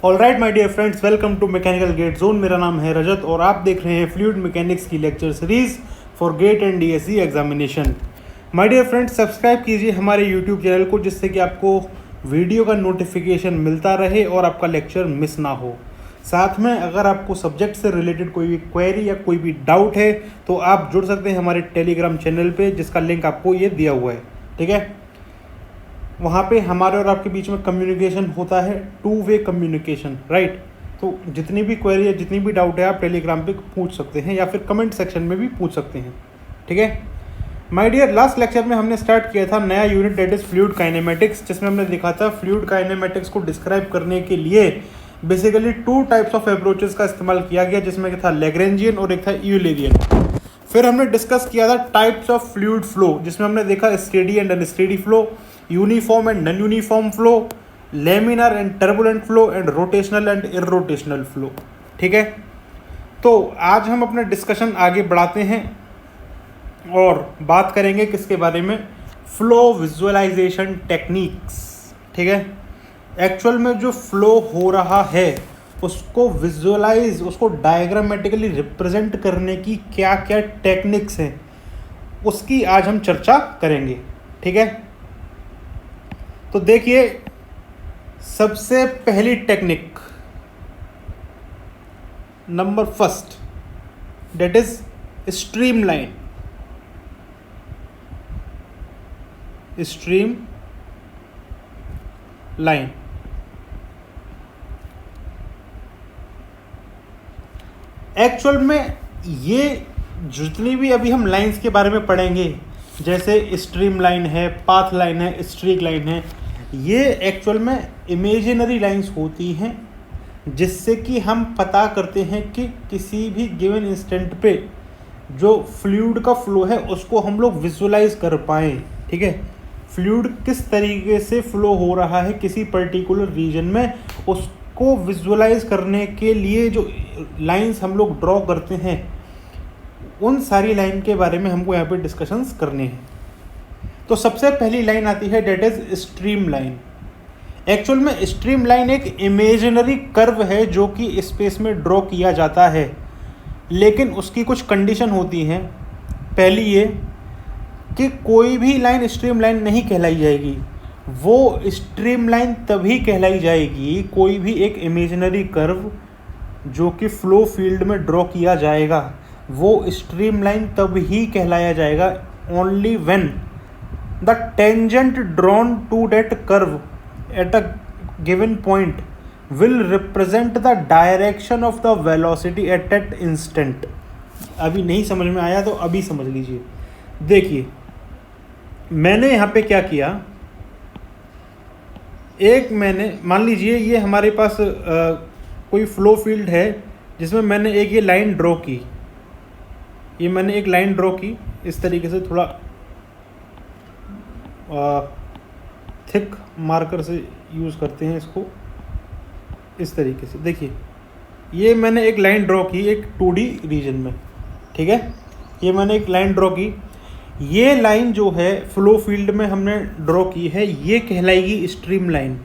Alright my dear friends, welcome to mechanical GATE zone. मेरा नाम है रजत और आप देख रहे हैं फ्लूइड मैकेनिक्स की lecture series for GATE and DSC examination. My dear friends, subscribe कीजिए हमारे यूट्यूब चैनल को, जिससे कि आपको वीडियो का नोटिफिकेशन मिलता रहे और आपका लेक्चर मिस ना हो। साथ में अगर आपको सब्जेक्ट से रिलेटेड कोई भी क्वेरी या कोई भी डाउट है तो आप जुड़ सकते हैं हमारे टेलीग्राम चैनल पे, जिसका लिंक आपको ये दिया हुआ है। ठीक है, वहाँ पे हमारे और आपके बीच में कम्युनिकेशन होता है, टू वे कम्युनिकेशन, राइट। तो जितनी भी क्वेरी है, जितनी भी डाउट है, आप टेलीग्राम पे पूछ सकते हैं या फिर कमेंट सेक्शन में भी पूछ सकते हैं। ठीक है माय डियर, लास्ट लेक्चर में हमने स्टार्ट किया था नया unit, that is fluid kinematics, जिसमें हमने देखा था फ्लूइड काइनेमेटिक्स को डिस्क्राइब करने के लिए basically two types of approaches का इस्तेमाल किया गया, जिसमें एक था लैग्रेंजियन और एक था यूलेरियन। फिर हमने डिस्कस किया था टाइप्स ऑफ फ्लूइड फ्लो, जिसमें हमने देखा steady and unsteady flow, uniform and non uniform flow, laminar and turbulent flow and rotational and irrotational flow. ठीक है, तो आज हम अपना डिस्कशन आगे बढ़ाते हैं और बात करेंगे किसके बारे में, फ्लो विजुअलाइजेशन टेक्निक्स। ठीक है, एक्चुअल में जो फ्लो हो रहा है उसको विजुअलाइज, उसको डायग्रामेटिकली रिप्रेजेंट करने की क्या क्या टेक्निक्स हैं, उसकी आज हम चर्चा करेंगे। ठीक है, तो देखिए, सबसे पहली technique number first, that is stream line. Stream line actual में ये जितनी भी अभी हम लाइंस के बारे में पढ़ेंगे, जैसे स्ट्रीम लाइन है, पाथ लाइन है, स्ट्रीक लाइन है, ये एक्चुअल में इमेजिनरी लाइंस होती हैं, जिससे कि हम पता करते हैं कि किसी भी गिवन इंस्टेंट पे जो फ्लूइड का फ्लो है उसको हम लोग विजुअलाइज कर पाएँ। ठीक है, फ्लूइड किस तरीके से फ्लो हो रहा है किसी पर्टिकुलर रीजन में, उसको विजुअलाइज करने के लिए जो लाइंस हम लोग ड्रॉ करते हैं, उन सारी लाइन के बारे में हमको यहाँ पे डिस्कशंस करने हैं। तो सबसे पहली लाइन आती है, that is stream line. Actual में स्ट्रीम लाइन एक इमेजिनरी कर्व है जो कि स्पेस में ड्रॉ किया जाता है, लेकिन उसकी कुछ कंडीशन होती हैं। पहली ये कि कोई भी लाइन स्ट्रीम लाइन नहीं कहलाई जाएगी, वो स्ट्रीम लाइन तभी कहलाई जाएगी, कोई भी एक इमेजिनरी कर्व जो कि फ्लो फील्ड में ड्रॉ किया जाएगा वो स्ट्रीम लाइन तब ही कहलाया जाएगा, only when the tangent drawn to that curve at a given point will represent the direction of the velocity at that instant. अभी नहीं समझ में आया तो अभी समझ लीजिए। देखिए, मैंने यहाँ पे क्या किया, एक मैंने मान लीजिए ये हमारे पास कोई फ्लो फील्ड है जिसमें मैंने एक ये लाइन ड्रॉ की, ये मैंने एक लाइन ड्रॉ की इस तरीके से, थोड़ा थिक मार्कर से यूज़ करते हैं इसको, इस तरीके से। देखिए, ये मैंने एक लाइन ड्रॉ की एक 2D रीजन में। ठीक है, ये मैंने एक लाइन ड्रॉ की, ये लाइन जो है फ्लो फील्ड में हमने ड्रॉ की है, ये कहलाएगी स्ट्रीम लाइन।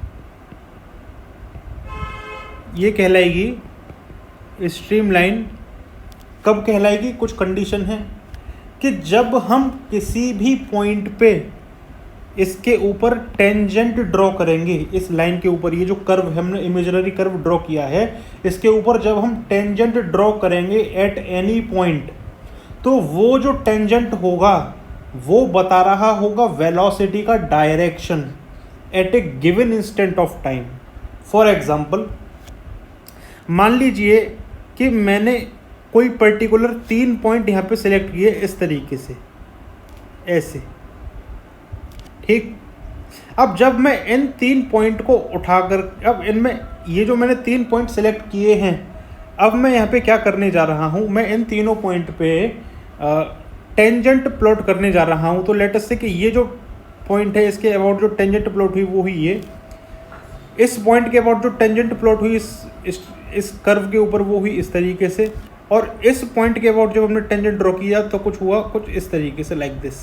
ये कहलाएगी स्ट्रीम लाइन। कब कहलाएगी? कुछ कंडीशन है कि जब हम किसी भी पॉइंट पे इसके ऊपर टेंजेंट ड्रॉ करेंगे, इस लाइन के ऊपर, ये जो कर्व है हमने इमेजिनरी कर्व ड्रॉ किया है, इसके ऊपर जब हम टेंजेंट ड्रॉ करेंगे एट एनी पॉइंट, तो वो जो टेंजेंट होगा वो बता रहा होगा वेलोसिटी का direction at a given instant of time. For example, मान लीजिए कि मैंने कोई पर्टिकुलर 3 पॉइंट यहाँ पे सिलेक्ट किए इस तरीके से, ऐसे। ठीक, अब जब मैं इन 3 पॉइंट को उठाकर, अब इनमें ये जो मैंने 3 पॉइंट सिलेक्ट किए हैं, अब मैं यहाँ पे क्या करने जा रहा हूँ, मैं इन तीनों पॉइंट पे टेंजेंट प्लॉट करने जा रहा हूँ। तो लेट अस से कि ये जो पॉइंट है इसके अबाउट जो टेंजेंट प्लॉट हुई वो हुई ये, इस पॉइंट के अबाउट जो टेंजेंट प्लॉट हुई इस कर्व के ऊपर वो हुई इस तरीके से, और इस पॉइंट के अबाउट जब हमने टेंजेंट ड्रॉ किया तो कुछ हुआ कुछ इस तरीके से, लाइक दिस।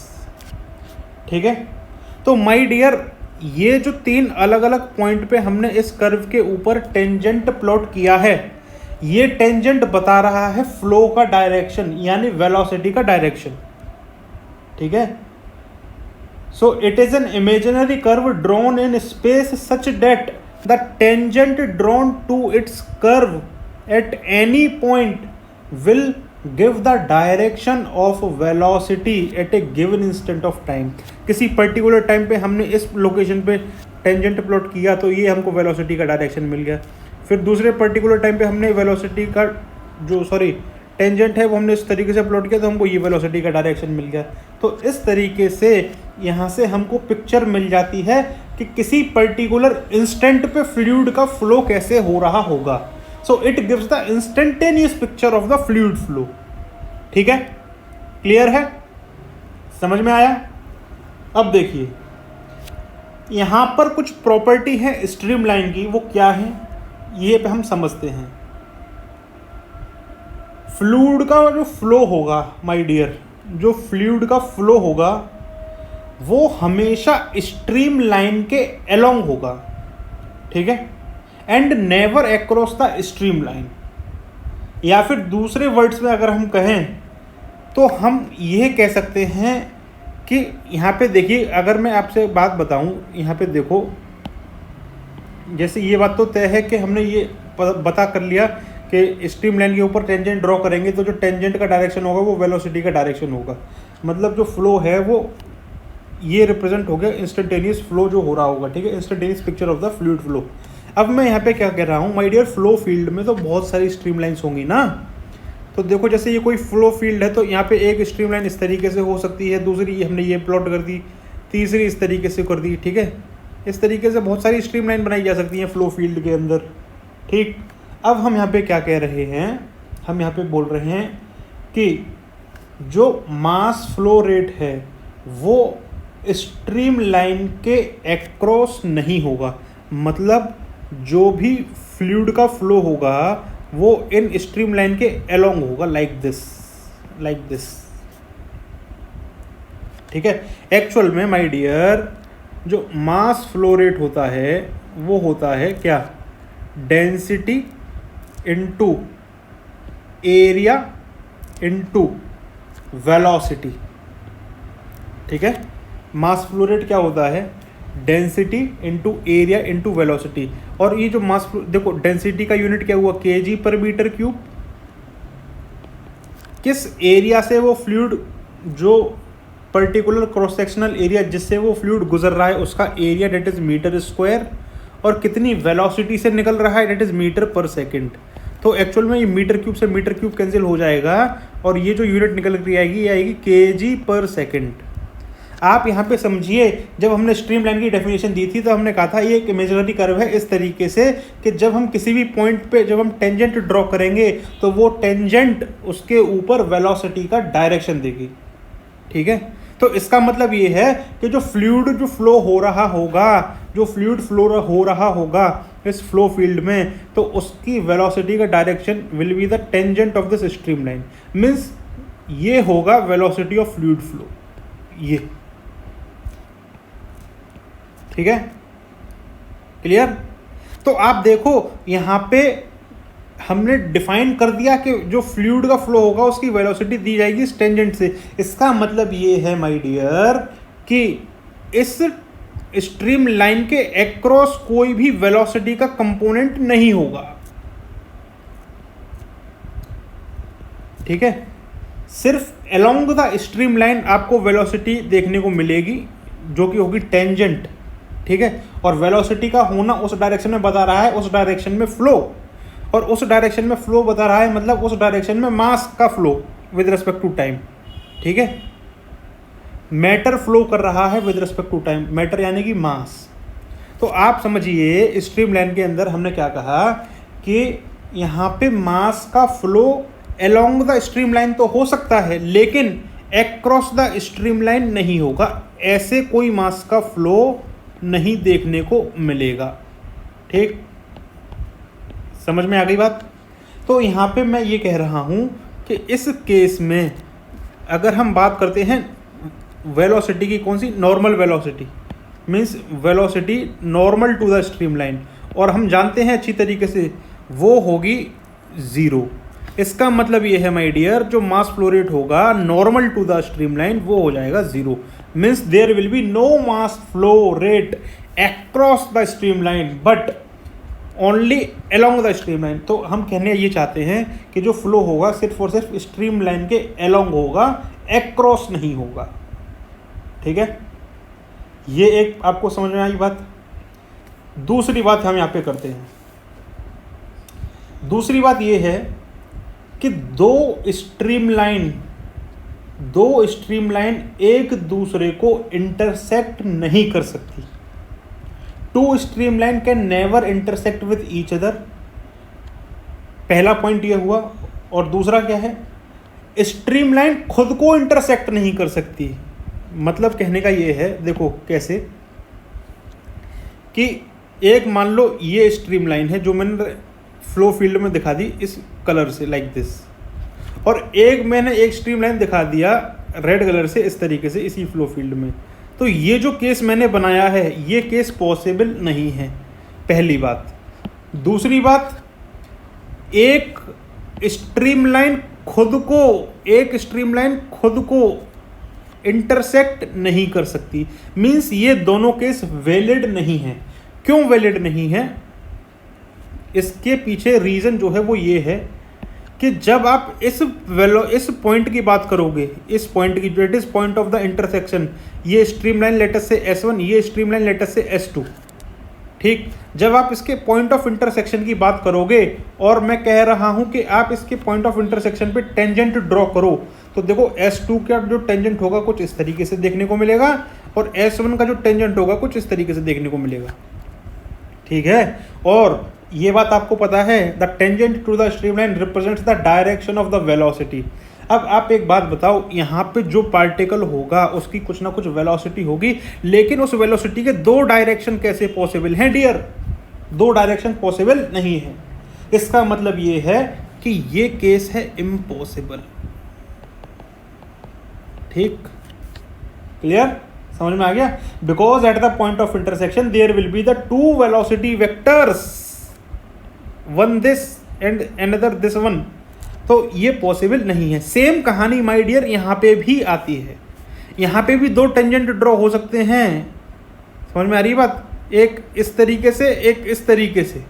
ठीक है, तो माय डियर, ये जो 3 अलग अलग पॉइंट पे हमने इस कर्व के ऊपर टेंजेंट प्लॉट किया है, ये टेंजेंट बता रहा है फ्लो का डायरेक्शन यानी वेलोसिटी का डायरेक्शन। ठीक है, so it is an imaginary curve drawn in space such that the tangent drawn to its curve at any point will give the direction of velocity at a given instant of time. किसी particular time पे हमने इस location पे tangent plot किया तो ये हमको velocity का डायरेक्शन मिल गया। फिर दूसरे पर्टिकुलर टाइम पे हमने वेलोसिटी का टेंजेंट है वो हमने इस तरीके से प्लॉट किया तो हमको ये वेलोसिटी का डायरेक्शन मिल गया। तो इस तरीके से यहाँ से हमको पिक्चर मिल जाती है कि किसी पर्टिकुलर इंस्टेंट पे फ्लूइड का फ्लो कैसे हो रहा होगा। So it gives the instantaneous picture of the fluid flow. ठीक है, क्लियर है, समझ में आया? अब देखिए यहाँ पर कुछ प्रॉपर्टी है स्ट्रीमलाइन की, वो क्या है ये पे हम समझते हैं। फ्लूइड का जो फ्लो होगा माय डियर, जो फ्लूइड का फ्लो होगा वो हमेशा स्ट्रीम लाइन के अलोंग होगा। ठीक है, and never across the stream line. या फिर दूसरे वर्ड्स में अगर हम कहें तो हम ये कह सकते हैं कि यहाँ पे देखिए, अगर मैं आपसे बात बताऊँ, यहाँ पे देखो, जैसे ये बात तो तय है कि हमने ये बता कर लिया कि स्ट्रीम लाइन के ऊपर टेंजेंट ड्रॉ करेंगे तो जो टेंजेंट का डायरेक्शन होगा वो वेलोसिटी का डायरेक्शन होगा। मतलब जो फ्लो है वो ये रिप्रेजेंट हो गया इंस्टेंटेनियस फ्लो जो हो रहा होगा। ठीक है, instantaneous picture of the fluid flow. अब मैं यहाँ पे क्या कह रहा हूँ माय डियर, फ्लो फील्ड में तो बहुत सारी स्ट्रीम लाइन्स होंगी ना। तो देखो जैसे ये कोई फ्लो फील्ड है तो यहाँ पे एक स्ट्रीम लाइन इस तरीके से हो सकती है, दूसरी हमने ये प्लॉट कर दी, तीसरी इस तरीके से कर दी। ठीक है, इस तरीके से बहुत सारी स्ट्रीम लाइन बनाई जा सकती हैं फ्लो फील्ड के अंदर। ठीक, अब हम यहाँ पे क्या कह रहे हैं, हम यहाँ पे बोल रहे हैं कि जो मास फ्लो रेट है वो स्ट्रीम लाइन के एक्रॉस नहीं होगा। मतलब जो भी फ्लूइड का फ्लो होगा वो इन स्ट्रीम लाइन के अलोंग होगा, लाइक दिस। ठीक है, एक्चुअल में माय डियर जो मास फ्लो रेट होता है वो होता है क्या, density into area into velocity. ठीक है, मास फ्लो रेट क्या होता है, density into area into velocity. और ये जो मास फ्लो, देखो डेंसिटी का यूनिट क्या हुआ, केजी पर मीटर क्यूब। किस एरिया से वो फ्लूइड, जो पर्टिकुलर क्रॉस सेक्शनल एरिया जिससे वो फ्लूइड गुजर रहा है उसका area, that is metre square. और कितनी वेलोसिटी से निकल रहा है, that is metre per second. तो एक्चुअल में ये मीटर क्यूब से मीटर क्यूब कैंसिल हो जाएगा और ये जो यूनिट निकल कर आएगी ये आएगी केजी पर सेकंड। आप यहाँ पे समझिए, जब हमने स्ट्रीम लाइन की डेफिनेशन दी थी तो हमने कहा था ये एक इमेजिनरी कर्व है इस तरीके से कि जब हम किसी भी पॉइंट पे जब हम टेंजेंट ड्रॉ करेंगे तो वो टेंजेंट उसके ऊपर वेलोसिटी का डायरेक्शन देगी। ठीक है, तो इसका मतलब ये है कि जो फ्लूइड जो फ्लो हो रहा होगा, जो फ्लूइड फ्लो हो रहा होगा इस फ्लो फील्ड में, तो उसकी वेलोसिटी का direction will be the tangent of this stream line. Means ये होगा वेलोसिटी ऑफ फ्लूइड फ्लो, ये। ठीक है, क्लियर? तो आप देखो यहाँ पे हमने डिफाइन कर दिया कि जो फ्लूइड का फ्लो होगा उसकी वेलोसिटी दी जाएगी इस टेंजेंट से। इसका मतलब ये है माय डियर कि इस स्ट्रीम लाइन के एक्रॉस कोई भी वेलोसिटी का कंपोनेंट नहीं होगा। ठीक है, सिर्फ अलोंग द स्ट्रीम लाइन आपको वेलोसिटी देखने को मिलेगी जो कि होगी टेंजेंट। ठीक है, और वेलोसिटी का होना उस डायरेक्शन में बता रहा है, उस डायरेक्शन में फ्लो, और उस डायरेक्शन में फ्लो बता रहा है मतलब उस डायरेक्शन में मास का flow with respect to time. ठीक है, मैटर फ्लो कर रहा है with respect to time, matter यानी कि मास। तो आप समझिए स्ट्रीम लाइन के अंदर हमने क्या कहा कि यहाँ पे मास का flow along the stream line तो हो सकता है लेकिन अक्रॉस द स्ट्रीम लाइन नहीं होगा। ऐसे कोई मास का फ्लो नहीं देखने को मिलेगा। ठीक, समझ में आ गई बात? तो यहाँ पे मैं ये कह रहा हूँ कि इस केस में अगर हम बात करते हैं वेलोसिटी की, कौन सी, normal velocity, means velocity normal to the streamline, और हम जानते हैं अच्छी तरीके से वो होगी 0। इसका मतलब ये है माय डियर, जो मास फ्लो रेट होगा नॉर्मल टू द स्ट्रीमलाइन वो हो जाएगा 0। Means there will be no mass flow rate across the streamline but only along the streamline. तो हम कहने ये चाहते हैं कि जो फ्लो होगा सिर्फ और सिर्फ स्ट्रीमलाइन के अलोंग होगा, अक्रॉस नहीं होगा। ठीक है, ये एक आपको समझ में आई बात। दूसरी बात हम यहाँ पे करते हैं। दूसरी बात ये है कि दो स्ट्रीमलाइन एक दूसरे को इंटरसेक्ट नहीं कर सकती। Two streamline can never intersect with each other. पहला पॉइंट ये हुआ। और दूसरा क्या है, स्ट्रीमलाइन खुद को इंटरसेक्ट नहीं कर सकती। मतलब कहने का ये है, देखो कैसे, कि एक मान लो ये स्ट्रीमलाइन है जो मैंने फ्लो फील्ड में दिखा दी इस कलर से, लाइक दिस, और मैंने एक स्ट्रीमलाइन दिखा दिया रेड कलर से इस तरीके से इसी फ्लो फील्ड में। तो ये जो केस मैंने बनाया है ये केस पॉसिबल नहीं है, पहली बात। दूसरी बात, एक स्ट्रीमलाइन खुद को इंटरसेक्ट नहीं कर सकती। मीन्स ये दोनों केस वैलिड नहीं है। क्यों वैलिड नहीं है? इसके पीछे रीज़न जो है वो ये है कि जब आप इस पॉइंट की बात करोगे, इस पॉइंट की, it is point of the intersection, ये स्ट्रीमलाइन लेटस से S1, ये स्ट्रीमलाइन लेटस से S2। ठीक, जब आप इसके पॉइंट ऑफ इंटरसेक्शन की बात करोगे और मैं कह रहा हूं कि आप इसके पॉइंट ऑफ इंटरसेक्शन पे टेंजेंट ड्रॉ करो, तो देखो S2 का जो टेंजेंट होगा कुछ इस तरीके से देखने को मिलेगा और S1 का जो टेंजेंट होगा कुछ इस तरीके से देखने को मिलेगा। ठीक है, और ये बात आपको पता है, the tangent to the streamline represents the direction of the velocity. अब आप एक बात बताओ, यहाँ पे जो पार्टिकल होगा उसकी कुछ ना कुछ वेलोसिटी होगी, लेकिन उस वेलोसिटी के दो डायरेक्शन कैसे पॉसिबल हैं डियर? दो डायरेक्शन पॉसिबल नहीं है। इसका मतलब ये है कि ये केस है इम्पॉसिबल। ठीक, क्लियर, समझ में आ गया? Because at the point of intersection there will be the two velocity vectors, one this and another this one. तो ये पॉसिबल नहीं है। सेम कहानी माय डियर यहाँ पे भी आती है। यहाँ पे भी दो टेंजेंट ड्रॉ हो सकते हैं। समझ में आ रही बात? एक इस तरीके से, एक इस तरीके से।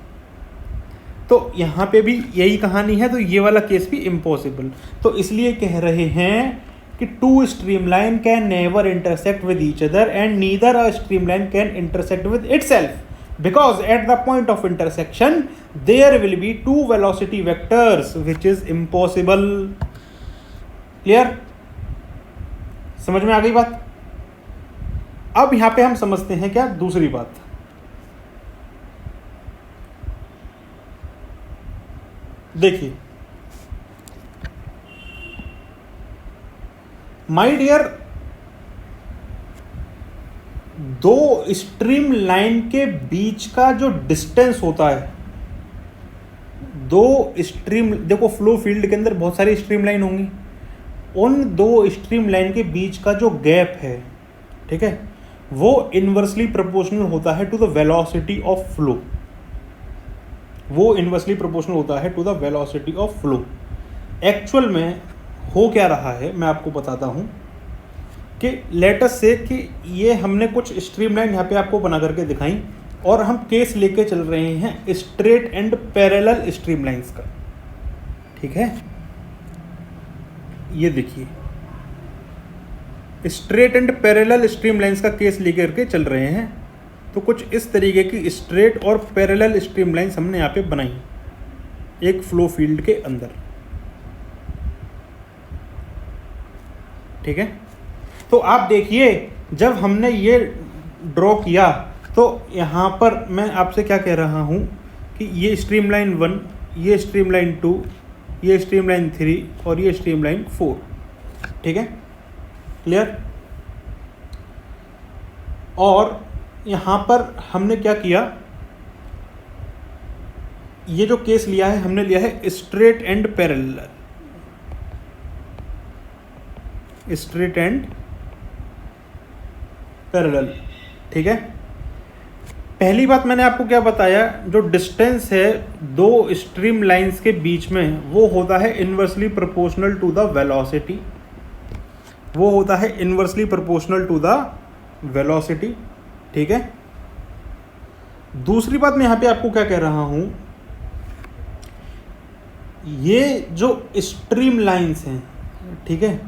तो यहाँ पे भी यही कहानी है, तो ये वाला केस भी इम्पॉसिबल। तो इसलिए कह रहे हैं कि two streamline can never intersect with each other and neither a streamline can intersect with itself, because at the point of intersection there will be two velocity vectors which is impossible. Clear? समझ में आ गई बात? अब यहां पे हम समझते हैं क्या दूसरी बात। देखिए माय डियर, दो स्ट्रीम लाइन के बीच का जो डिस्टेंस होता है, दो स्ट्रीम, देखो फ्लो फील्ड के अंदर बहुत सारी स्ट्रीम लाइन होंगी, उन दो स्ट्रीम लाइन के बीच का जो गैप है, ठीक है, वो इनवर्सली प्रोपोर्शनल होता है to the velocity of flow. वो इनवर्सली प्रोपोर्शनल होता है to the velocity of flow. Actual में हो क्या रहा है मैं आपको बताता हूँ कि लेटस से कि ये हमने कुछ स्ट्रीमलाइन यहाँ पे आपको बना करके दिखाई और हम केस लेके चल रहे हैं स्ट्रेट एंड पैरेलल स्ट्रीमलाइंस का। ठीक है, ये देखिए स्ट्रेट एंड पैरेलल स्ट्रीमलाइंस का केस लेकर के चल रहे हैं। तो कुछ इस तरीके की स्ट्रेट और पैरेलल स्ट्रीमलाइंस हमने यहाँ पे बनाई एक फ्लो फील्ड के अंदर। ठीक है, तो आप देखिए जब हमने ये ड्रॉ किया तो यहाँ पर मैं आपसे क्या कह रहा हूँ कि ये स्ट्रीमलाइन 1, ये स्ट्रीमलाइन 2, ये स्ट्रीमलाइन 3 और ये स्ट्रीमलाइन 4। ठीक है, क्लियर? और यहाँ पर हमने क्या किया, ये जो केस लिया है हमने लिया है straight and parallel, straight and parallel. ठीक है। पहली बात मैंने आपको क्या बताया, जो डिस्टेंस है दो स्ट्रीम लाइंस के बीच में वो होता है inversely proportional to the velocity, वो होता है inversely proportional to the velocity, ठीक है। दूसरी बात मैं यहां पे आपको क्या कह रहा हूं, ये जो स्ट्रीम लाइंस हैं, ठीक है,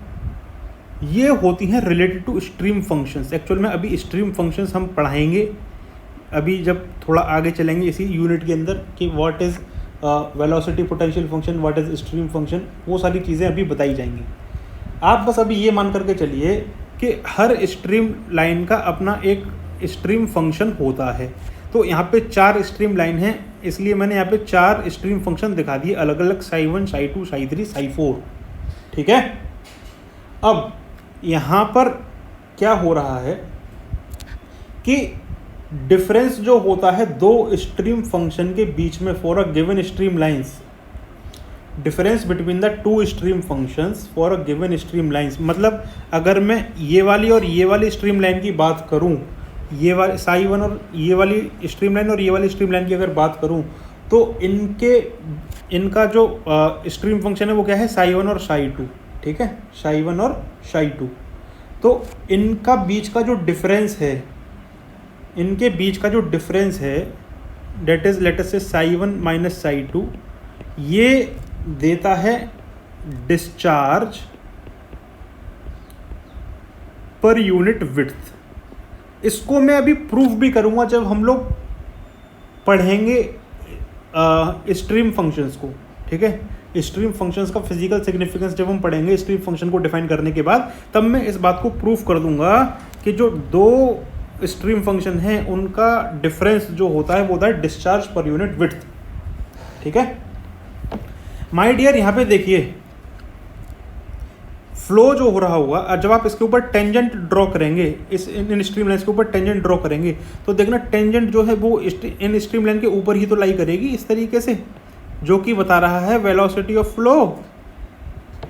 ये होती हैं related to stream functions. Actual में अभी स्ट्रीम फंक्शंस हम पढ़ाएंगे अभी जब थोड़ा आगे चलेंगे इसी यूनिट के अंदर कि what is velocity potential function, what is stream function, वो सारी चीज़ें अभी बताई जाएंगी। आप बस अभी ये मान करके चलिए कि हर स्ट्रीम लाइन का अपना एक स्ट्रीम फंक्शन होता है। तो यहाँ पे 4 स्ट्रीम लाइन हैं, इसलिए मैंने यहाँ पे 4 स्ट्रीम फंक्शन दिखा दिए अलग अलग, psi1, psi2, psi3, psi4, ठीक है। अब यहाँ पर क्या हो रहा है कि डिफरेंस जो होता है दो स्ट्रीम फंक्शन के बीच में for a given stream lines, difference between the two stream functions for a given stream lines, मतलब अगर मैं ये वाली और ये वाली स्ट्रीम लाइन की बात करूं, ये वाली psi1 और ये वाली स्ट्रीम लाइन और ये वाली स्ट्रीम लाइन की अगर बात करूं, तो इनका जो स्ट्रीम फंक्शन है वो क्या है, psi1 और psi2, ठीक है, psi1 और psi2। तो इनका बीच का जो डिफरेंस है, इनके बीच का जो डिफरेंस है डेट इज लेट अस से psi1 माइनस psi2, ये देता है डिस्चार्ज पर यूनिट विड्थ। इसको मैं अभी प्रूफ भी करूंगा जब हम लोग पढ़ेंगे स्ट्रीम फंक्शंस को, ठीक है। स्ट्रीम फंक्शंस का फिजिकल सिग्निफिकेंस जब हम पढ़ेंगे स्ट्रीम फंक्शन को डिफाइन करने के बाद, तब मैं इस बात को प्रूफ कर दूंगा कि जो दो स्ट्रीम फंक्शन हैं उनका डिफरेंस जो होता है वो होता है डिस्चार्ज पर यूनिट विड्थ, ठीक है। माय डियर, यहाँ पे देखिए फ्लो जो हो रहा होगा, जब आप इसके ऊपर टेंजेंट ड्रॉ करेंगे, इन स्ट्रीम लाइन्स के ऊपर टेंजेंट ड्रॉ करेंगे, तो देखना टेंजेंट जो है वो इन स्ट्रीम लाइन के ऊपर ही तो लाई करेगी इस तरीके से, जो कि बता रहा है velocity of flow,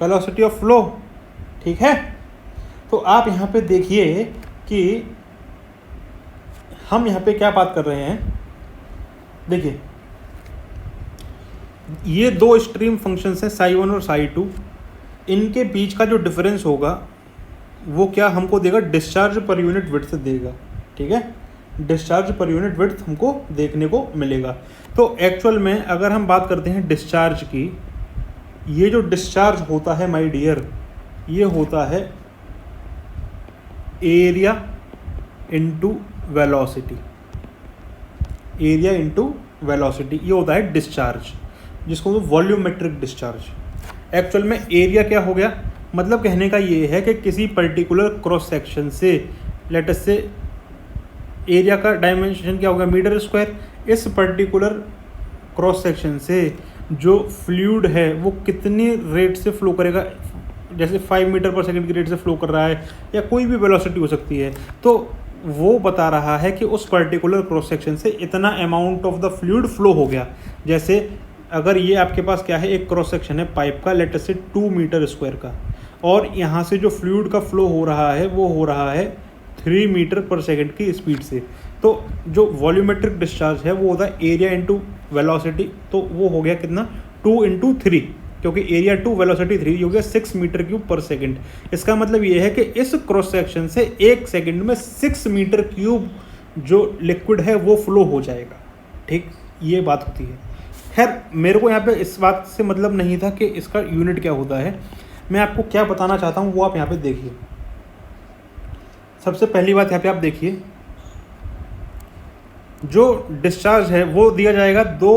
velocity of flow, ठीक है। तो आप यहाँ पे देखिए कि हम यहाँ पे क्या बात कर रहे हैं, देखिए ये दो स्ट्रीम फंक्शंस हैं psi1 और psi2, इनके बीच का जो डिफरेंस होगा वो क्या हमको देगा, डिस्चार्ज पर यूनिट विड्थ देगा, ठीक है। डिस्चार्ज पर यूनिट विड्थ हमको देखने को मिलेगा। तो एक्चुअल में अगर हम बात करते हैं डिस्चार्ज की, ये जो डिस्चार्ज होता है माय डियर, ये होता है area into velocity, area into velocity, ये होता है डिस्चार्ज, जिसको वॉल्यूमेट्रिक डिस्चार्ज। एक्चुअल में एरिया क्या हो गया, मतलब कहने का ये है कि किसी पर्टिकुलर क्रॉस सेक्शन से, लेट अस से एरिया का डायमेंशन क्या होगा, मीटर स्क्वायर। इस पर्टिकुलर क्रॉस सेक्शन से जो फ्लूइड है वो कितनी रेट से फ्लो करेगा, जैसे 5 मीटर पर सेकंड की रेट से फ्लो कर रहा है या कोई भी वेलोसिटी हो सकती है, तो वो बता रहा है कि उस पर्टिकुलर क्रॉस सेक्शन से इतना amount of the fluid flow हो गया। जैसे अगर ये आपके पास क्या है, एक क्रॉस सेक्शन है पाइप का, लेट अस से 2 मीटर स्क्वायर का, और यहाँ से जो फ्लूइड का फ्लो हो रहा है वो हो रहा है 3 मीटर पर सेकंड की स्पीड से, तो जो वॉल्यूमेट्रिक डिस्चार्ज है वो होता है एरिया इंटू वेलोसिटी, तो वो हो गया कितना, 2 इंटू 3, क्योंकि एरिया 2 वेलोसिटी 3 हो गया 6 मीटर क्यूब पर सेकंड। इसका मतलब ये है कि इस क्रॉस सेक्शन से 1 सेकंड में 6 मीटर क्यूब जो लिक्विड है वो फ्लो हो जाएगा, ठीक, ये बात होती है। खैर मेरे को यहाँ पे इस बात से मतलब नहीं था कि इसका यूनिट क्या होता है, मैं आपको क्या बताना चाहता हूँ वो आप यहाँ पे देखिए। सबसे पहली बात यहाँ पे आप देखिए, जो डिस्चार्ज है वो दिया जाएगा दो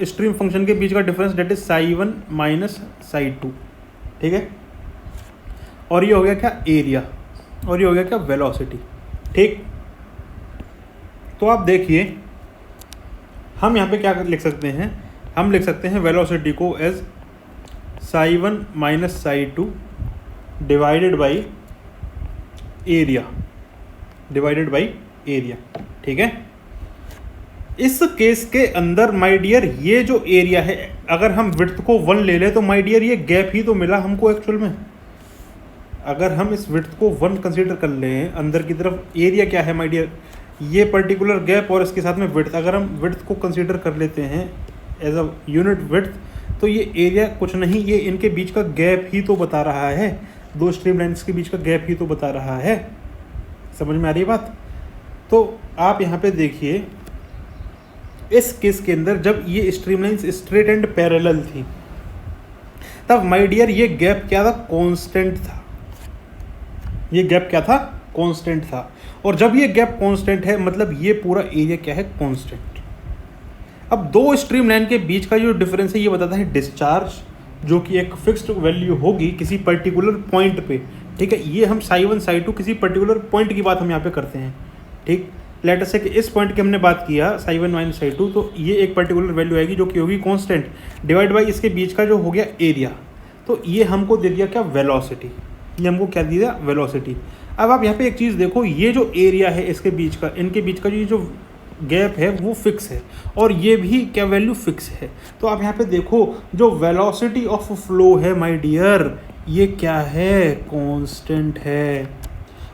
स्ट्रीम फंक्शन के बीच का difference, date is psi1 minus psi2, ठीक है। और ये हो गया क्या, एरिया, और ये हो गया क्या, वेलोसिटी, ठीक। तो आप देखिए हम यहाँ पे क्या लिख सकते हैं, हम लिख सकते हैं वेलोसिटी को as psi1 minus psi2 divided by area, divided by area, ठीक है। इस केस के अंदर माय डियर ये जो एरिया है, अगर हम विड्थ को 1 ले लें तो माय डियर ये गैप ही तो मिला हमको एक्चुअल में। अगर हम इस विड्थ को 1 कंसीडर कर लें अंदर की तरफ, एरिया क्या है माय डियर, ये पर्टिकुलर गैप और इसके साथ में विड्थ, अगर हम विड्थ को कंसीडर कर लेते हैं एज अ यूनिट विड्थ, तो ये एरिया कुछ नहीं, ये इनके बीच का गैप ही तो बता रहा है, दो स्ट्रीम लाइन्स के बीच का गैप ही तो बता रहा है। समझ में आ रही है बात? तो आप यहाँ पे देखिए, इस केस के अंदर जब ये stream lines straight and parallel थी, तब माय डियर ये गैप क्या था? कांस्टेंट था। ये गैप क्या था? कांस्टेंट था। और जब ये गैप कांस्टेंट है, मतलब ये पूरा एरिया क्या है? कांस्टेंट। अब दो स्ट्रीम लाइन के बीच का जो डिफरेंस है ये बताता है डिस्चार्ज, जो कि एक फिक्स्ड वैल्यू होगी किसी पर्टिकुलर पॉइंट पे। ठीक है, ये हम साई 1 साई 2 किसी पर्टिकुलर पॉइंट की बात हम यहाँ पे करते हैं। ठीक, लेट अस से कि इस पॉइंट की हमने बात किया साई 1 माइनस साई 2, तो ये एक पर्टिकुलर वैल्यू आएगी जो कि होगी कांस्टेंट, डिवाइड बाई इसके बीच का जो हो गया एरिया। तो ये हमको दे दिया क्या? वेलोसिटी। ये हमको क्या दे दिया? वेलोसिटी। अब आप यहाँ पे एक चीज़ देखो, ये जो एरिया है इसके बीच का, इनके बीच का जो गैप है वो फिक्स है, और ये भी क्या वैल्यू? फिक्स है। तो आप यहाँ पे देखो, जो वेलोसिटी ऑफ फ्लो है माय डियर, ये क्या है? कांस्टेंट है।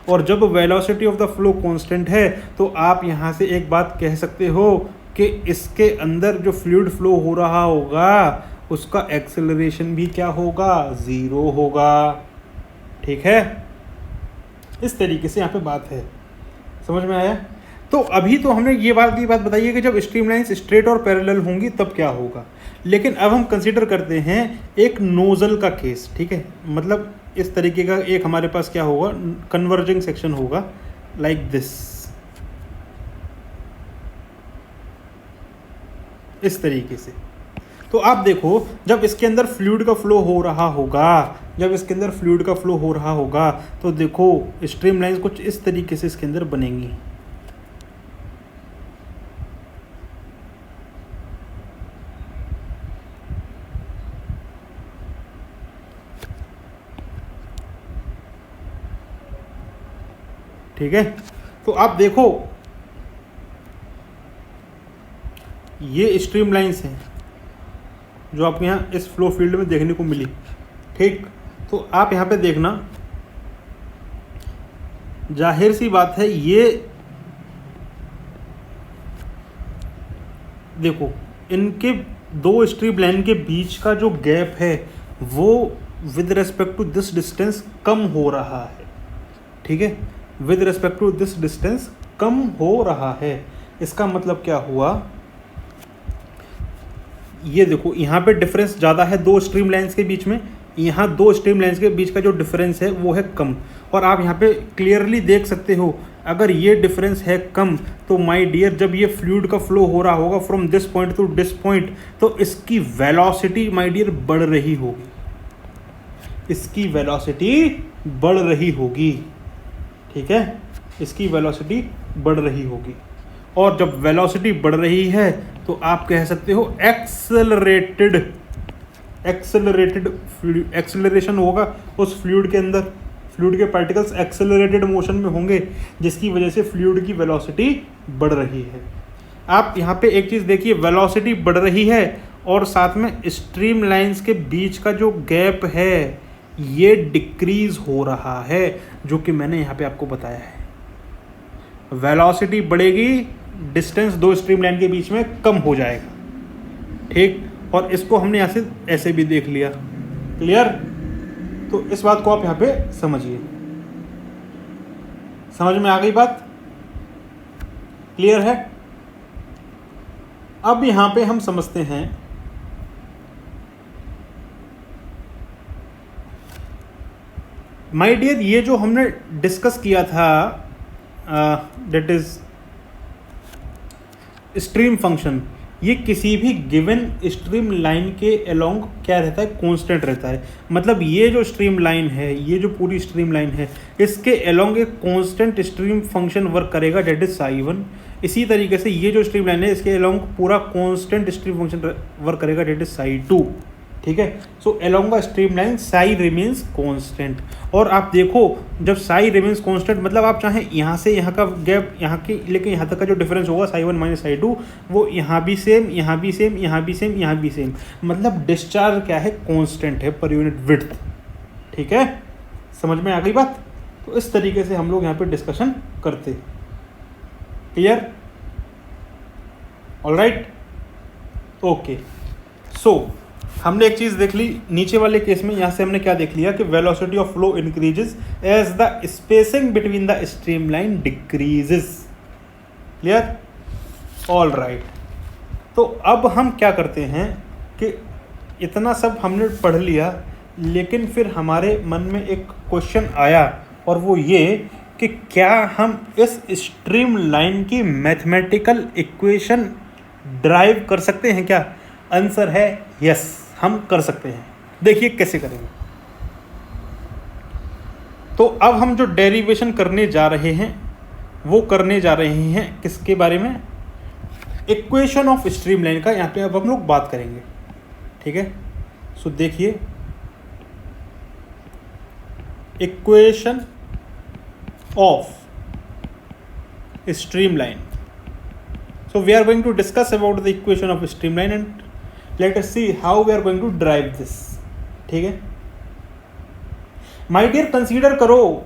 और जब velocity of the flow constant है, तो आप यहाँ से एक बात कह सकते हो कि इसके अंदर जो फ्लूइड फ्लो हो रहा होगा उसका एक्सेलरेशन भी क्या होगा? 0 होगा। ठीक है, इस तरीके से यहाँ पे बात है। समझ में आया? तो अभी तो हमने ये बात बताई है कि जब स्ट्रीम लाइन्स स्ट्रेट और पैरेलल होंगी तब क्या होगा, लेकिन अब हम कंसीडर करते हैं एक नोजल का केस। ठीक है, मतलब इस तरीके का एक हमारे पास क्या होगा? कन्वर्जिंग सेक्शन होगा, लाइक दिस, इस तरीके से। तो आप देखो, जब इसके अंदर फ्लूइड का फ्लो हो रहा होगा, जब इसके अंदर फ्लूइड का फ्लो हो रहा होगा, तो देखो स्ट्रीम लाइन्स कुछ इस तरीके से इसके अंदर बनेंगी। ठीक है, तो आप देखो ये स्ट्रीम लाइन्स हैं जो आपके यहाँ इस फ्लो फील्ड में देखने को मिली। ठीक, तो आप यहाँ पे देखना, जाहिर सी बात है, ये देखो इनके दो स्ट्रीम लाइन के बीच का जो गैप है वो with respect to this distance कम हो रहा है। ठीक है, with respect to this distance कम हो रहा है। इसका मतलब क्या हुआ? ये देखो यहाँ पे डिफरेंस ज़्यादा है दो स्ट्रीम लाइन्स के बीच में, यहाँ दो स्ट्रीम लाइन्स के बीच का जो डिफरेंस है वो है कम। और आप यहाँ पे क्लियरली देख सकते हो, अगर ये डिफरेंस है कम, तो माय डियर जब ये फ्लूइड का फ्लो हो रहा होगा from this point two this point, तो इसकी वेलोसिटी माय डियर बढ़ रही होगी, इसकी वेलोसिटी बढ़ रही होगी। ठीक है, इसकी वेलोसिटी बढ़ रही होगी। और जब वेलोसिटी बढ़ रही है तो आप कह सकते हो एक्सेलरेशन होगा उस फ्लूइड के अंदर, फ्लूइड के पार्टिकल्स एक्सेलरेटेड मोशन में होंगे, जिसकी वजह से फ्लूइड की वेलोसिटी बढ़ रही है। आप यहाँ पे एक चीज़ देखिए, वेलोसिटी बढ़ रही है और साथ में स्ट्रीम लाइंस के बीच का जो गैप है ये डिक्रीज हो रहा है, जो कि मैंने यहाँ पे आपको बताया है। वेलोसिटी बढ़ेगी, डिस्टेंस दो स्ट्रीम लाइन के बीच में कम हो जाएगा। ठीक, और इसको हमने यहाँ से ऐसे भी देख लिया। क्लियर? तो इस बात को आप यहाँ पे समझिए। समझ में आ गई बात? क्लियर है? अब यहाँ पे हम समझते हैं माय डियर, ये जो हमने डिस्कस किया था दैट इज स्ट्रीम फंक्शन, ये किसी भी गिवन स्ट्रीम लाइन के अलोंग क्या रहता है? कांस्टेंट रहता है। मतलब ये जो स्ट्रीम लाइन है, ये जो पूरी स्ट्रीम लाइन है, इसके अलोंग एक कांस्टेंट स्ट्रीम फंक्शन वर्क करेगा, डेट इज साई 1। इसी तरीके से ये जो स्ट्रीम लाइन है इसके अलोंग पूरा कांस्टेंट स्ट्रीम फंक्शन वर्क करेगा, डेट इज साई 2। ठीक है, so along the stream line Sai remains constant. और आप देखो, जब साई रिमेन्स कांस्टेंट मतलब आप चाहें यहाँ से यहाँ का गैप यहाँ के लेकिन यहाँ तक का जो डिफरेंस होगा साई 1 माइनस साई 2, वो यहाँ भी सेम, यहाँ भी सेम, यहाँ भी सेम, यहाँ भी सेम। मतलब डिस्चार्ज क्या है? कांस्टेंट है पर यूनिट विड्थ। ठीक है, समझ में आ गई बात? तो इस तरीके से हम लोग यहाँ पे डिस्कशन करते हैं। क्लियर? Alright, okay. सो हमने एक चीज़ देख ली नीचे वाले केस में, यहाँ से हमने क्या देख लिया कि velocity of flow increases as the spacing between the streamline decreases. Clear? All right. तो अब हम क्या करते हैं कि इतना सब हमने पढ़ लिया, लेकिन फिर हमारे मन में एक क्वेश्चन आया, और वो ये कि क्या हम इस स्ट्रीम लाइन की मैथमेटिकल इक्वेशन ड्राइव कर सकते हैं क्या? आंसर है यस, हम कर सकते हैं। देखिए कैसे करेंगे। तो अब हम जो डेरिवेशन करने जा रहे हैं वो करने जा रहे हैं किसके बारे में? इक्वेशन ऑफ स्ट्रीमलाइन का यहाँ पे अब हम लोग बात करेंगे। ठीक है, सो देखिए equation of streamline. So we are going to discuss about the equation of streamline and let us see how we are going to drive this. ठीक है, my dear consider करो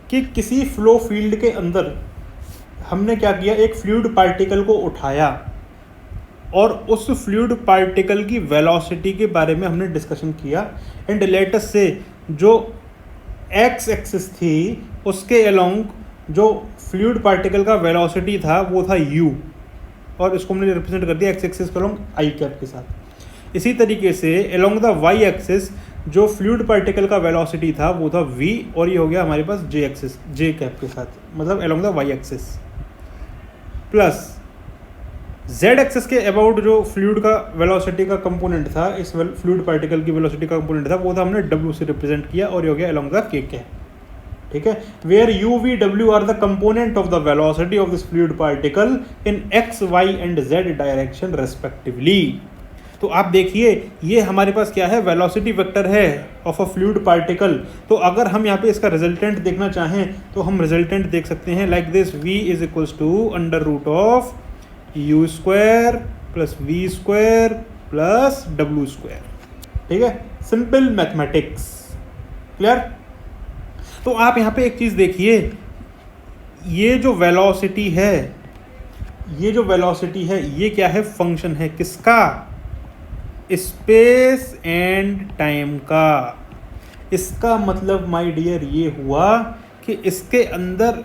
कि किसी फ्लो फील्ड के अंदर हमने क्या किया, एक फ्लूइड पार्टिकल को उठाया और उस फ्लूइड पार्टिकल की वेलोसिटी के बारे में हमने डिस्कशन किया, एंड लेट अस से जो एक्स एक्सिस थी उसके अलोंग जो फ्लूइड पार्टिकल का वेलोसिटी था वो था u, और इसको हमने रिप्रेजेंट कर दिया एक्स एक्सिस के अलोंग आई कैप के साथ। इसी तरीके से अलोंग द वाई एक्सिस जो फ्लूइड पार्टिकल का वेलोसिटी था वो था v, और ये हो गया हमारे पास जे एक्सिस जे कैप के साथ, मतलब along the Y axis, plus z axis के अबाउट जो फ्लूइड का वेलोसिटी का कंपोनेंट था, इस फ्लूइड पार्टिकल की वेलोसिटी का कंपोनेंट था वो था हमने w से रिप्रेजेंट किया, और ये हो गया अलोंग द k कैप। ठीक है, where u v w are the component of the velocity of this fluid particle in x y and z direction respectively. तो आप देखिए ये हमारे पास क्या है, वेलोसिटी वेक्टर है ऑफ अ फ्लूइड पार्टिकल। तो अगर हम यहाँ पे इसका रिजल्टेंट देखना चाहें तो हम रिजल्टेंट देख सकते हैं like this, v is equals to under root of u square plus v square plus w square. ठीक है, सिंपल मैथमेटिक्स। क्लियर? तो आप यहाँ पे एक चीज़ देखिए, ये जो वेलोसिटी है ये क्या है, फंक्शन है किसका? स्पेस एंड टाइम का। इसका मतलब माय डियर ये हुआ कि इसके अंदर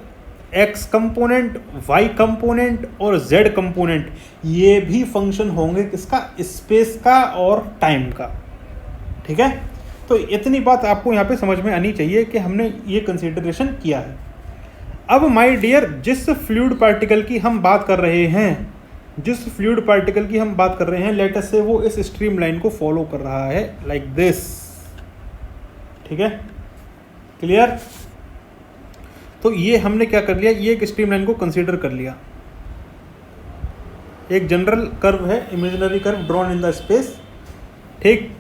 x कंपोनेंट, y कंपोनेंट और z कंपोनेंट ये भी फंक्शन होंगे किसका? स्पेस का और टाइम का। ठीक है, तो इतनी बात आपको यहाँ पे समझ में आनी चाहिए कि हमने ये कंसीडरेशन किया है। अब माय डियर जिस फ्लूइड पार्टिकल की हम बात कर रहे हैं, लेट अस से वो इस स्ट्रीम लाइन को फॉलो कर रहा है लाइक दिस। ठीक है, क्लियर? तो ये हमने क्या कर लिया, ये एक स्ट्रीम लाइन को कंसीडर कर लिया, एक जनरल कर्व है, imaginary curve drawn in the space. ठीक,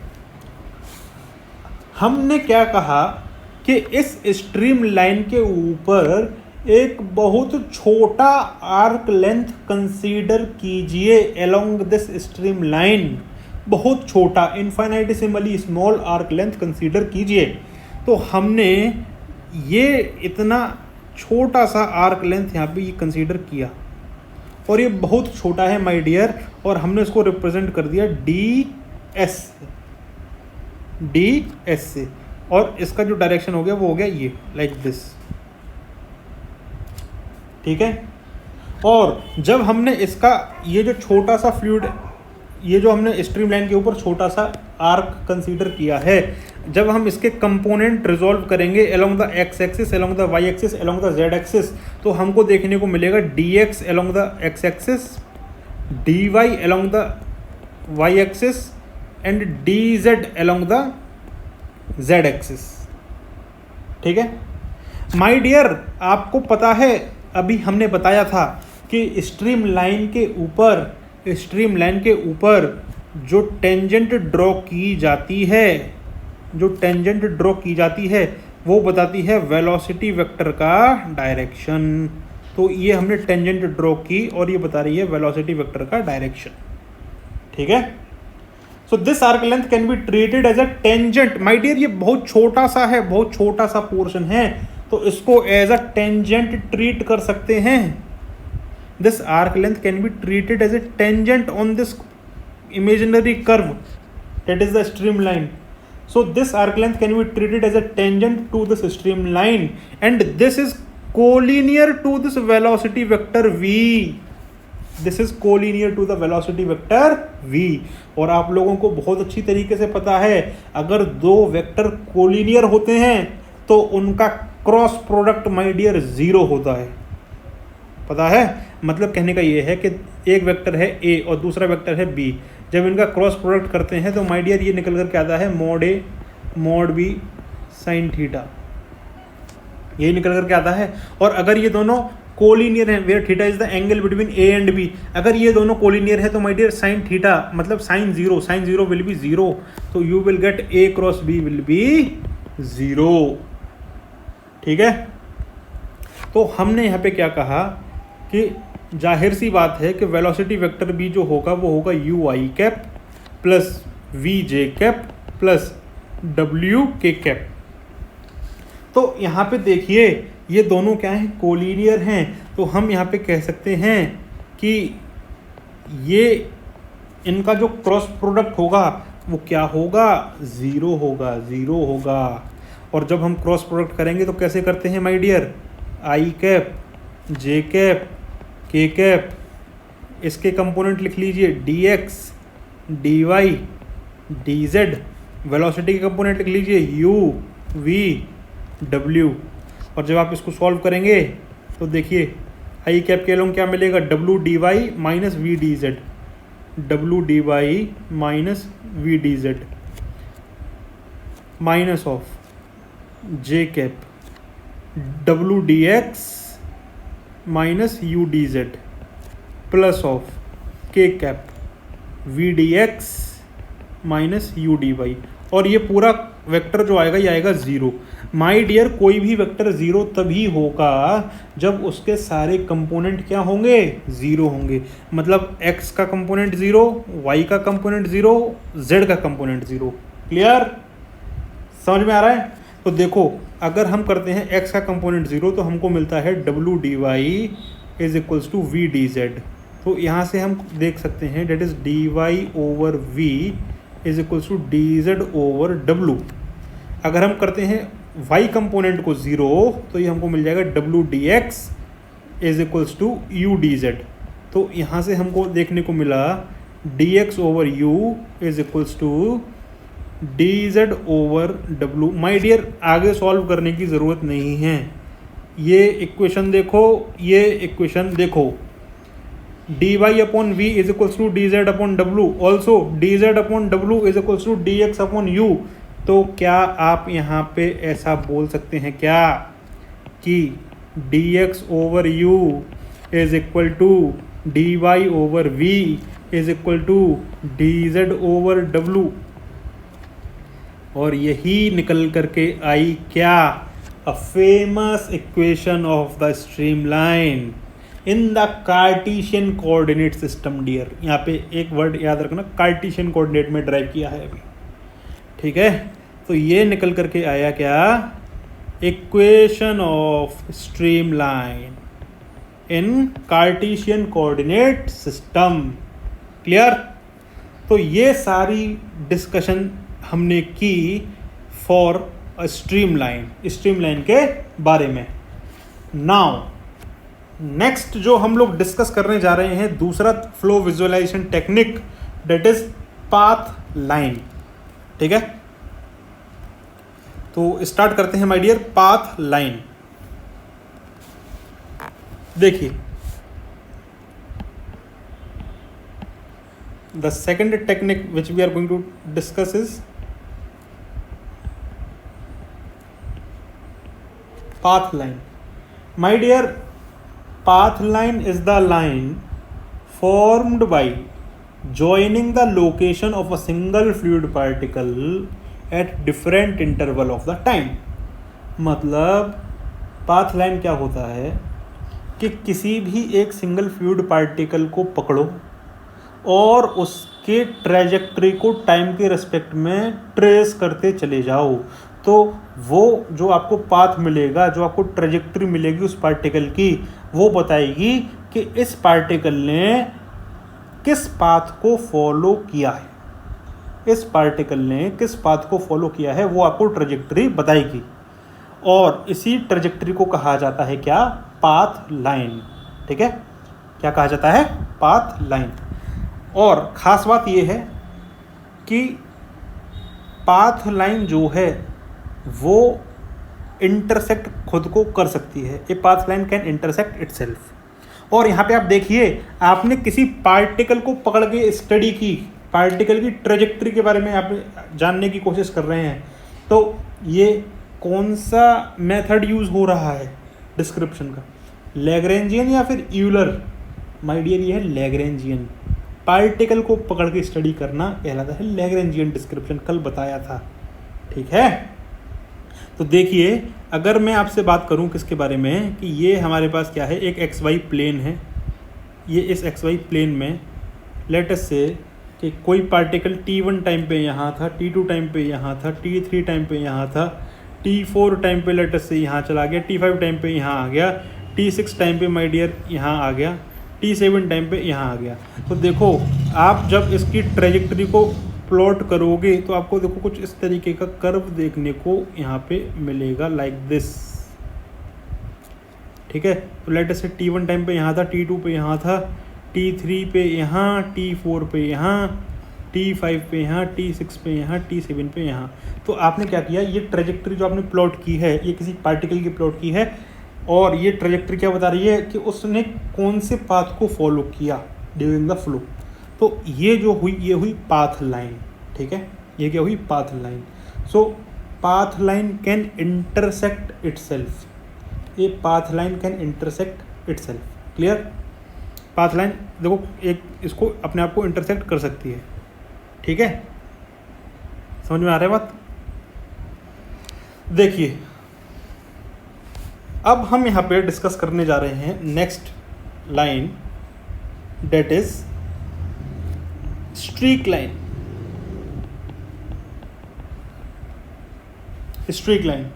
हमने क्या कहा कि इस स्ट्रीम लाइन के ऊपर एक बहुत छोटा आर्क लेंथ कंसीडर कीजिए अलोंग दिस स्ट्रीम लाइन, बहुत छोटा, इनफाइनाइटेसिमली स्मॉल आर्क लेंथ कंसीडर कीजिए। तो हमने ये इतना छोटा सा आर्क लेंथ यहाँ पे ये कंसीडर किया, और ये बहुत छोटा है माय डियर, और हमने इसको रिप्रेजेंट कर दिया ds से, और इसका जो डायरेक्शन हो गया वो हो गया ये लाइक दिस। ठीक है, और जब हमने इसका ये जो छोटा सा फ्लूइड, ये जो हमने स्ट्रीम लाइन के ऊपर छोटा सा आर्क कंसीडर किया है, जब हम इसके कंपोनेंट रिजॉल्व करेंगे along the x axis, along the Y axis, along the z axis, तो हमको देखने को मिलेगा dx along the x axis, dy along the Y axis and dz along the z axis. ठीक है माय डियर, आपको पता है अभी हमने बताया था कि स्ट्रीम लाइन के ऊपर जो टेंजेंट ड्रॉ की जाती है, वो बताती है वेलोसिटी वेक्टर का डायरेक्शन। तो ये हमने टेंजेंट ड्रॉ की और ये बता रही है वेलोसिटी वेक्टर का डायरेक्शन। ठीक है, so this arc length can be treated as a tangent. My dear, ये बहुत छोटा सा है, बहुत छोटा सा पोर्शन है, तो इसको एज अ टेंजेंट ट्रीट कर सकते हैं। This arc length can be treated as a tangent on this imaginary curve, that is the streamline. So this arc length can be treated as a tangent to this streamline, and this is collinear to this velocity vector v. This is collinear to the velocity vector v. और आप लोगों को बहुत अच्छी तरीके से पता है, अगर दो वेक्टर कोलिनियर होते हैं तो उनका cross product my dear zero होता है. पता है, मतलब कहने का ये है कि एक वेक्टर है a और दूसरा वेक्टर है b, जब इनका क्रॉस प्रोडक्ट करते हैं तो माय डियर ये निकल कर क्या आता है, mod a mod b sin theta, ये निकल कर क्या आता है. और अगर ये दोनों कोलिनियर हैं, where theta is the angle between a and b, अगर ये दोनों कोलिनियर है तो माय डियर sin थीटा मतलब sin zero will be zero, तो you will get a cross b will be zero. ठीक है, तो हमने यहाँ पे क्या कहा कि जाहिर सी बात है कि वेलोसिटी वेक्टर भी जो होगा वो होगा u I cap plus we J cap plus W के कैप. तो यहाँ पे देखिए ये दोनों क्या हैं, कोलिनियर हैं, तो हम यहाँ पे कह सकते हैं कि ये इनका जो क्रॉस प्रोडक्ट होगा वो क्या होगा, ज़ीरो होगा. और जब हम क्रॉस प्रोडक्ट करेंगे तो कैसे करते हैं my dear, i cap j cap k cap, इसके कंपोनेंट लिख लीजिए D x D Y D z, velocity के कंपोनेंट लिख लीजिए यू वी डब्ल्यू. और जब आप इसको सॉल्व करेंगे तो देखिए आई कैप के लोग क्या मिलेगा, W D Y minus V D Z, W D Y minus V D Z minus of J cap W D X minus U D Z plus of K cap V D X minus U D Y. और ये पूरा vector जो आएगा ये आएगा zero. My dear कोई भी vector zero तभी होगा जब उसके सारे कंपोनेंट क्या होंगे, ज़ीरो होंगे. मतलब x का कंपोनेंट ज़ीरो, y का कंपोनेंट ज़ीरो, z का कंपोनेंट ज़ीरो. क्लियर, समझ में आ रहा है. तो देखो अगर हम करते हैं x का कंपोनेंट ज़ीरो तो हमको मिलता है डब्ल्यू D y is equals to v D z. तो यहाँ से हम देख सकते हैं that is d y over v is equals to D z over डब्ल्यू. अगर हम करते हैं y कंपोनेंट को ज़ीरो तो ये हमको मिल जाएगा डब्ल्यू D x is equals to u D z. तो यहाँ से हमको देखने को मिला d x over u is equals to D z over डब्ल्यू. माई डियर आगे सॉल्व करने की ज़रूरत नहीं है, ये इक्वेशन देखो, ये इक्वेशन देखो, D Y upon V is equals to D Z upon W, also D Z upon W is equals to D X upon U. तो क्या आप यहाँ पे ऐसा बोल सकते हैं क्या कि d x over u is equal to d y over v is equal to D z over डब्ल्यू. और यही निकल करके आई क्या, a famous equation of the streamline in the Cartesian coordinate system. Dear यहाँ पे एक वर्ड याद रखना, कार्टेशियन कोऑर्डिनेट में ड्राइव किया है अभी. ठीक है, तो ये निकल करके आया क्या, equation of streamline in Cartesian coordinate system. Clear. तो ये सारी डिस्कशन हमने की फॉर अ स्ट्रीमलाइन के बारे में. नाउ नेक्स्ट जो हम लोग डिस्कस करने जा रहे हैं दूसरा flow visualisation technique, that is path line. ठीक है, तो स्टार्ट करते हैं माय डियर. पाथ लाइन देखिए, the second technique which we are going to discuss is path line. My dear, path line is the line formed by joining the location of a single fluid particle at different interval of the time. मतलब path line क्या होता है कि किसी भी एक single fluid particle को पकड़ो और उसके ट्रैजेक्टरी को टाइम के रिस्पेक्ट में ट्रेस करते चले जाओ, तो वो जो आपको पाथ मिलेगा, जो आपको ट्रैजेक्टरी मिलेगी उस पार्टिकल की, वो बताएगी कि कि इस पार्टिकल ने किस पाथ को फॉलो किया है, इस पार्टिकल ने किस पाथ को फॉलो किया है वो आपको ट्रेजेक्टरी बताएगी। और इसी ट्रेजेक्टरी को कहा जाता है क्या, पाथ लाइन। ठीक है, क्या कहा जाता है, पाथ लाइन। और ख़ास बात ये है कि पाथ लाइन जो है वो इंटरसेक्ट खुद को कर सकती है। A path line can intersect itself. और यहाँ पे आप देखिए, आपने किसी पार्टिकल को पकड़ के स्टडी की, पार्टिकल की ट्रेजेक्टरी के बारे में आप जानने की कोशिश कर रहे हैं, तो ये कौन सा मेथड यूज़ हो रहा है डिस्क्रिप्शन का, लैग्रेंजियन या फिर यूलर? माय डियर, ये है लैग्रेंजियन। पार्टिकल को पकड़ के स्टडी करना कहलाता है लैग्रेंजियन डिस्क्रिप्शन, कल बताया था। ठीक है, तो देखिए, अगर मैं आपसे बात करूं किसके बारे में, कि ये हमारे पास क्या है, एक एक्स वाई प्लेन है। ये इस एक्स वाई प्लेन में लेट अस से कि कोई पार्टिकल t1 टाइम पे यहाँ था, t2 टाइम पे यहाँ था, t3 टाइम पे यहाँ था, t4 टाइम पे लेट अस से यहाँ चला गया, t5 टाइम पे यहाँ आ गया, t6 टाइम पे माय डियर यहाँ आ गया, t7 टाइम पे यहाँ आ गया। तो देखो, आप जब इसकी ट्रेजेक्टरी को प्लॉट करोगे तो आपको देखो कुछ इस तरीके का कर्व देखने को यहाँ पे मिलेगा, लाइक दिस। ठीक है, तो लेट अस से t1 टाइम पे यहाँ था, t2 पे यहाँ था, t3 पे यहाँ, t4 पे यहाँ, t5 पे यहाँ, t6 पे यहाँ, t7 पे यहाँ। तो आपने क्या किया, ये ट्रेजेक्टरी जो आपने प्लॉट की है, ये किसी पार्टिकल की प्लॉट की है, और ये ट्रेजेक्टरी क्या बता रही है कि उसने कौन से पाथ को फॉलो किया ड्यूरिंग द फ्लो। तो ये जो हुई, ये हुई पाथ लाइन। ठीक है, ये क्या हुई, path line. So path line can intersect itself, ये path line can intersect itself. Clear, path line देखो एक इसको अपने आप को इंटरसेक्ट कर सकती है। ठीक है, समझ में आ रहा है बात? देखिए, अब हम यहाँ पे डिस्कस करने जा रहे हैं next line, that is streak line. Streak line,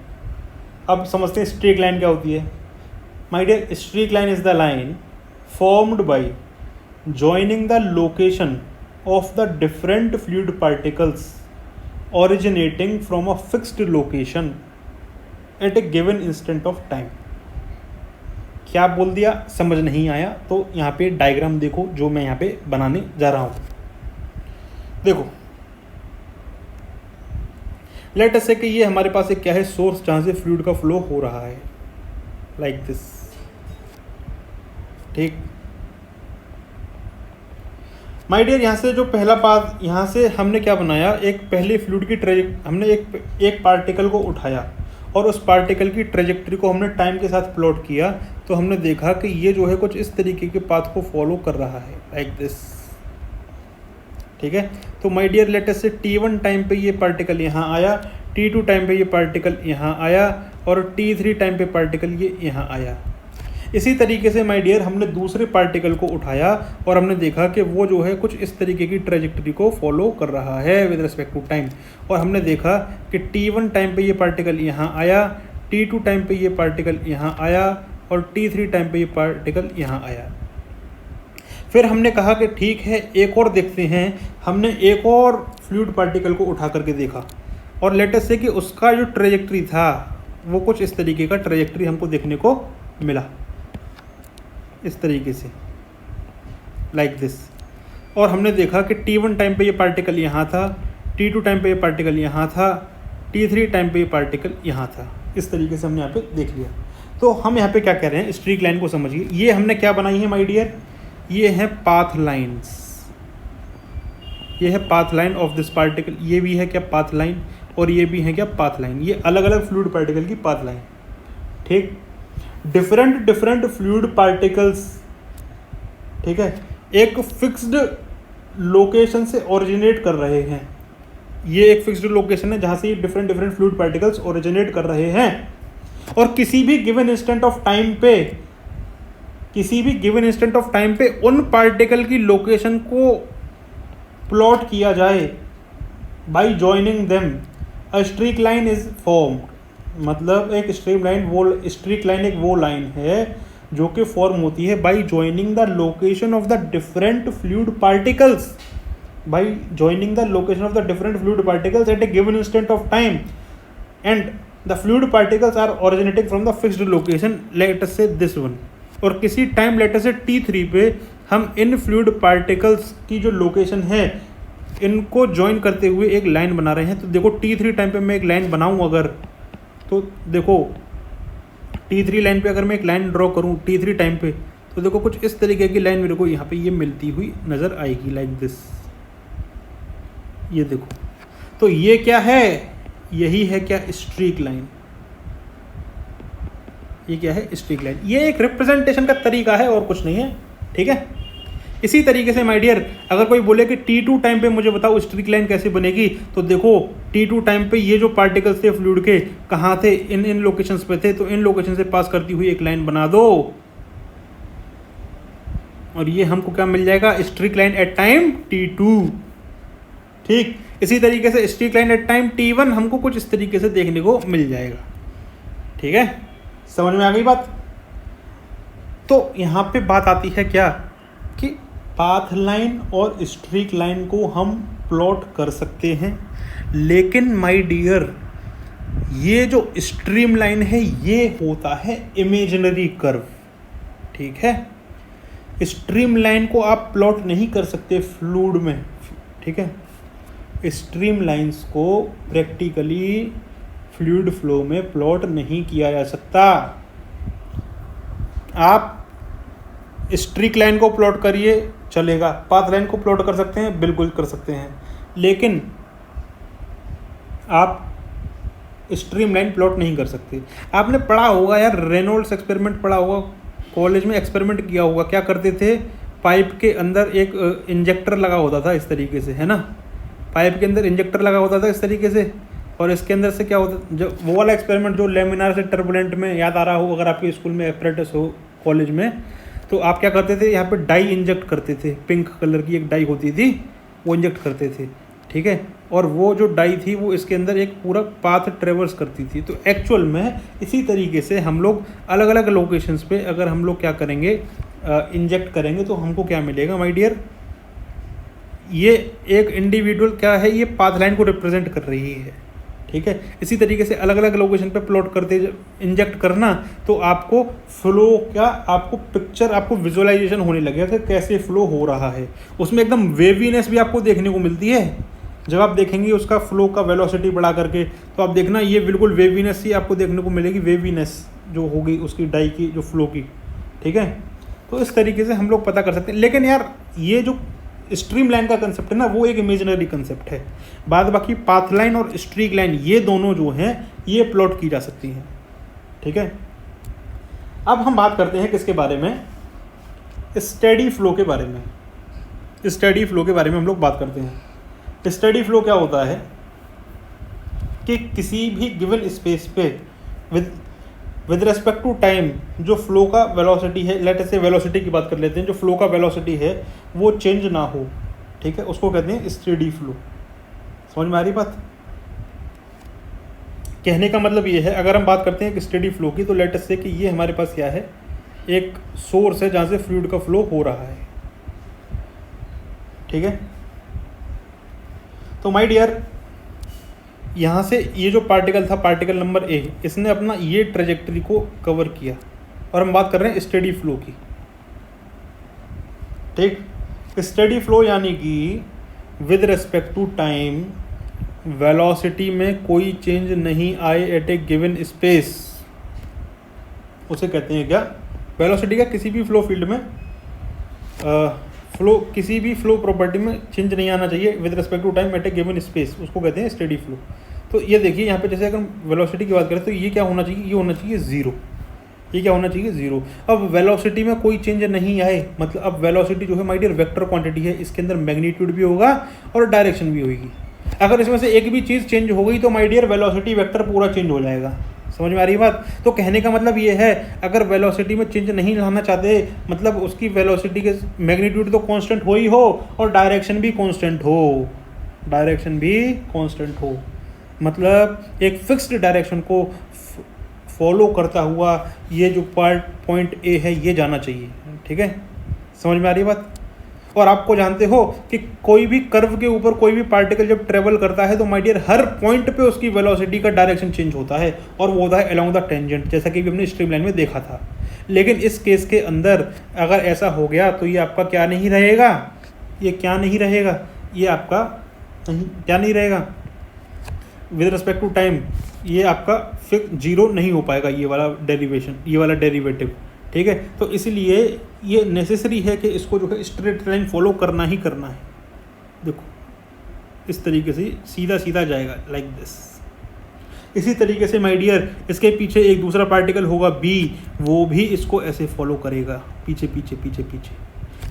अब समझते हैं स्ट्रीक लाइन क्या होती है। My dear, streak line is the line formed by joining the location of the different fluid particles originating from a fixed location at a given instant of time। क्या बोल दिया, समझ नहीं आया तो यहाँ पे डायग्राम देखो जो मैं यहाँ पे बनाने जा रहा हूँ। देखो, लेट अस से कि ये हमारे पास एक क्या है, सोर्स जहाँ से फ्लूइड का फ्लो हो रहा है, लाइक दिस। ठीक, माय डियर, यहाँ से जो पहला पाथ, यहाँ से हमने क्या बनाया, एक पहले फ्लूइड की हमने एक पार्टिकल को उठाया और उस पार्टिकल की ट्रेजेक्टरी को हमने टाइम के साथ प्लॉट किया। तो हमने देखा कि ये जो है कुछ इस तरीके के पाथ को फॉलो कर रहा है, लाइक दिस। ठीक है, तो माय डियर, लेट अस से t1 टाइम पे ये पार्टिकल यहाँ आया, t2 टाइम पे ये पार्टिकल यहाँ आया, और t3 टाइम पे पार्टिकल ये यहाँ आया। इसी तरीके से माय डियर, हमने दूसरे पार्टिकल को उठाया और हमने देखा कि वो जो है कुछ इस तरीके की ट्रेजेक्टरी को फॉलो कर रहा है विद रिस्पेक्ट टू टाइम। और हमने देखा कि t1 टाइम पे ये पार्टिकल यहाँ आया, t2 टाइम पे ये पार्टिकल यहाँ आया, और t3 टाइम पे ये पार्टिकल यहाँ आया। फिर हमने कहा कि ठीक है, एक और देखते हैं। हमने एक और फ्लूइड पार्टिकल को उठा करके देखा और लेट अस से कि उसका जो ट्रेजेक्टरी था वो कुछ इस तरीके का ट्रेजेक्टरी हमको देखने को मिला, इस तरीके से, लाइक दिस। और हमने देखा कि t1 टाइम पे ये पार्टिकल यहाँ था, t2 टाइम पे ये पार्टिकल यहाँ था, t3 टाइम पे ये पार्टिकल यहाँ था। इस तरीके से हमने यहाँ पे देख लिया। तो हम यहाँ पे क्या कह रहे हैं, स्ट्रीक लाइन को समझिए। ये हमने क्या बनाई है माय डियर, ये है पाथ लाइन्स। ये है path line of this particle, ये भी है क्या पाथ लाइन, और ये भी है क्या पाथ लाइन। ये अलग अलग फ्लूइड पार्टिकल की पाथ लाइन। ठीक, डिफरेंट फ्लूइड पार्टिकल्स, ठीक है, एक फिक्स्ड लोकेशन से ओरिजिनेट कर रहे हैं। ये एक फिक्स्ड लोकेशन है जहाँ से ये डिफरेंट फ्लूइड पार्टिकल्स ओरिजिनेट कर रहे हैं, और किसी भी गिवन इंस्टेंट ऑफ टाइम पे उन पार्टिकल की लोकेशन को प्लॉट किया जाए bye joining them, a streak line is formed. मतलब एक स्ट्रीक लाइन एक वो लाइन है जो कि फॉर्म होती है by joining the location of the different fluid particles, by joining the location of the different fluid particles at a given instant of time and the fluid particles are originating from the fixed location, let us say this one. और किसी time late us से t3 पे हम इन fluid particles की जो location है इनको join करते हुए एक लाइन बना रहे हैं। तो देखो t3 टाइम पे मैं एक लाइन बनाऊं अगर, तो देखो t3 लाइन पे अगर मैं एक लाइन ड्रॉ करूं t3 टाइम पे, तो देखो कुछ इस तरीके की लाइन मेरे को यहाँ पे ये मिलती हुई नज़र आएगी, लाइक दिस। ये देखो, तो ये क्या है, यही है क्या, स्ट्रीक लाइन। ये क्या है, स्ट्रीक लाइन। ये एक रिप्रेजेंटेशन का तरीका है और कुछ नहीं है, ठीक है। इसी तरीके से माय डियर, अगर कोई बोले कि t2 टाइम पे मुझे बताओ स्ट्रीक लाइन कैसे बनेगी, तो देखो t2 टाइम पे ये जो पार्टिकल्स थे फ्लूइड के कहाँ थे, इन लोकेशंस पे थे, तो इन लोकेशन से पास करती हुई एक लाइन बना दो और ये हमको क्या मिल जाएगा, streak line at time t2। ठीक, इसी तरीके से streak line at time t1 हमको कुछ इस तरीके से देखने को मिल जाएगा, ठीक है। समझ में आ गई बात। तो यहाँ पे बात आती है क्या कि पाथ लाइन और स्ट्रीक लाइन को हम प्लॉट कर सकते हैं, लेकिन माय डियर ये जो स्ट्रीम लाइन है ये होता है इमेजिनरी कर्व, ठीक है। स्ट्रीम लाइन को आप प्लॉट नहीं कर सकते फ्लूइड में, ठीक है। स्ट्रीम लाइंस को प्रैक्टिकली फ्लूइड फ्लो में प्लॉट नहीं किया जा सकता। आप स्ट्रीक लाइन को प्लॉट करिए चलेगा, पाथ लाइन को प्लॉट कर सकते हैं, बिल्कुल कर सकते हैं, लेकिन आप स्ट्रीम लाइन प्लॉट नहीं कर सकते। आपने पढ़ा होगा यार, रेनॉल्ड्स एक्सपेरिमेंट पढ़ा होगा, कॉलेज में एक्सपेरिमेंट किया होगा। क्या करते थे, पाइप के अंदर एक इंजेक्टर लगा होता था इस तरीके से, है ना, पाइप के अंदर इंजेक्टर लगा होता था इस तरीके से, और इसके अंदर से क्या होता, जो वो वाला एक्सपेरिमेंट जो लेमिनार से टर्बुलेंट में याद आ रहा हो, अगर आपके स्कूल में एपरेटस हो कॉलेज में, तो आप क्या करते थे, यहाँ पे डाई इंजेक्ट करते थे, पिंक कलर की एक डाई होती थी, वो इंजेक्ट करते थे, ठीक है। और वो जो डाई थी वो इसके अंदर एक पूरा पाथ ट्रेवर्स करती थी। तो एक्चुअल में इसी तरीके से हम लोग अलग अलग लोकेशंस पे अगर हम लोग क्या करेंगे, इंजेक्ट करेंगे, तो हमको क्या मिलेगा माय डियर, ये एक इंडिविजुअल क्या है, ये पाथ लाइन को रिप्रेजेंट कर रही है, ठीक है। इसी तरीके से अलग अलग लोकेशन पे प्लॉट करते इंजेक्ट करना, तो आपको फ्लो क्या, आपको पिक्चर, आपको विजुअलाइजेशन होने लगेगा कि कैसे फ्लो हो रहा है। उसमें एकदम वेवीनेस भी आपको देखने को मिलती है। जब आप देखेंगे उसका फ्लो का वेलोसिटी बढ़ा करके, तो आप देखना ये बिल्कुल वेवीनेस ही आपको देखने को मिलेगी, वेवीनेस जो होगी उसकी डाई की जो फ्लो की, ठीक है। तो इस तरीके से हम लोग पता कर सकते हैं। लेकिन यार ये जो स्ट्रीम लाइन का कंसेप्ट है ना, वो एक इमेजिनरी कंसेप्ट है। बाद बाकी पाथ लाइन और स्ट्रीक लाइन ये दोनों जो हैं ये प्लॉट की जा सकती हैं, ठीक है। अब हम बात करते हैं किसके बारे में, स्टेडी फ्लो के बारे में। स्टेडी फ्लो के बारे में हम लोग बात करते हैं। स्टेडी फ्लो क्या होता है कि किसी भी गिवन स्पेस पे विद रिस्पेक्ट टू टाइम जो फ्लो का वेलोसिटी है, लेट अस से वेलोसिटी की बात कर लेते हैं, जो फ्लो का वेलोसिटी है वो चेंज ना हो, ठीक है, उसको कहते हैं स्टेडी फ्लो। समझ में आ रही बात। कहने का मतलब ये है, अगर हम बात करते हैं कि स्टेडी फ्लो की, तो लेट अस से कि ये हमारे पास क्या है, एक सोर्स है जहाँ से फ्लूइड का फ्लो हो रहा है, ठीक है। तो माय डियर यहाँ से ये जो पार्टिकल था, पार्टिकल नंबर ए, इसने अपना ये ट्रेजेक्टरी को कवर किया, और हम बात कर रहे हैं स्टेडी फ्लो की, ठीक। स्टेडी फ्लो यानी कि with respect to time velocity में कोई चेंज नहीं आए एट ए गिवन स्पेस, उसे कहते हैं क्या, वेलोसिटी का किसी भी फ्लो फील्ड में फ्लो, किसी भी फ्लो प्रॉपर्टी में चेंज नहीं आना चाहिए with respect to time at a given space, उसको कहते हैं स्टेडी फ्लो। तो ये देखिए यहाँ पे जैसे अगर वेलोसिटी की बात करें तो ये क्या होना चाहिए, ये होना चाहिए ज़ीरो, ये क्या होना चाहिए, ज़ीरो। अब वेलोसिटी में कोई चेंज नहीं आए, मतलब अब वेलोसिटी जो है माय डियर वेक्टर क्वांटिटी है, इसके अंदर मैग्नीट्यूड भी होगा और डायरेक्शन भी होगी। अगर इसमें से एक भी चीज़ चेंज हो गई तो माय डियर वेलोसिटी वेक्टर पूरा चेंज हो जाएगा। समझ में आ रही बात। तो कहने का मतलब ये है, अगर वेलोसिटी में चेंज नहीं लाना चाहते, मतलब उसकी वेलोसिटी के मैग्नीट्यूड तो कांस्टेंट हो ही हो और डायरेक्शन भी कांस्टेंट हो, डायरेक्शन भी कांस्टेंट हो, मतलब एक फिक्स्ड डायरेक्शन को फॉलो करता हुआ ये जो पॉइंट ए है ये जाना चाहिए। ठीक है, समझ में आ रही बात। और आपको जानते हो कि कोई भी कर्व के ऊपर कोई भी पार्टिकल जब ट्रेवल करता है तो माय डियर हर पॉइंट पे उसकी वेलोसिटी का डायरेक्शन चेंज होता है और वो होता है अलोंग द टेंजेंट, जैसा कि हमने स्ट्रीमलाइन में देखा था। लेकिन इस केस के अंदर अगर ऐसा हो गया तो ये आपका क्या नहीं रहेगा, ये क्या नहीं रहेगा, ये आपका क्या नहीं रहेगा विद रिस्पेक्ट टू टाइम, ये आपका फिक्स जीरो नहीं हो पाएगा ये वाला डेरिवेशन, ये वाला डेरिवेटिव। ठीक है, तो इसीलिए ये नेसेसरी है कि इसको जो है स्ट्रेट लाइन फॉलो करना ही करना है। देखो इस तरीके से सीधा सीधा जाएगा लाइक दिस। इसी तरीके से माय डियर इसके पीछे एक दूसरा पार्टिकल होगा बी, वो भी इसको ऐसे फॉलो करेगा पीछे पीछे पीछे पीछे।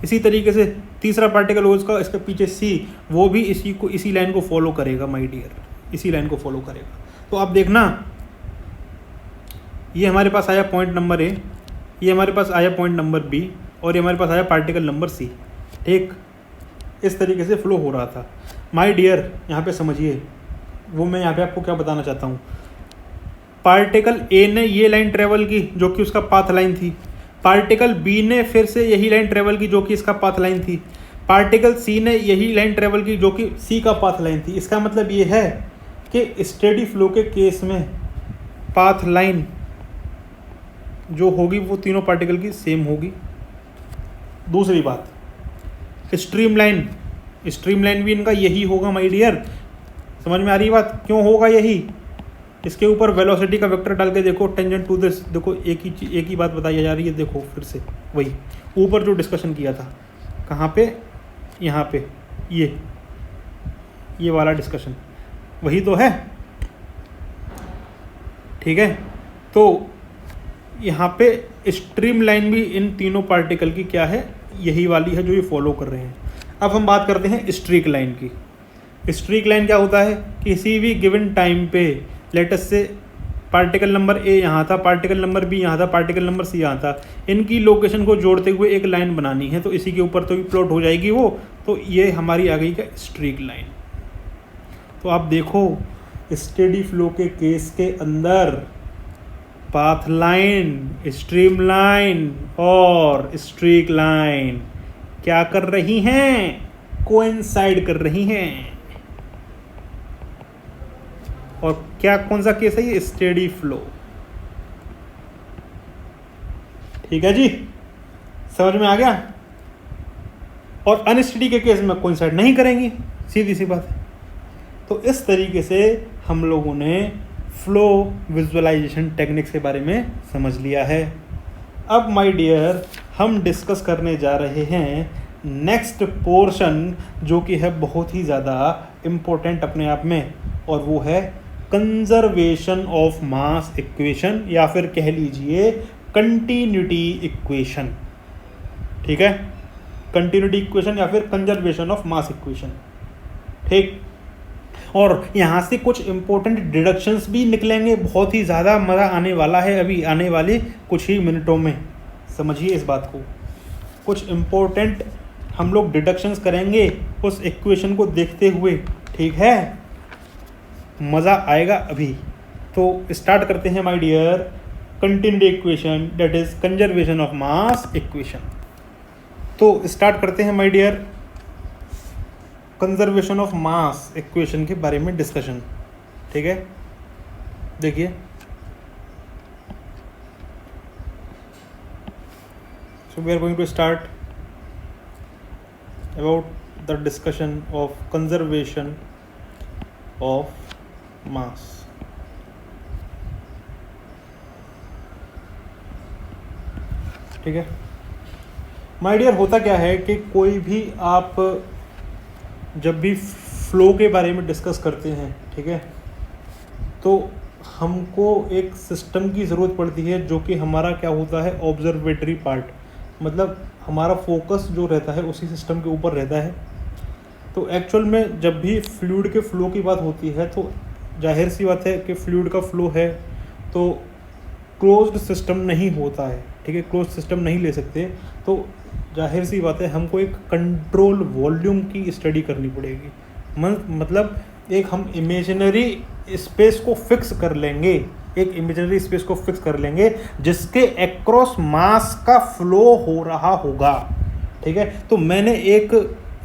इसी तरीके से तीसरा पार्टिकल होगा इसका, इसके पीछे सी, वो भी इसी लाइन को फॉलो करेगा माय डियर, इसी लाइन को फॉलो करेगा। तो आप देखना ये हमारे पास आया पॉइंट नंबर ए, ये हमारे पास आया पॉइंट नंबर बी, और ये हमारे पास आया पार्टिकल नंबर सी। ठीक, इस तरीके से फ्लो हो रहा था माय डियर। यहाँ पे समझिए, वो मैं यहाँ पे आपको क्या बताना चाहता हूँ। पार्टिकल ए ने ये लाइन ट्रेवल की जो कि उसका पाथ लाइन थी, पार्टिकल बी ने फिर से यही लाइन ट्रेवल की जो कि इसका पाथ लाइन थी, पार्टिकल सी ने यही लाइन ट्रेवल की जो कि सी का पाथ लाइन थी। इसका मतलब ये है कि स्टेडी फ्लो के केस में पाथ लाइन जो होगी वो तीनों पार्टिकल की सेम होगी। दूसरी बात, स्ट्रीमलाइन भी इनका यही होगा माय डियर। समझ में आ रही बात, क्यों होगा यही? इसके ऊपर वेलोसिटी का वेक्टर डाल के देखो, टेंजेंट टू दिस, देखो एक ही बात बताई जा रही है। देखो फिर से वही ऊपर जो डिस्कशन किया था, कहाँ पे, यहाँ पे, ये वाला डिस्कशन वही तो है। ठीक है, तो यहाँ पे स्ट्रीम लाइन भी इन तीनों पार्टिकल की क्या है, यही वाली है जो ये फॉलो कर रहे हैं। अब हम बात करते हैं स्ट्रीक लाइन की। स्ट्रीक लाइन क्या होता है, किसी भी गिवन टाइम पे let's say particle number A यहाँ था, पार्टिकल नंबर बी यहाँ था, पार्टिकल नंबर सी यहाँ था, इनकी लोकेशन को जोड़ते हुए एक लाइन बनानी है, तो इसी के ऊपर तो भी प्लॉट हो जाएगी वो। तो ये हमारी आ गई क्या, स्ट्रीक लाइन। तो आप देखो स्टेडी फ्लो के केस के अंदर पाथ लाइन, स्ट्रीम लाइन और स्ट्रीक लाइन क्या कर रही हैं, कोइंसाइड कर रही हैं। और क्या, कौन सा केस है ये, स्टेडी फ्लो। ठीक है जी, समझ में आ गया। और अनस्टेडी के केस में कोइंसाइड नहीं करेंगी, सीधी सी बात है। तो इस तरीके से हम लोगों ने फ्लो विजुअलाइजेशन टेक्निक्स के बारे में समझ लिया है। अब माय डियर हम डिस्कस करने जा रहे हैं नेक्स्ट पोर्शन, जो कि है बहुत ही ज़्यादा इम्पोर्टेंट अपने आप में, और वो है कंजर्वेशन ऑफ मास इक्वेशन, या फिर कह लीजिए कंटिन्यूटी इक्वेशन। ठीक है, कंटिन्यूटी इक्वेशन या फिर कंजर्वेशन ऑफ मास इक्वेशन। ठीक, और यहाँ से कुछ इंपॉर्टेंट डिडक्शंस भी निकलेंगे, बहुत ही ज़्यादा मज़ा आने वाला है अभी आने वाले कुछ ही मिनटों में। समझिए इस बात को, कुछ इंपॉर्टेंट हम लोग डिडक्शंस करेंगे उस इक्वेशन को देखते हुए। ठीक है, मज़ा आएगा अभी। तो स्टार्ट करते हैं my dear, continuity equation that is conservation of mass equation. तो स्टार्ट करते हैं my dear conservation of mass equation के बारे में डिस्कशन। ठीक है, देखिए so we are going to start about the discussion of conservation of mass. ठीक है माय डियर, होता क्या है कि कोई भी आप जब भी फ्लो के बारे में डिस्कस करते हैं, ठीक है, तो हमको एक सिस्टम की ज़रूरत पड़ती है जो कि हमारा क्या होता है, ऑब्जर्वेटरी पार्ट, मतलब हमारा फोकस जो रहता है उसी सिस्टम के ऊपर रहता है। तो एक्चुअल में जब भी फ्लूइड के फ्लो की बात होती है तो जाहिर सी बात है कि फ्लूइड का फ्लो है तो क्लोज्ड सिस्टम नहीं होता है। ठीक है, क्लोज्ड सिस्टम नहीं ले सकते, तो जाहिर सी बात है हमको एक कंट्रोल वॉल्यूम की स्टडी करनी पड़ेगी। मतलब एक हम इमेजिनरी स्पेस को फिक्स कर लेंगे एक इमेजिनरी स्पेस को फिक्स कर लेंगे जिसके एक्रॉस मास का फ्लो हो रहा होगा। ठीक है, तो मैंने एक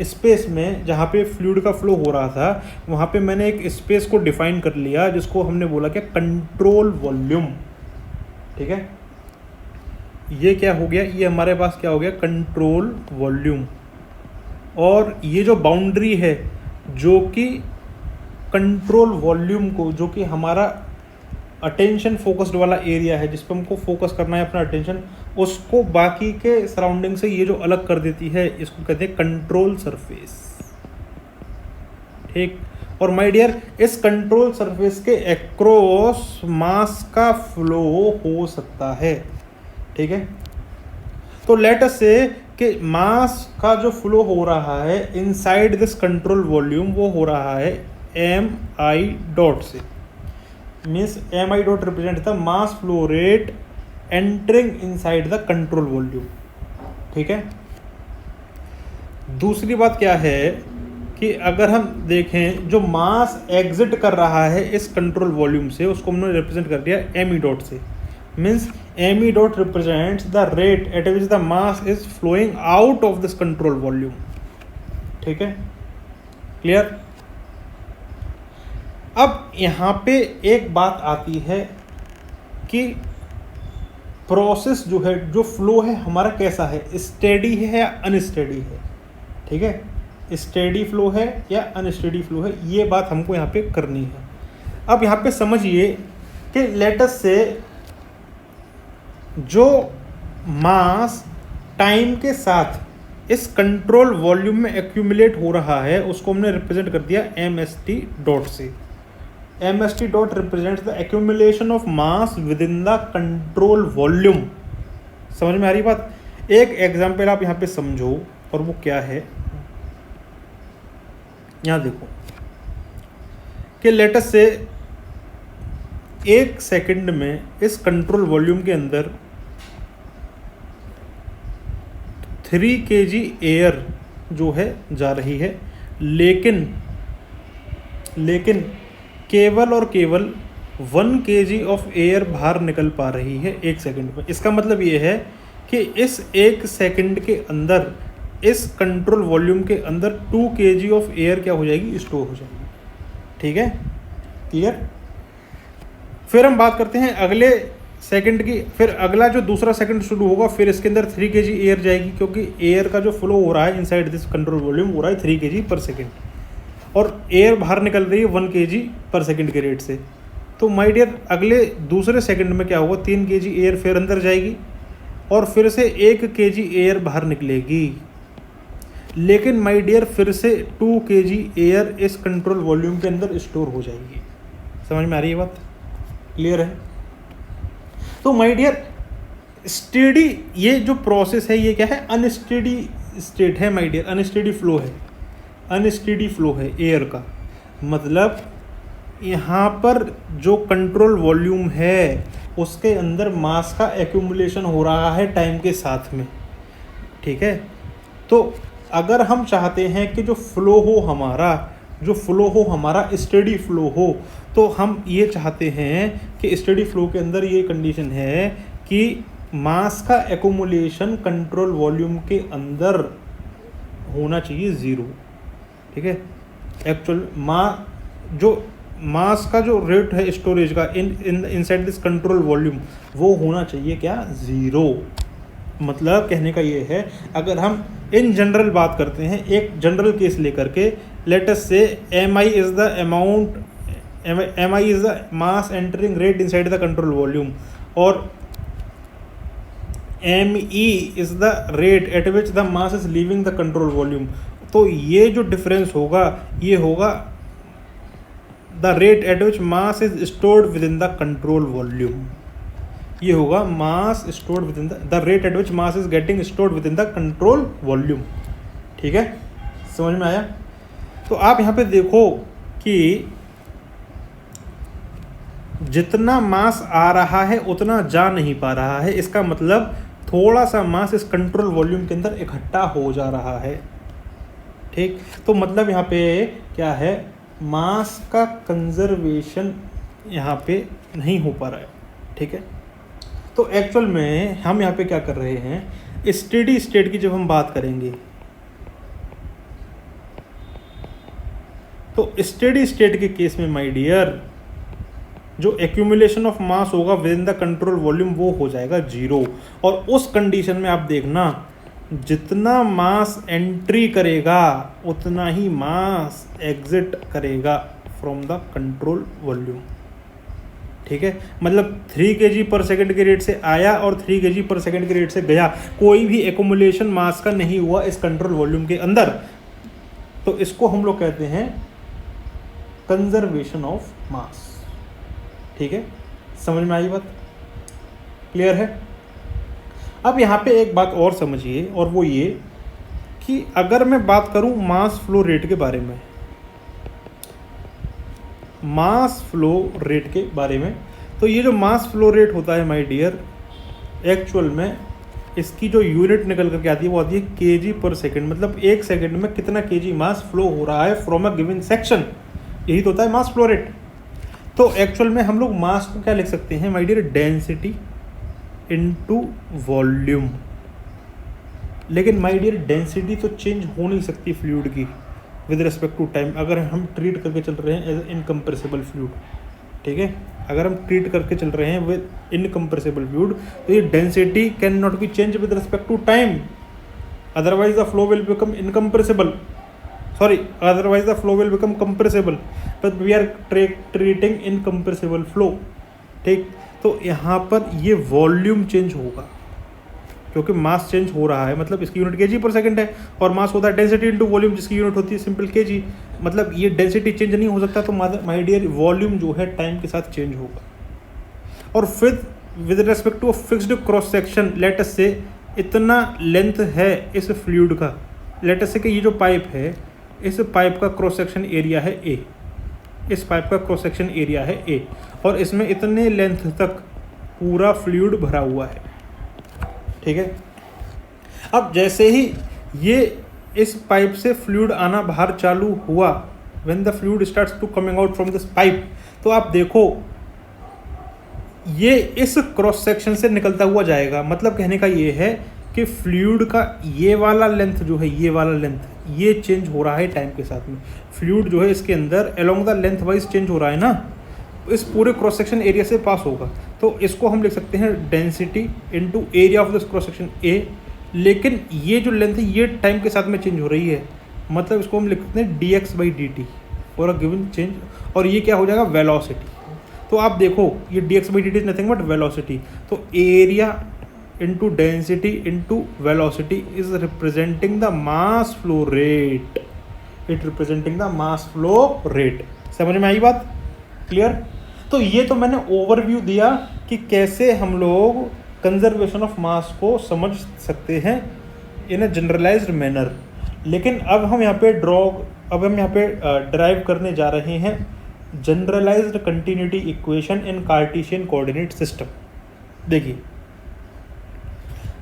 स्पेस में जहाँ पे फ्लूइड का फ्लो हो रहा था वहाँ पे मैंने एक स्पेस को डिफाइन कर लिया जिसको हमने बोला क्या, कंट्रोल वॉल्यूम। ठीक है, ये क्या हो गया, ये हमारे पास क्या हो गया, कंट्रोल वॉल्यूम। और ये जो बाउंड्री है जो कि कंट्रोल वॉल्यूम को, जो कि हमारा अटेंशन फोकस्ड वाला एरिया है जिस पर हमको फोकस करना है अपना अटेंशन, उसको बाकी के सराउंडिंग से ये जो अलग कर देती है इसको कहते हैं कंट्रोल सरफेस। ठीक, और माय डियर इस कंट्रोल सरफेस के एक्रॉस मास का फ्लो हो सकता है। ठीक है, तो लेट अस से कि मास का जो फ्लो हो रहा है इनसाइड दिस कंट्रोल वॉल्यूम वो हो रहा है एम आई डॉट से, means M I dot represent the mass flow rate entering inside the control volume. ठीक है, दूसरी बात क्या है कि अगर हम देखें जो मास एग्जिट कर रहा है इस कंट्रोल वॉल्यूम से उसको हमने रिप्रेजेंट कर दिया एम ई डॉट से, means M E dot represents the rate at which the mass is flowing out of this control volume. ठीक है, क्लियर। अब यहाँ पे एक बात आती है कि प्रोसेस जो है, जो फ्लो है हमारा कैसा है, स्टेडी है या अनस्टेडी है। ठीक है, स्टेडी फ्लो है या अनस्टेडी फ्लो है, ये बात हमको यहाँ पे करनी है। अब यहाँ पे समझिए कि लेट अस से जो मास टाइम के साथ इस कंट्रोल वॉल्यूम में एक्यूमुलेट हो रहा है उसको हमने रिप्रेजेंट कर दिया एम एस टी डॉट से। M S T dot represents the accumulation of mass within the control volume. समझ में आ रही बात। एक एग्जाम्पल आप यहाँ पे समझो, और वो क्या है, यहाँ देखो कि लेट अस से 1 सेकंड में इस कंट्रोल वॉल्यूम के अंदर 3 kg एयर जो है जा रही है, लेकिन केवल और केवल 1 kg ऑफ एयर बाहर निकल पा रही है 1 सेकंड में। इसका मतलब ये है कि इस 1 सेकंड के अंदर इस कंट्रोल वॉल्यूम के अंदर 2 kg ऑफ एयर क्या हो जाएगी, स्टोर हो जाएगी। ठीक है, क्लियर। फिर हम बात करते हैं अगले सेकंड की। फिर अगला जो दूसरा सेकंड शुरू होगा फिर इसके अंदर 3 kg एयर जाएगी, क्योंकि एयर का जो फ्लो हो रहा है इनसाइड दिस कंट्रोल वॉल्यूम हो रहा है 3 kg पर सेकंड, और एयर बाहर निकल रही है 1 kg पर सेकंड के रेट से। तो माय डियर अगले दूसरे सेकंड में क्या होगा, 3 kg एयर फिर अंदर जाएगी और फिर से 1 kg एयर बाहर निकलेगी। लेकिन माय डियर फिर से 2 kg एयर इस कंट्रोल वॉल्यूम के अंदर स्टोर हो जाएगी। समझ में आ रही है बात, क्लियर है। तो माय डियर स्टेडी ये जो प्रोसेस है ये क्या है, अनस्टेडी स्टेट है माय डियर, अनस्टेडी फ्लो है, अनस्टेडी फ्लो है एयर का। मतलब यहाँ पर जो कंट्रोल वॉल्यूम है उसके अंदर मास का एक्यूमुलेशन हो रहा है टाइम के साथ में। ठीक है, तो अगर हम चाहते हैं कि जो फ्लो हो हमारा स्टेडी फ्लो हो, तो हम ये चाहते हैं कि स्टेडी फ्लो के अंदर ये कंडीशन है कि मास का एक्यूमुलेशन कंट्रोल वॉल्यूम के अंदर होना चाहिए 0। ठीक है, एक्चुअल मास का जो रेट है स्टोरेज का इनसाइड दिस कंट्रोल वॉल्यूम वो होना चाहिए क्या, 0। मतलब कहने का ये है, अगर हम इन जनरल बात करते हैं, एक जनरल केस लेकर के, let us say M I is the mass entering rate inside the control volume और M E is the rate at which the mass is leaving the control volume. तो ये जो डिफरेंस होगा ये होगा the rate at which mass is stored within the control volume. ये होगा mass stored within the rate at which mass is getting stored within the control volume. ठीक है, समझ में आया। तो आप यहाँ पे देखो कि जितना मास आ रहा है उतना जा नहीं पा रहा है, इसका मतलब थोड़ा सा मास इस कंट्रोल वॉल्यूम के अंदर इकट्ठा हो जा रहा है। ठीक, तो मतलब यहाँ पे क्या है, मास का कंजर्वेशन यहाँ पे नहीं हो पा रहा है, ठीक है। तो एक्चुअल में हम यहाँ पे क्या कर रहे हैं, स्टेडी स्टेट की जब हम बात करेंगे तो स्टेडी स्टेट के केस में माय डियर जो एक्यूमुलेशन ऑफ मास होगा with in the control volume वो हो जाएगा 0। और उस कंडीशन में आप देखना जितना मास एंट्री करेगा उतना ही मास एग्जिट करेगा फ्रॉम द कंट्रोल वॉल्यूम, ठीक है। मतलब 3 kg पर सेकेंड के रेट से आया और 3 kg पर सेकेंड के रेट से गया, कोई भी एक्यूमुलेशन मास का नहीं हुआ इस कंट्रोल वॉल्यूम के अंदर। तो इसको हम लोग कहते हैं कंजर्वेशन ऑफ मास, ठीक है। समझ में आई बात, क्लियर है। अब यहाँ पे एक बात और समझिए, और वो ये कि अगर मैं बात करूँ मास फ्लो रेट के बारे में, मास फ्लो रेट के बारे में, तो ये जो मास फ्लो रेट होता है माय डियर, एक्चुअल में इसकी जो यूनिट निकल करके आती है वो आती है केजी पर सेकेंड। मतलब 1 सेकेंड में कितना केजी मास फ्लो हो रहा है फ्रॉम अ गिवन सेक्शन, यही तो होता है मास फ्लो रेट। तो एक्चुअल में हम लोग मास को क्या लिख सकते हैं my dear, density into volume. लेकिन माय डियर डेंसिटी तो चेंज हो नहीं सकती फ्लूइड की विद रिस्पेक्ट टू टाइम, अगर हम ट्रीट करके चल रहे हैं एज इनकम्प्रेसिबल फ्लूइड, ठीक है। अगर हम ट्रीट करके चल रहे हैं विद इनकम्प्रेसिबल फ्लूइड तो ये density can not be change with respect to time, otherwise the flow will become incompressible, sorry, otherwise the flow will become compressible, but we are treating incompressible flow, ठीक। तो यहाँ पर ये volume change होगा क्योंकि mass change हो रहा है, मतलब इसकी यूनिट केजी पर सेकंड है और मास होता है डेंसिटी इनटू वॉल्यूम जिसकी यूनिट होती है सिंपल केजी। मतलब ये डेंसिटी चेंज नहीं हो सकता, तो माय डियर वॉल्यूम जो है टाइम के साथ चेंज होगा। और फिर with respect to fixed cross section, let us से इतना लेंथ है इस फ्लूइड का, लेट अस से कि ये जो पाइप है इस पाइप का क्रॉस सेक्शन एरिया है ए, इस पाइप का क्रॉस सेक्शन एरिया है ए, और इसमें इतने लेंथ तक पूरा फ्लूइड भरा हुआ है, ठीक है। अब जैसे ही ये इस पाइप से फ्लूइड आना बाहर चालू हुआ, when the fluid starts to coming out from this pipe, तो आप देखो ये इस क्रॉस सेक्शन से निकलता हुआ जाएगा। मतलब कहने का ये है कि फ्लूइड का ये वाला लेंथ जो है, ये वाला लेंथ ये चेंज हो रहा है टाइम के साथ में। फ्लूइड जो है इसके अंदर along the length wise change हो रहा है ना, इस पूरे क्रॉस सेक्शन एरिया से पास होगा। तो इसको हम लिख सकते हैं density into area of this cross section A, लेकिन ये जो लेंथ है ये टाइम के साथ में चेंज हो रही है, मतलब इसको हम लिख सकते हैं dx/dt for a given change, और ये क्या हो जाएगा वेलोसिटी। तो आप देखो ये dx/dt is nothing but velocity. तो area into density into velocity is representing the mass flow rate, it representing the mass flow rate। समझ में आई बात, क्लियर। तो ये तो मैंने ओवरव्यू दिया कि कैसे हम लोग कंजर्वेशन ऑफ मास को समझ सकते हैं इन अ जनरलाइज्ड मैनर। लेकिन अब हम यहाँ पे ड्राइव करने जा रहे हैं generalized continuity equation in Cartesian coordinate system. देखिए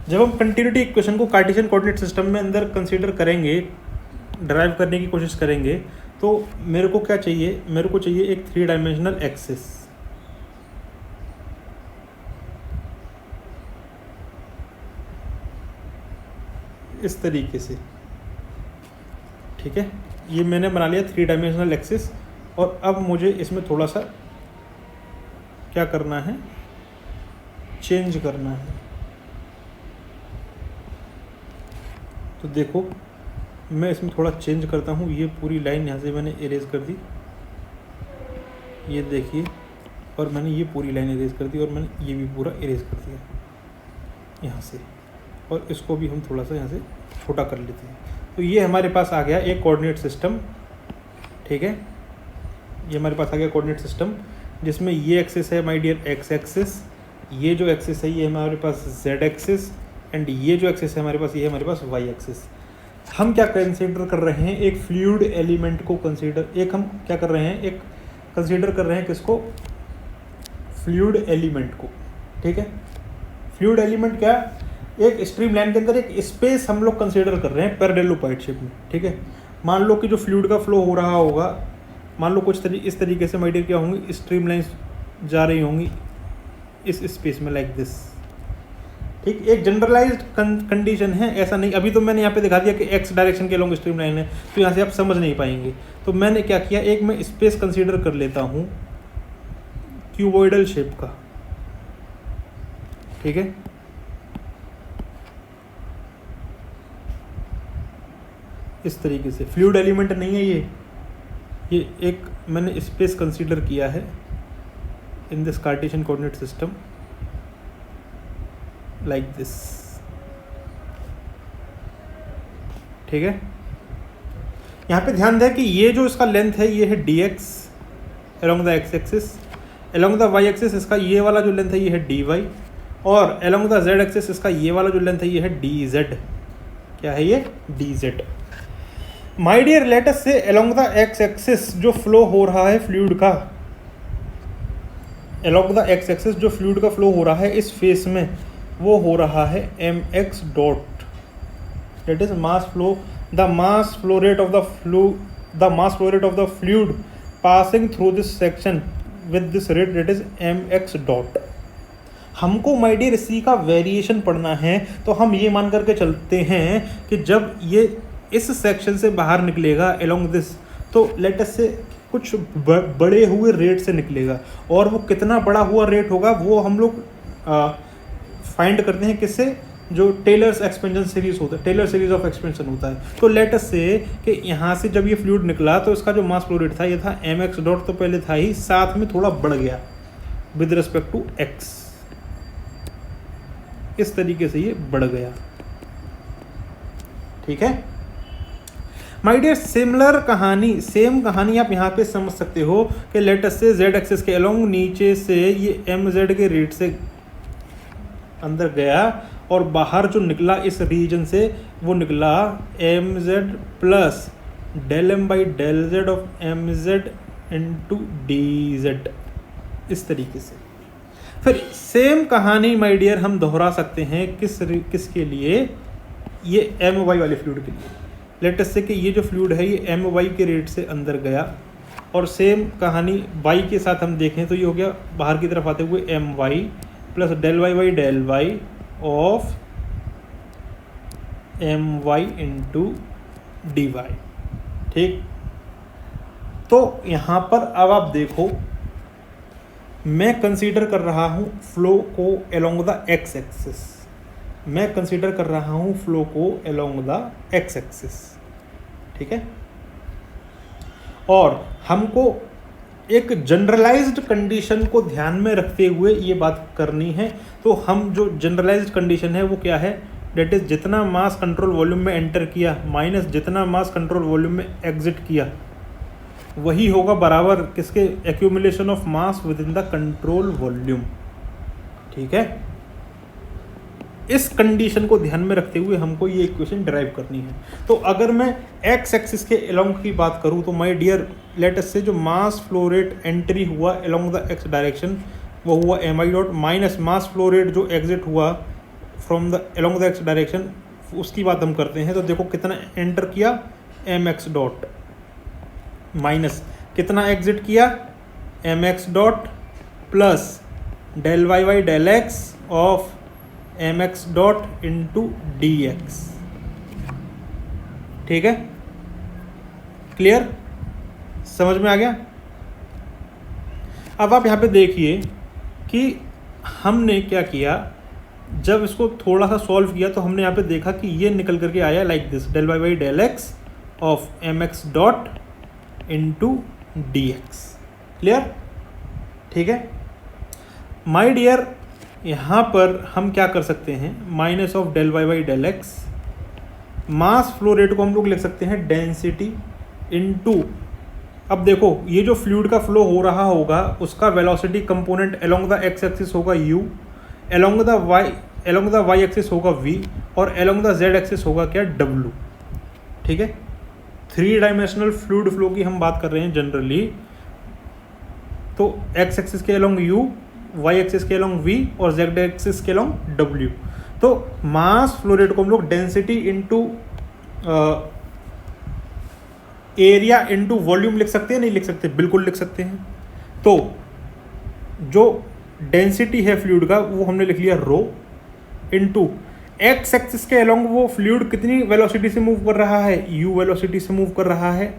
जब हम कंटिन्यूटी इक्वेशन को कार्टेशियन कोऑर्डिनेट सिस्टम में अंदर कंसीडर करेंगे, ड्राइव करने की कोशिश करेंगे, तो मेरे को क्या चाहिए, मेरे को चाहिए एक 3 डायमेंशनल एक्सिस। इस तरीके से, ठीक है। ये मैंने बना लिया 3 डायमेंशनल एक्सिस, और अब मुझे इसमें थोड़ा सा क्या करना है, चेंज करना है। तो देखो मैं इसमें थोड़ा चेंज करता हूँ, ये पूरी लाइन यहाँ से मैंने इरेज कर दी, ये देखिए, और मैंने ये पूरी लाइन इरेज कर दी, और मैंने ये भी पूरा इरेज कर दिया यहाँ से, और इसको भी हम थोड़ा सा यहाँ से छोटा कर लेते हैं। तो ये हमारे पास आ गया एक कोऑर्डिनेट सिस्टम, ठीक है। ये हमारे पास आ गया कोऑर्डिनेट सिस्टम जिसमें ये एक्सिस है माय डियर एक्स एक्सिस, ये जो एक्सिस है ये हमारे पास जेड एक्सिस, एंड ये जो एक्सिस है हमारे पास, ये है हमारे पास वाई एक्सिस। हम क्या कंसीडर कर रहे हैं, एक फ्लूइड एलिमेंट को कंसीडर, एक हम क्या कर रहे हैं, एक कंसीडर कर रहे हैं किसको, फ्लूइड एलिमेंट को, ठीक है। फ्लूइड एलिमेंट क्या, एक स्ट्रीम लाइन के अंदर एक स्पेस हम लोग कंसीडर कर रहे हैं पैरेललोपाइड शेप में, ठीक है। मान लो कि जो फ्लूइड का फ्लो हो रहा होगा, मान लो कुछ इस तरीके से माय डियर क्या होंगी, स्ट्रीम लाइन्स जा रही होंगी इस स्पेस में लाइक दिस। ठीक, एक जनरलाइज्ड कंडीशन है, ऐसा नहीं। अभी तो मैंने यहाँ पे दिखा दिया कि एक्स डायरेक्शन के लॉन्ग स्ट्रीम लाइन है, तो यहाँ से आप समझ नहीं पाएंगे। तो मैंने क्या किया, एक मैं स्पेस कंसीडर कर लेता हूँ क्यूबॉइडल शेप का। ठीक है, इस तरीके से फ्लूइड एलिमेंट नहीं है ये एक मैंने स्पेस कंसीडर किया है in this Cartesian coordinate system like this. ठीक है, यहाँ पे ध्यान दें कि ये जो इसका लेंथ है ये है dx along the x axis, along the Y axis इसका ये वाला जो लेंथ है ये है dy, और along द z एक्सिस इसका ये वाला जो लेंथ है ये है dz। क्या है ये? dz। My dear, let us से along द एक्स एक्सिस जो फ्लो हो रहा है फ्लूइड का, along द एक्स एक्सिस जो फ्लूइड का फ्लो हो रहा है इस फेस में, वो हो रहा है mx dot, that is mass flow, the mass flow rate of the fluid passing through this section with this rate, that is mx dot. हमको माय डियर इसी का वेरिएशन पढ़ना है, तो हम ये मान करके चलते हैं कि जब ये इस सेक्शन से बाहर निकलेगा अलोंग दिस, तो लेट अस से कुछ बड़े हुए रेट से निकलेगा, और वो कितना बड़ा हुआ रेट होगा वो हम लोग फाइंड करते हैं किससे, जो टेलर्स एक्सपेंशन सीरीज होता है, टेलर सीरीज ऑफ एक्सपेंशन होता है। तो लेट अस से कि यहाँ से जब ये फ्लूइड निकला तो इसका जो मास फ्लो रेट था ये था mx डॉट, तो पहले था ही, साथ में थोड़ा बढ़ गया विद रिस्पेक्ट टू x, इस तरीके से ये बढ़ गया। ठीक है माय डियर, सिमिलर कहानी, सेम कहानी आप यहाँ पे समझ सकते हो कि लेट अस से z एक्सिस के अलोंग नीचे से ये mz के रेट से अंदर गया, और बाहर जो निकला इस रीजन से वो निकला mz plus del M by del Z of mz into dz, इस तरीके से। फिर सेम कहानी माय डियर हम दोहरा सकते हैं किसके लिए, ये my वाले फ्लूइड के लिए। लेट अस से कि ये जो फ्लूइड है ये my के रेट से अंदर गया, और सेम कहानी y के साथ हम देखें तो ये हो गया बाहर की तरफ आते हुए my plus del Y by del Y of my into dy। ठीक, तो यहाँ पर अब आप देखो, मैं कंसीडर कर रहा हूँ फ्लो को अलोंग द एक्स एक्सिस, मैं कंसीडर कर रहा हूँ फ्लो को अलोंग द एक्स एक्सिस। ठीक है, और हमको एक जनरलाइज्ड कंडीशन को ध्यान में रखते हुए ये बात करनी है। तो हम जो जनरलाइज्ड कंडीशन है वो क्या है, डेट इज जितना मास कंट्रोल वॉल्यूम में एंटर किया माइनस जितना मास कंट्रोल वॉल्यूम में एग्जिट किया, वही होगा बराबर किसके, accumulation of mass within the control volume. ठीक है, इस कंडीशन को ध्यान में रखते हुए हमको ये इक्वेशन डिराइव करनी है। तो अगर मैं एक्स एक्सिस के अलोंग की बात करूँ तो माय डियर, लेट अस से जो मास फ्लो रेट एंट्री हुआ अलोंग द एक्स डायरेक्शन वो हुआ mi dot, minus mass flow rate जो एग्जिट हुआ from the along the x direction, उसकी बात हम करते हैं। तो देखो कितना एंटर किया mx डॉट, माइनस कितना एग्जिट किया mx dot, plus del Y by del x of mx dot into dx। ठीक है, क्लियर, समझ में आ गया। अब आप यहाँ पे देखिए कि हमने क्या किया, जब इसको थोड़ा सा सॉल्व किया तो हमने यहाँ पे देखा कि ये निकल करके आया like this, del Y by del x of mx dot into dx। Clear, ठीक है माय डियर, यहाँ पर हम क्या कर सकते हैं, minus of del Y by del X, mass flow rate को हम लोग लिख सकते हैं डेंसिटी इनटू, अब देखो ये जो फ्लूइड का फ्लो हो रहा होगा उसका velocity component along the x axis होगा u, along the Y axis होगा v, और अलोंग द z एक्सिस होगा क्या, w। ठीक है, 3 डायमेंशनल फ्लूइड फ्लो की हम बात कर रहे हैं जनरली, तो x एक्सिस के अलोंग u, y एक्सिस के अलोंग v और z एक्सिस के अलोंग w। तो मास फ्लो रेट को हम लोग density into area into volume लिख सकते हैं, नहीं लिख सकते, बिल्कुल लिख सकते हैं। तो जो डेंसिटी है फ्लूइड का वो हमने लिख लिया रो, इनटू एक्स एक्सिस के अलोंग वो फ्लूइड कितनी वेलोसिटी से मूव कर रहा है, यू वेलोसिटी से मूव कर रहा है,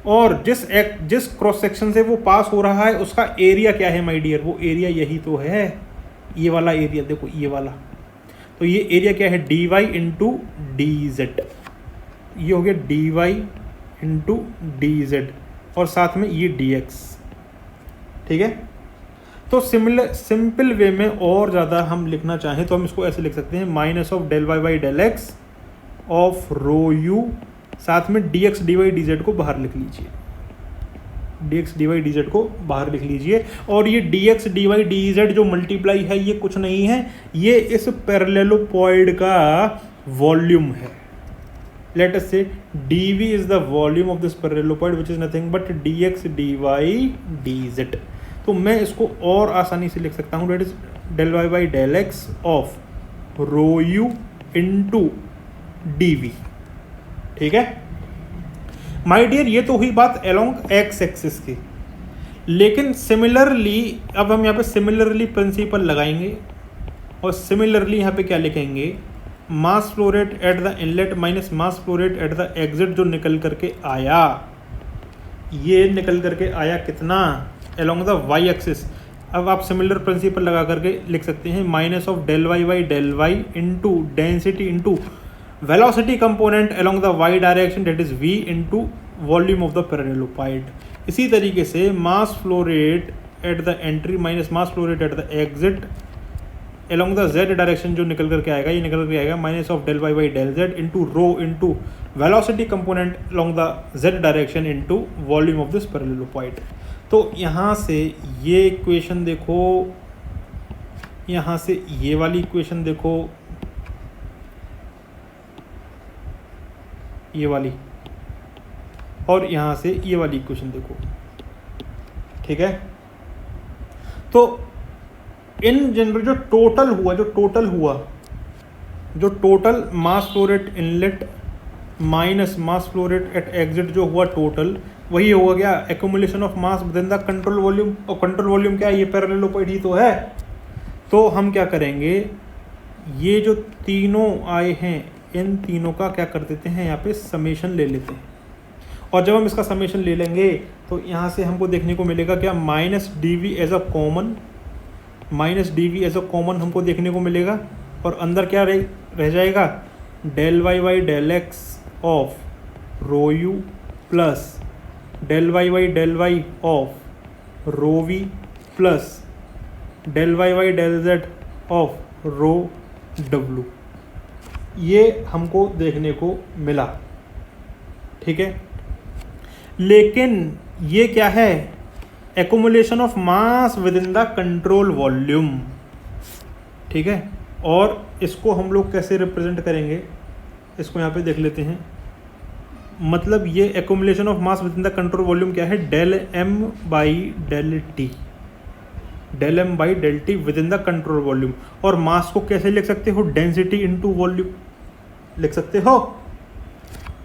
और जिस क्रॉस सेक्शन से वो पास हो रहा है उसका एरिया क्या है माय डियर, वो एरिया यही तो है, ये वाला एरिया देखो, ये वाला। तो ये एरिया क्या है, D Y into D Z, ये हो गया D Y into D Z, और साथ में ये डी एक्स। ठीक है, तो सिंपल वे में और ज़्यादा हम लिखना चाहें तो हम इसको ऐसे लिख सकते हैं, minus of del Y by del x of rho U, साथ में D x D Y D Z को बाहर लिख लीजिए, D x D Y D Z को बाहर लिख लीजिए। और ये D x D Y D Z जो मल्टीप्लाई है ये कुछ नहीं है, ये इस पैरेललोपॉइड का वॉल्यूम है। Late us say dv is the volume of this parallelopiped which is nothing but dx dy dz। तो मैं इसको और आसानी से लिख सकता हूँ, that is del Y by del x of rho U into D. ठीक है माय डियर, ये तो हुई बात अलोंग एक्स एक्सिस की। लेकिन सिमिलरली अब हम यहाँ पे सिमिलरली प्रिंसिपल लगाएंगे, और सिमिलरली यहाँ पे क्या लिखेंगे, मास flow rate at the inlet minus mass flow rate at the exit जो निकल करके आया, ये निकल करके आया कितना, अलोंग द वाई एक्सिस। अब आप सिमिलर प्रिंसिपल लगा करके लिख सकते हैं, minus of del Y by del Y into density into velocity component along the Y direction that is v into volume of the parallelopiped. इसी तरीके से mass flow rate at the entry minus mass flow rate at the exit along the z direction जो निकल करके आएगा, ये निकल करके आएगा minus of del Y by del Z into rho into velocity component along the z direction into volume of this parallelopiped. तो यहाँ से ये इक्वेशन देखो, यहाँ से ये वाली इक्वेशन देखो, ये वाली, और यहाँ से ये वाली इक्वेशन देखो। ठीक है, तो इन जनरल जो total mass flow rate inlet minus mass flow rate at exit जो हुआ टोटल, वही होगा क्या, accumulation of mass within the control volume. और कंट्रोल वॉल्यूम क्या है, ये पैरेललोपॉइड ही तो है। तो हम क्या करेंगे, ये जो तीनों आए हैं इन तीनों का क्या कर देते हैं, यहाँ पे समेशन ले लेते हैं। और जब हम इसका समेशन ले लेंगे तो यहाँ से हमको देखने को मिलेगा क्या, minus D V as a common, minus D V as a common हमको देखने को मिलेगा, और अंदर क्या रह जाएगा, del Y by del x of rho you plus del Y by del Y of rho we plus del Y by del Z of rho W. ये हमको देखने को मिला। ठीक है, लेकिन ये क्या है, accumulation of mass within the control volume. ठीक है, और इसको हम लोग कैसे रिप्रेजेंट करेंगे, इसको यहाँ पे देख लेते हैं। मतलब ये accumulation of mass within the control volume क्या है, del M by del T, del M by del T within the control volume. और मास को कैसे लिख सकते हो, डेंसिटी इंटू वॉल्यूम लिख सकते हो।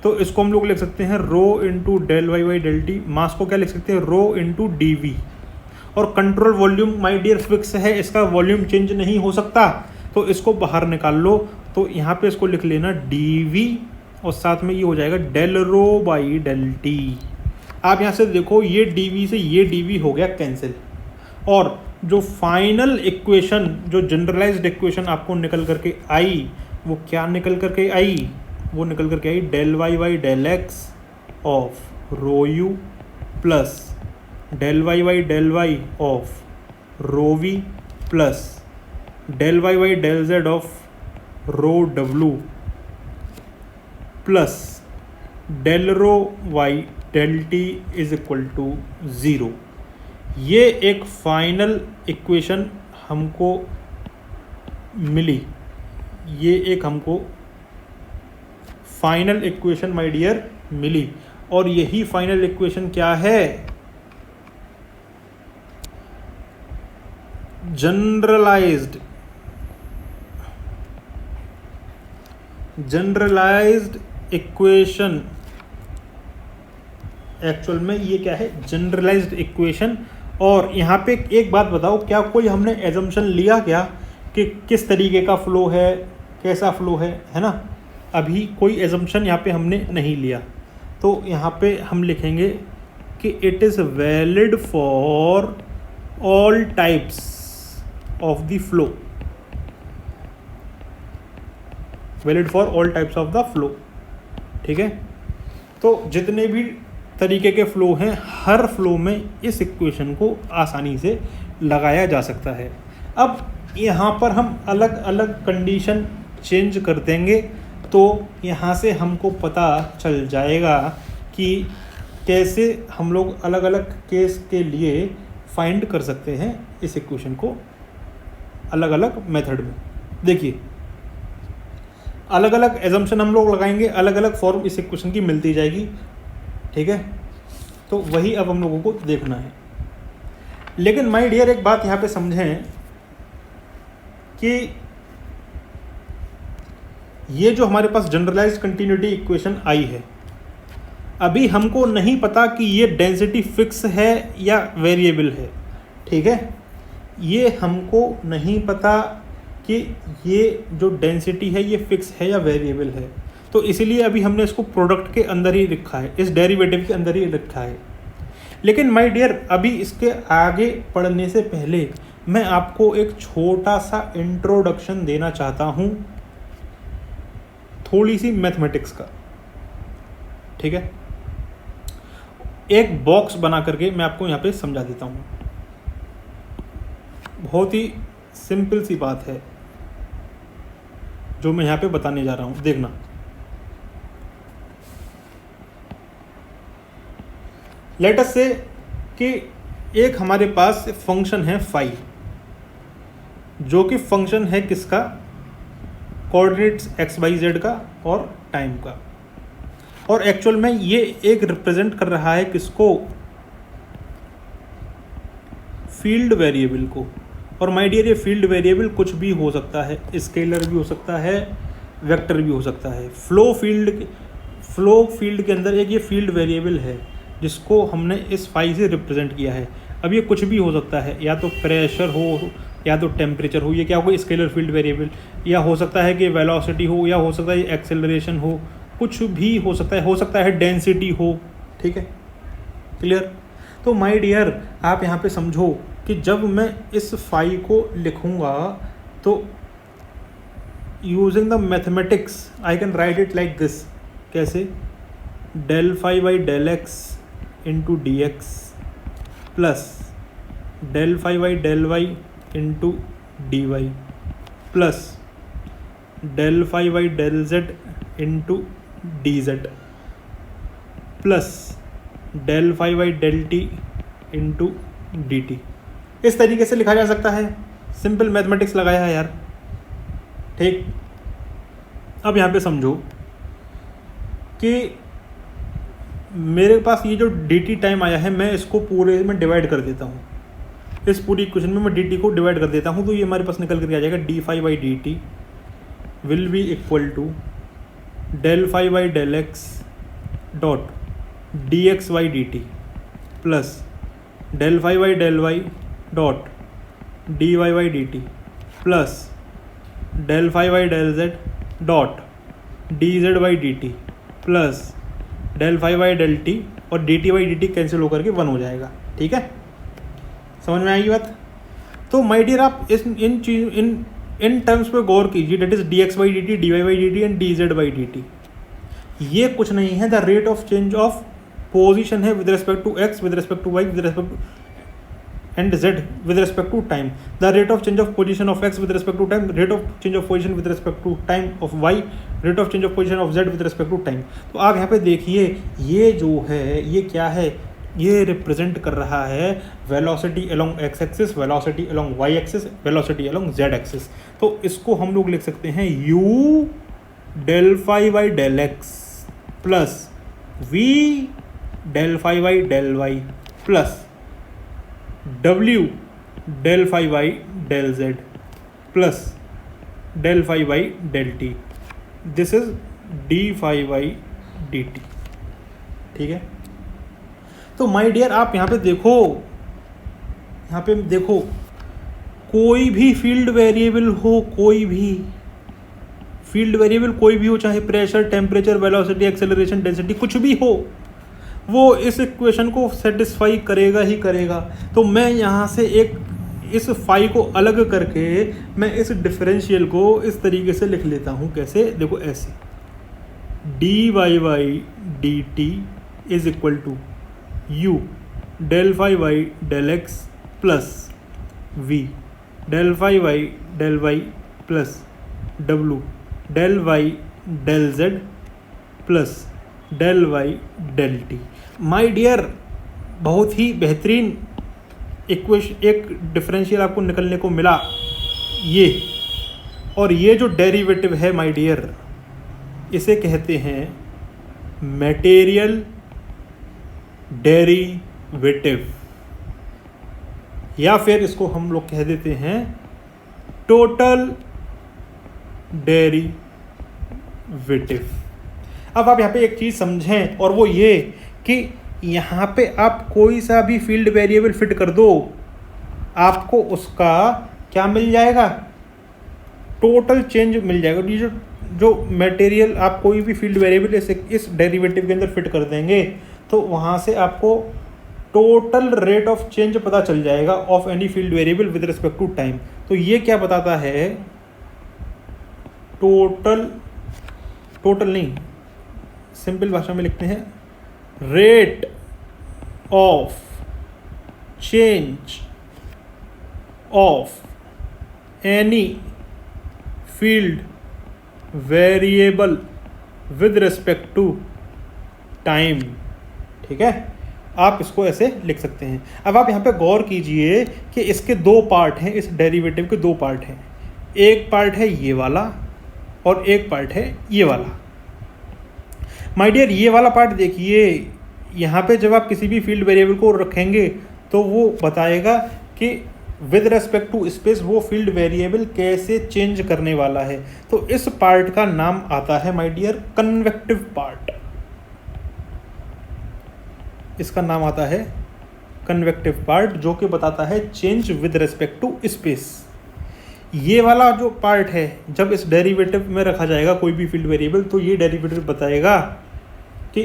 तो इसको हम लोग लिख सकते हैं rho into del Y by del T. Mass को क्या लिख सकते हैं, रो इंटू डी वी। और control volume my dear fix है, इसका वॉल्यूम चेंज नहीं हो सकता, तो इसको बाहर निकाल लो। तो यहाँ पे इसको लिख लेना डी वी, और साथ में ये हो जाएगा del rho by del T. आप यहाँ से देखो, ये डी वी से ये डी वी हो गया कैंसिल, और जो फाइनल इक्वेशन, जो जनरलाइज्ड इक्वेशन आपको निकल करके आई, वो क्या निकल करके आई, वो निकल करके आई del Y by del x of rho you plus del Y by del Y of rho we plus del Y by del Z of rho W plus del rho Y del T is equal to 0। ये एक final equation हमको मिली, ये एक हमको final equation my dear मिली। और यही final equation क्या है, जनरलाइज्ड इक्वेशन। एक्चुअल में ये क्या है, जनरलाइज्ड इक्वेशन और यहाँ पे एक बात बताओ, क्या कोई हमने एजम्पशन लिया क्या कि किस तरीके का फ़्लो है, कैसा फ़्लो है ना? अभी कोई एजम्पशन यहाँ पे हमने नहीं लिया। तो यहाँ पे हम लिखेंगे कि it is valid for all types of the flow, valid for all types of the flow. ठीक है, तो जितने भी तरीके के फ़्लो हैं, हर फ्लो में इस इक्वेशन को आसानी से लगाया जा सकता है। अब यहाँ पर हम अलग अलग कंडीशन चेंज कर देंगे तो यहाँ से हमको पता चल जाएगा कि कैसे हम लोग अलग अलग केस के लिए फाइंड कर सकते हैं इस इक्वेशन को अलग अलग मेथड में। देखिए, अलग अलग एजम्पशन हम लोग लगाएंगे, अलग अलग फॉर्म इस इक्वेशन की मिलती जाएगी। ठीक है, तो वही अब हम लोगों को देखना है। लेकिन माय डियर, एक बात यहाँ पे समझें कि ये जो हमारे पास जनरलाइज्ड कंटिन्यूटी इक्वेशन आई है, अभी हमको नहीं पता कि ये डेंसिटी फिक्स है या वेरिएबल है। ठीक है, ये हमको नहीं पता कि ये जो डेंसिटी है ये फिक्स है या वेरिएबल है, तो इसीलिए अभी हमने इसको प्रोडक्ट के अंदर ही रखा है, इस डेरिवेटिव के अंदर ही रखा है। लेकिन माय डियर, अभी इसके आगे पढ़ने से पहले मैं आपको एक छोटा सा इंट्रोडक्शन देना चाहता हूँ, थोड़ी सी मैथमेटिक्स का। ठीक है, एक बॉक्स बना करके मैं आपको यहाँ पे समझा देता हूँ। बहुत ही सिंपल सी बात है जो मैं यहाँ पे बताने जा रहा हूँ, देखना। लेट अस से कि एक हमारे पास फंक्शन है फाई, जो कि फंक्शन है किसका? कोऑर्डिनेट्स एक्स वाई जेड का और टाइम का। और एक्चुअल में ये एक रिप्रेजेंट कर रहा है किसको? फील्ड वेरिएबल को। और माय डियर, ये फील्ड वेरिएबल कुछ भी हो सकता है, स्केलर भी हो सकता है, वेक्टर भी हो सकता है। फ्लो फील्ड के अंदर एक ये फील्ड वेरिएबल है जिसको हमने इस फाई से रिप्रेजेंट किया है। अब ये कुछ भी हो सकता है, या तो प्रेशर हो या तो टेम्परेचर हो, ये क्या होगा? Scalar field variable. या हो सकता है कि वेलोसिटी हो, या हो सकता है एक्सेलरेशन हो, कुछ भी हो सकता है डेंसिटी हो। ठीक है, क्लियर? तो माय डियर, आप यहाँ पे समझो कि जब मैं इस फाई को लिखूँगा तो using the mathematics I can write it like this. कैसे? Del phi by del X into D X plus del phi by del Y into D Y plus del phi by del Z into D Z plus del phi by del T into D T. इस तरीके से लिखा जा सकता है। Simple mathematics लगाया है यार। ठीक, अब यहाँ पे समझो कि मेरे पास ये जो डी टी टाइम आया है, मैं इसको पूरे में डिवाइड कर देता हूँ। इस पूरी इक्वेशन में मैं डी टी को डिवाइड कर देता हूँ, तो ये हमारे पास निकल कर आ जाएगा d phi by D t will be equal to del phi by del x dot d x by D t plus del phi by del y dot d y by D t plus del phi by del z dot d z by D t plus del phi by del T, और d t by D t cancel होकर के 1 हो जाएगा। ठीक है, समझ में आएगी बात? तो माय डियर, आप इन टर्म्स पे गौर कीजिए। That is d x by D t, d y by D t and d z by D t. ये कुछ नहीं है, the rate of change of position है with respect to x, with respect to y, with respect to and z with respect to time. The rate of change of position of x with respect to time, rate of change of position with respect to time of y, rate of change of position of z with respect to time. तो आप यहाँ पे देखिए, ये जो है ये क्या है? ये रिप्रेजेंट कर रहा है velocity along X axis, velocity along Y axis, velocity along Z axis. तो इसको हम लोग लिख सकते हैं u del phi by del X plus v del phi by del Y plus w del phi by del Z plus del phi by del T. This is D phi by D T. ठीक है, तो my dear, आप यहाँ पे देखो यहाँ पे देखो, कोई भी फील्ड वेरिएबल हो, कोई भी फील्ड वेरिएबल कोई भी हो, चाहे pressure, temperature, velocity, acceleration, density, कुछ भी हो, वो इस इक्वेशन को सेटिस्फाई करेगा ही करेगा। तो मैं यहाँ से इस फाई को अलग करके मैं इस डिफरेंशियल को इस तरीके से लिख लेता हूँ। कैसे? देखो ऐसे, D Y Y D T is equal to U del phi Y del X plus V del phi Y del Y plus W del Y del Z plus del Y del T. My dear, बहुत ही बेहतरीन equation, एक differential आपको निकलने को मिला ये। और ये जो डेरिवेटिव है माय डियर, इसे कहते हैं मटेरियल डेरिवेटिव, या फिर इसको हम लोग कह देते हैं टोटल डेरिवेटिव। अब आप यहाँ पे एक चीज़ समझें, और वो ये कि यहाँ पे आप कोई सा भी फील्ड वेरिएबल फिट कर दो, आपको उसका क्या मिल जाएगा? टोटल चेंज मिल जाएगा। ये जो मटेरियल आप कोई भी फील्ड वेरिएबल इस डेरिवेटिव के अंदर फिट कर देंगे, तो वहाँ से आपको टोटल रेट ऑफ चेंज पता चल जाएगा of any field variable with respect to time. तो ये क्या बताता है? टोटल नहीं, सिंपल भाषा में लिखते हैं, rate of change of any field variable with respect to time. ठीक है, आप इसको ऐसे लिख सकते हैं। अब आप यहाँ पे गौर कीजिए कि इसके दो पार्ट हैं, इस डेरिवेटिव के दो पार्ट हैं। एक पार्ट है ये वाला और एक पार्ट है ये वाला। माय डियर, ये वाला पार्ट देखिए, यहाँ पे जब आप किसी भी फील्ड वेरिएबल को रखेंगे तो वो बताएगा कि विद रेस्पेक्ट टू स्पेस वो फील्ड वेरिएबल कैसे चेंज करने वाला है। तो इस पार्ट का नाम आता है माय डियर कन्वेक्टिव पार्ट। इसका नाम आता है कन्वेक्टिव पार्ट, जो कि बताता है change with respect to space. ये वाला जो पार्ट है, जब इस डेरिवेटिव में रखा जाएगा कोई भी फील्ड वेरिएबल, तो ये डेरिवेटिव बताएगा कि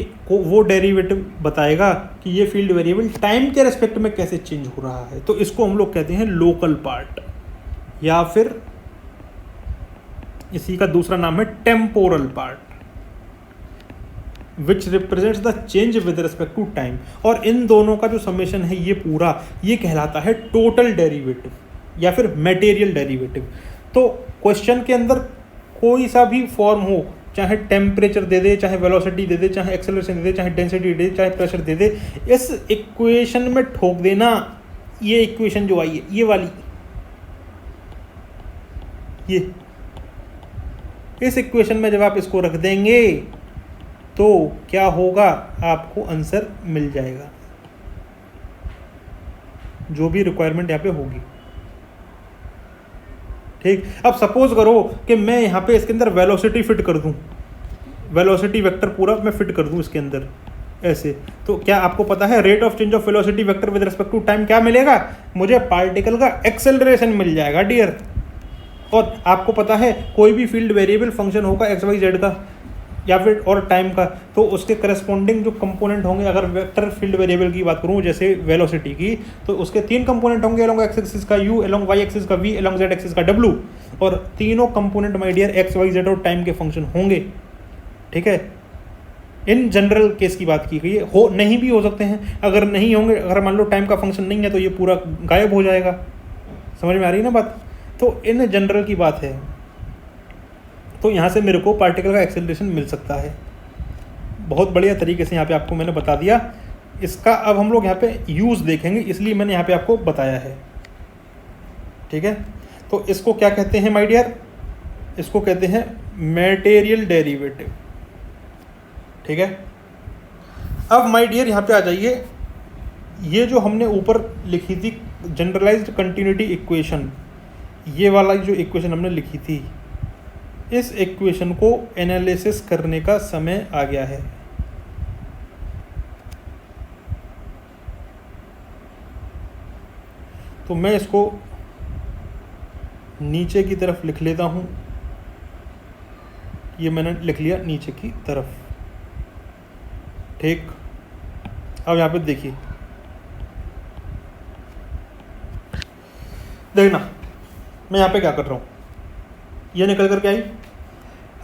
कि ये फील्ड वेरिएबल टाइम के रेस्पेक्ट में कैसे चेंज हो रहा है। तो इसको हम लोग कहते हैं लोकल पार्ट, या फिर इसी का दूसरा नाम है temporal part, which represents the change with respect to time. और इन दोनों का जो समेशन है ये पूरा, ये कहलाता है टोटल डेरिवेटिव या फिर मटेरियल डेरिवेटिव। तो क्वेश्चन के अंदर कोई सा भी फॉर्म हो, चाहे टेम्परेचर दे दे, चाहे वेलोसिटी दे दे, चाहे एक्सेलरेशन दे दे, चाहे डेंसिटी दे दे, चाहे प्रेशर दे दे, इस इक्वेशन में ठोक देना। ये इक्वेशन जो आई है, ये वाली, ये इस इक्वेशन में जब आप इसको रख देंगे तो क्या होगा? आपको आंसर मिल जाएगा, जो भी रिक्वायरमेंट यहाँ पे होगी। ठीक, अब सपोज करो कि मैं यहाँ पे इसके अंदर वेलोसिटी फिट कर दूँ, वेलोसिटी वेक्टर पूरा मैं फिट कर दूँ इसके अंदर ऐसे, तो क्या आपको पता है rate of change of velocity vector with respect to time क्या मिलेगा? मुझे पार्टिकल का एक्सेलरेशन मिल जाएगा डियर। और आपको पता है कोई भी फील्ड वेरिएबल फंक्शन होगा एक्स वाई जेड का या फिर और टाइम का, तो उसके करस्पॉन्डिंग जो कंपोनेंट होंगे, अगर वेक्टर फील्ड वेरिएबल की बात करूँ जैसे वेलोसिटी की, तो उसके 3 कंपोनेंट होंगे, अलोंग एक्स एक्सिस का u, अलोंग वाई एक्सिस का v, अलोंग जेड एक्सिस का w। और तीनों component my dear X Y Z और टाइम के फंक्शन होंगे। ठीक है, इन जनरल केस की बात की गई है, हो नहीं भी हो सकते हैं। अगर नहीं होंगे, अगर मान लो टाइम का फंक्शन नहीं है, तो ये पूरा गायब हो जाएगा। समझ में आ रही है ना बात? तो इन जनरल की बात है। तो यहाँ से मेरे को पार्टिकल का एक्सेलरेशन मिल सकता है। बहुत बढ़िया तरीके से यहाँ पे आपको मैंने बता दिया। इसका अब हम लोग यहाँ पे यूज़ देखेंगे, इसलिए मैंने यहाँ पे आपको बताया है। ठीक है, तो इसको क्या कहते हैं माय डियर? इसको कहते हैं मटेरियल डेरिवेटिव। ठीक है, अब माय डियर यहाँ पे आ जाइए। ये जो हमने ऊपर लिखी थी जनरलाइज्ड कंटिन्यूटी इक्वेशन, ये वाला जो इक्वेशन हमने लिखी थी, इस इक्वेशन को एनालिसिस करने का समय आ गया है। तो मैं इसको नीचे की तरफ लिख लेता हूँ। ये मैंने लिख लिया नीचे की तरफ, ठीक। अब यहाँ पे देखिए, देखना मैं यहाँ पे क्या कर रहा हूँ, ये निकल कर के आई।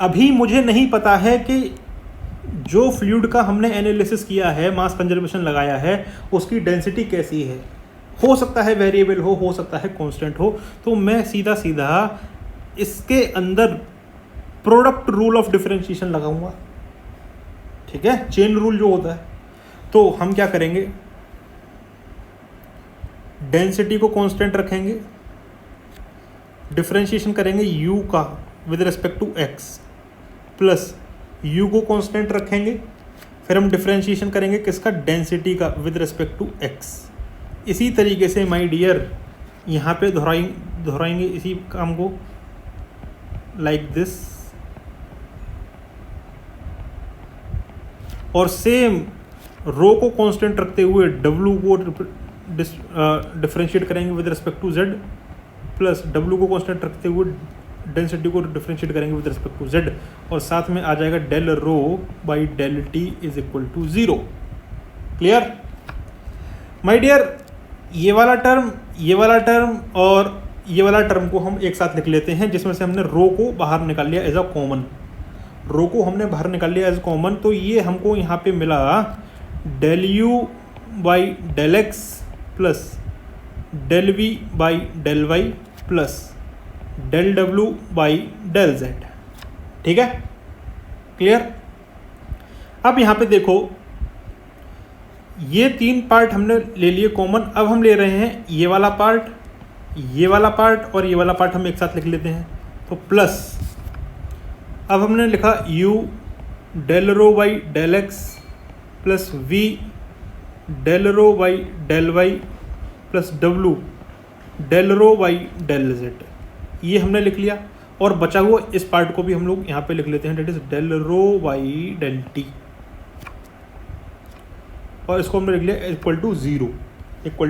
अभी मुझे नहीं पता है कि जो फ्लूइड का हमने एनालिसिस किया है, मास कंजर्वेशन लगाया है, उसकी डेंसिटी कैसी है। हो सकता है वेरिएबल हो सकता है कांस्टेंट हो। तो मैं सीधा सीधा इसके अंदर प्रोडक्ट रूल ऑफ डिफरेंशिएशन लगाऊंगा, ठीक है, चेन रूल जो होता है। तो हम क्या करेंगे, डेंसिटी को कांस्टेंट रखेंगे, डिफरेंशिएशन करेंगे u का with respect to x, plus u को कांस्टेंट रखेंगे, फिर हम डिफरेंशिएशन करेंगे किसका, डेंसिटी का विद रिस्पेक्ट टू x। इसी तरीके से माय डियर यहाँ पे दोहराएंगे इसी काम को, लाइक दिस। और सेम रो को कांस्टेंट रखते हुए w को डिफरेंशिएट करेंगे with respect to z, plus w को कांस्टेंट रखते हुए डेंसिटी को डिफरेंशिएट करेंगे विद रिस्पेक्ट टू z, और साथ में आ जाएगा del rho by del T is equal to 0। Clear my dear. ये वाला टर्म और ये वाला टर्म को हम एक साथ लिख लेते हैं, जिसमें से हमने रो को बाहर निकाल लिया एज अ कॉमन। रो को हमने बाहर निकाल लिया एज कॉमन, तो ये हमको यहाँ पे मिला del U by del X plus del V by del Y plus del W by del Z. ठीक है, क्लियर। अब यहाँ पे देखो, ये तीन पार्ट हमने ले लिए कॉमन। अब हम ले रहे हैं ये वाला पार्ट, ये वाला पार्ट और ये वाला पार्ट हम एक साथ लिख लेते हैं। तो प्लस अब हमने लिखा u del rho by del X plus v del rho by del Y plus w del rho by del Z. ये हमने लिख लिया, और बचा हुआ इस पार्ट को भी हम लोग यहाँ पे लिख लेते हैं, that is del rho by del T, और इसको हमने लिख लिया equal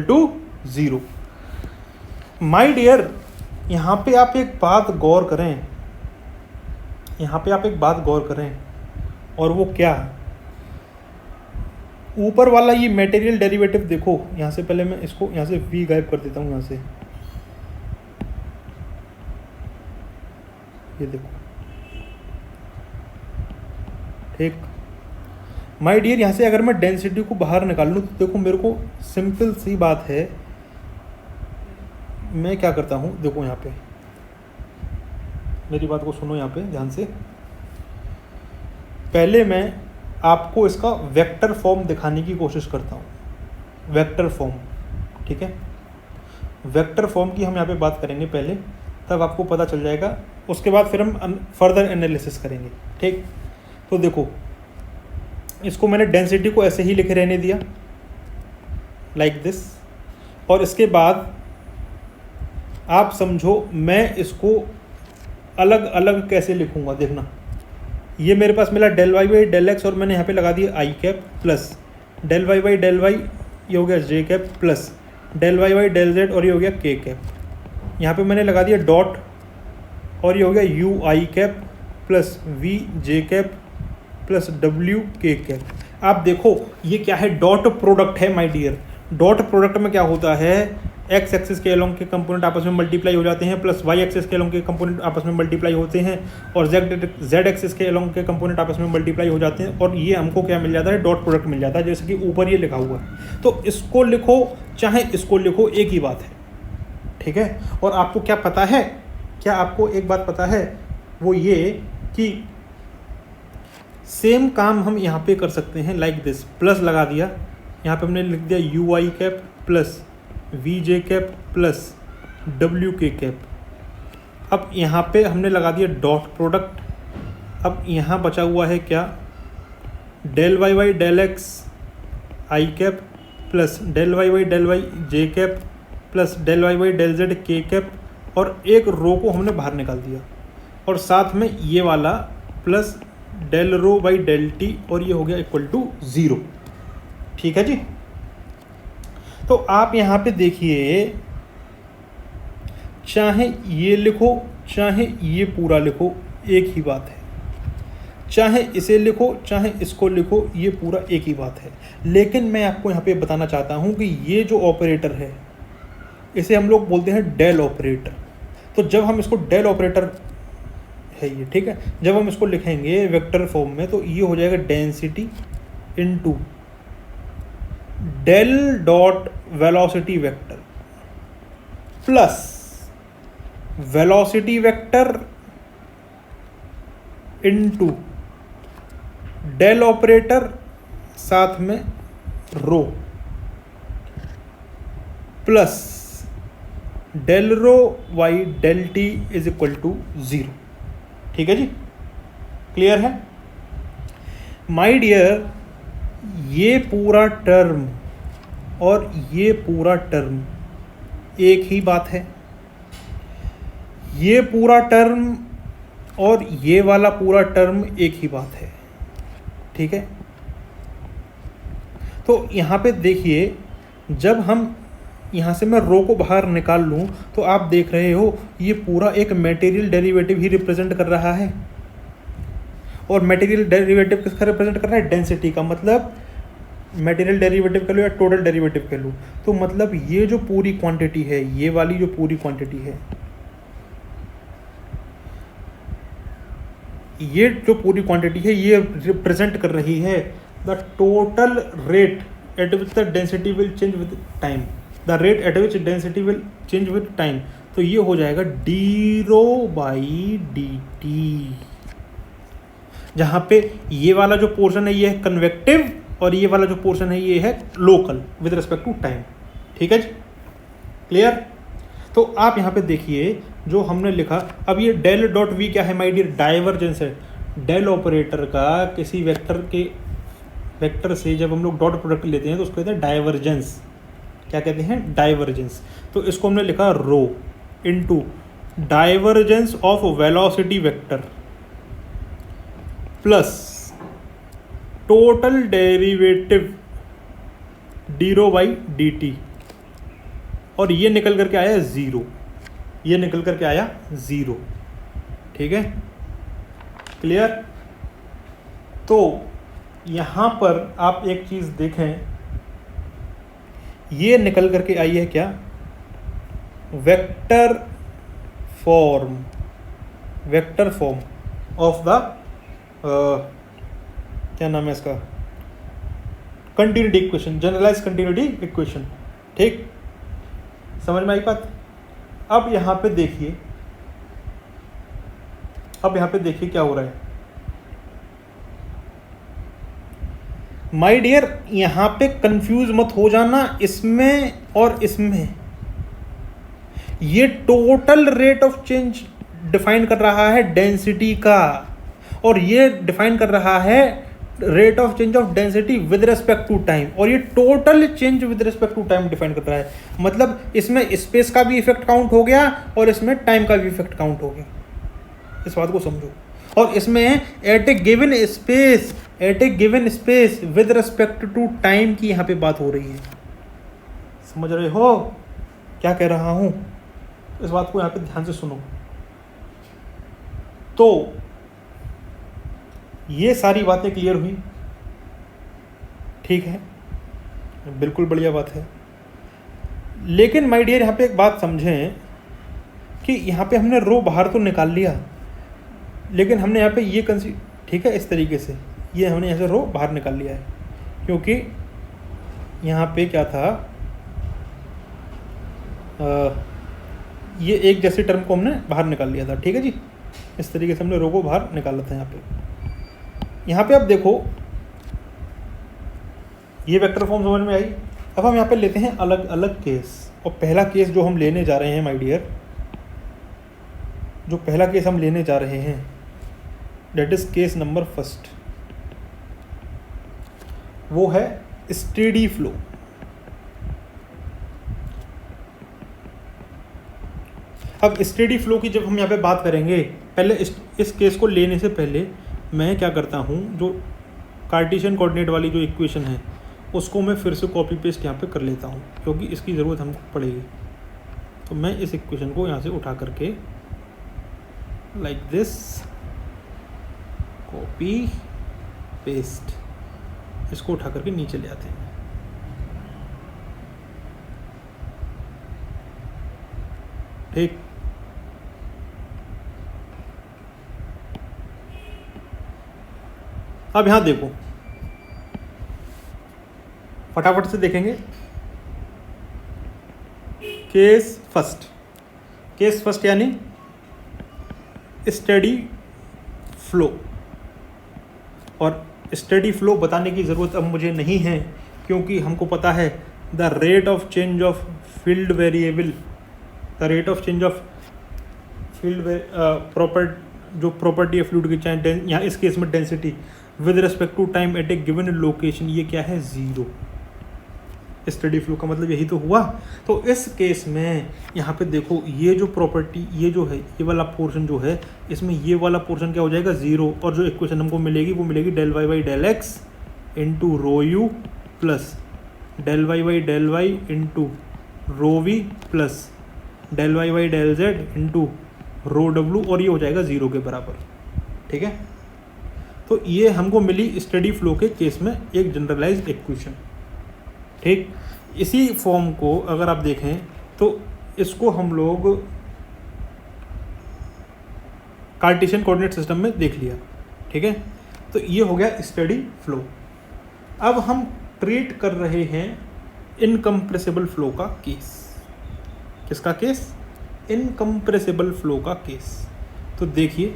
to zero. My dear, यहाँ पे आप एक बात गौर करें, और वो क्या है, ऊपर वाला ये मटेरियल डेरिवेटिव देखो। यहाँ से पहले मैं इसको यहाँ से v गायब कर देता हूँ, यहाँ से ये देखो, ठीक। माय डियर, यहाँ से अगर मैं डेंसिटी को बाहर निकाल लूँ तो देखो, मेरे को सिंपल सी बात है, मैं क्या करता हूँ, देखो यहाँ पे मेरी बात को सुनो यहाँ पे ध्यान से। पहले मैं आपको इसका वेक्टर फॉर्म दिखाने की कोशिश करता हूँ, वेक्टर फॉर्म, ठीक है। वेक्टर फॉर्म की हम यहाँ पे बात करेंगे पहले, तब आपको पता चल जाएगा। उसके बाद फिर हम फर्दर एनालिसिस करेंगे, ठीक। तो देखो, इसको मैंने डेंसिटी को ऐसे ही लिखे रहने दिया, लाइक दिस। और इसके बाद आप समझो मैं इसको अलग अलग कैसे लिखूंगा, देखना। ये मेरे पास मिला del Y by del x, और मैंने यहाँ पे लगा दिया i cap, plus del Y by del y, ये हो गया j cap, plus del Y by del z, और ये हो गया के कैप। यहाँ पे मैंने लगा दिया डॉट, और ये हो गया U I cap plus we J cap plus W के कैप। आप देखो ये क्या है, डॉट प्रोडक्ट है माय डियर। डॉट प्रोडक्ट में क्या होता है, एक्स एक्सिस के अलोंग के कंपोनेंट आपस में मल्टीप्लाई हो जाते हैं, प्लस वाई एक्सिस के अलोंग के कंपोनेंट आपस में मल्टीप्लाई होते हैं, और जेड एक्सिस के अलोंग के कंपोनेंट आपस में मल्टीप्लाई हो जाते हैं, और ये हमको क्या मिल जाता है, डॉट प्रोडक्ट मिल जाता है, जैसे कि ऊपर ये लिखा हुआ है। तो इसको लिखो चाहे इसको लिखो, एक ही बात है, ठीक है। और आपको क्या पता है, क्या आपको एक बात पता है, वो ये कि सेम काम हम यहाँ पे कर सकते हैं, लाइक दिस। प्लस लगा दिया, यहाँ पे हमने लिख दिया U I cap plus we J cap plus W के कैप। अब यहाँ पे हमने लगा दिया डॉट प्रोडक्ट। अब यहाँ बचा हुआ है क्या, del Y by del X I cap plus del Y by del Y J cap plus del Y by del Z K cap, और एक रो को हमने बाहर निकाल दिया, और साथ में ये वाला plus del rho by del T, और ये हो गया इक्वल टू 0। ठीक है जी। तो आप यहाँ पे देखिए, चाहे ये लिखो चाहे ये पूरा लिखो एक ही बात है, चाहे इसे लिखो चाहे इसको लिखो ये पूरा एक ही बात है। लेकिन मैं आपको यहाँ पे बताना चाहता हूँ कि ये जो ऑपरेटर है इसे हम लोग बोलते हैं डेल ऑपरेटर। तो जब हम इसको डेल ऑपरेटर है ये, ठीक है, जब हम इसको लिखेंगे वेक्टर फॉर्म में तो ये हो जाएगा density into del dot velocity vector plus velocity vector into del operator साथ में rho plus del rho Y del T is equal to 0। ठीक है जी, क्लियर है माय डियर। ये पूरा टर्म और ये पूरा टर्म एक ही बात है, ये पूरा टर्म और ये वाला पूरा टर्म एक ही बात है। ठीक है, तो यहाँ पे देखिए जब हम यहाँ से मैं रो को बाहर निकाल लूँ तो आप देख रहे हो ये पूरा एक मटेरियल डेरिवेटिव ही रिप्रेजेंट कर रहा है। और मटेरियल डेरिवेटिव किसका रिप्रेजेंट कर रहा है? डेंसिटी का। मतलब मटेरियल डेरिवेटिव कह लो या टोटल डेरिवेटिव कह लो, तो मतलब ये जो पूरी क्वांटिटी है, ये वाली जो पूरी क्वांटिटी है, ये जो पूरी क्वांटिटी है ये रिप्रेजेंट कर रही है the total rate at which the density will change with time, the rate at which density will change with time. तो ये हो जाएगा D rho by D T, जहाँ पे ये वाला जो पोर्शन है ये है कन्वेक्टिव और ये वाला जो पोर्शन है ये है local with respect to time. ठीक है जी, क्लियर। तो आप यहाँ पे देखिए जो हमने लिखा, अब ये डेल डॉट वी क्या है माय डियर? डाइवर्जेंस है। डेल ऑपरेटर का किसी वेक्टर से जब हम लोग डॉट प्रोडक्ट लेते हैं तो उसको कहते हैं डाइवर्जेंस। क्या कहते हैं? डाइवर्जेंस। तो इसको हमने लिखा rho into divergence of velocity vector plus total derivative d rho by D t, और ये निकल करके आया 0, ये निकल करके आया 0। ठीक है, क्लियर। तो यहाँ पर आप एक चीज़ देखें, ये निकल करके आई है क्या? वेक्टर फॉर्म ऑफ द क्या नाम है इसका? Continuity equation, generalize continuity equation. ठीक, समझ में आई बात। अब यहाँ पे देखिए, क्या हो रहा है माय डियर। यहाँ पे कंफ्यूज मत हो जाना इसमें और इसमें। ये total rate of change define कर रहा है डेंसिटी का, और ये डिफाइन कर रहा है rate of change of density with respect to time, और ये total change with respect to time define कर रहा है। मतलब इसमें स्पेस का भी इफेक्ट काउंट हो गया और इसमें टाइम का भी इफेक्ट काउंट हो गया। इस बात को समझो। और इसमें at a given space with respect to time की यहाँ पे बात हो रही है। समझ रहे हो क्या कह रहा हूँ? इस बात को यहाँ पे ध्यान से सुनो। तो ये सारी बातें क्लियर हुई? ठीक है, बिल्कुल बढ़िया बात है। लेकिन माय डियर यहाँ पे एक बात समझें कि यहाँ पे हमने रो बाहर तो निकाल लिया, लेकिन हमने यहाँ पे ये ठीक है, इस तरीके से ये हमने यहाँ से रो बाहर निकाल लिया है, क्योंकि यहाँ पे क्या था, ये एक जैसे टर्म को हमने बाहर निकाल लिया था। ठीक है जी, इस तरीके से हमने रो को बाहर निकाला था। यहाँ पे आप देखो ये वेक्टर फॉर्म समझ में आई। अब हम यहाँ पे लेते हैं अलग अलग केस, और पहला केस जो हम लेने जा रहे हैं माय डियर, जो पहला केस हम लेने जा रहे हैं that is case number first, वो है स्टेडी फ्लो। अब स्टेडी फ्लो की जब हम यहाँ पे बात करेंगे, पहले इस केस को लेने से पहले मैं क्या करता हूँ, जो कार्टेशियन कोऑर्डिनेट वाली जो इक्वेशन है उसको मैं फिर से कॉपी पेस्ट यहाँ पे कर लेता हूँ, क्योंकि इसकी ज़रूरत हमको पड़ेगी। तो मैं इस इक्वेशन को यहाँ से उठा करके लाइक दिस कॉपी पेस्ट, इसको उठा करके नीचे ले आते हैं। ठीक, अब यहां देखो, फटाफट से देखेंगे। केस फर्स्ट यानी स्टडी फ्लो, और स्टडी फ्लो बताने की ज़रूरत अब मुझे नहीं है, क्योंकि हमको पता है the rate of change of field variable, the rate of change of field जो प्रॉपर्टी है फ्लूइड की, चाहे यहाँ इस केस में density with respect to time at a given location, ये क्या है, 0। स्टडी फ्लो का मतलब यही तो हुआ। तो इस केस में यहाँ पे देखो, ये जो प्रॉपर्टी, ये जो है, ये वाला पोर्शन जो है, इसमें ये वाला पोर्शन क्या हो जाएगा, 0। और जो इक्वेशन हमको मिलेगी वो मिलेगी del y by del x into rho you plus del y by del y into rho we plus del y by del z into rho डब्ल्यू, और ये हो जाएगा 0 के बराबर। ठीक है, तो ये हमको मिली स्टडी फ्लो के केस में एक जनरलाइज्ड इक्वेशन। ठीक, इसी फॉर्म को अगर आप देखें तो इसको हम लोग कार्टेशियन कोऑर्डिनेट सिस्टम में देख लिया। ठीक है, तो ये हो गया स्टडी फ्लो। अब हम ट्रीट कर रहे हैं इनकम्प्रेसिबल फ्लो का केस। किसका केस, इनकम्प्रेसिबल फ्लो का केस। तो देखिए,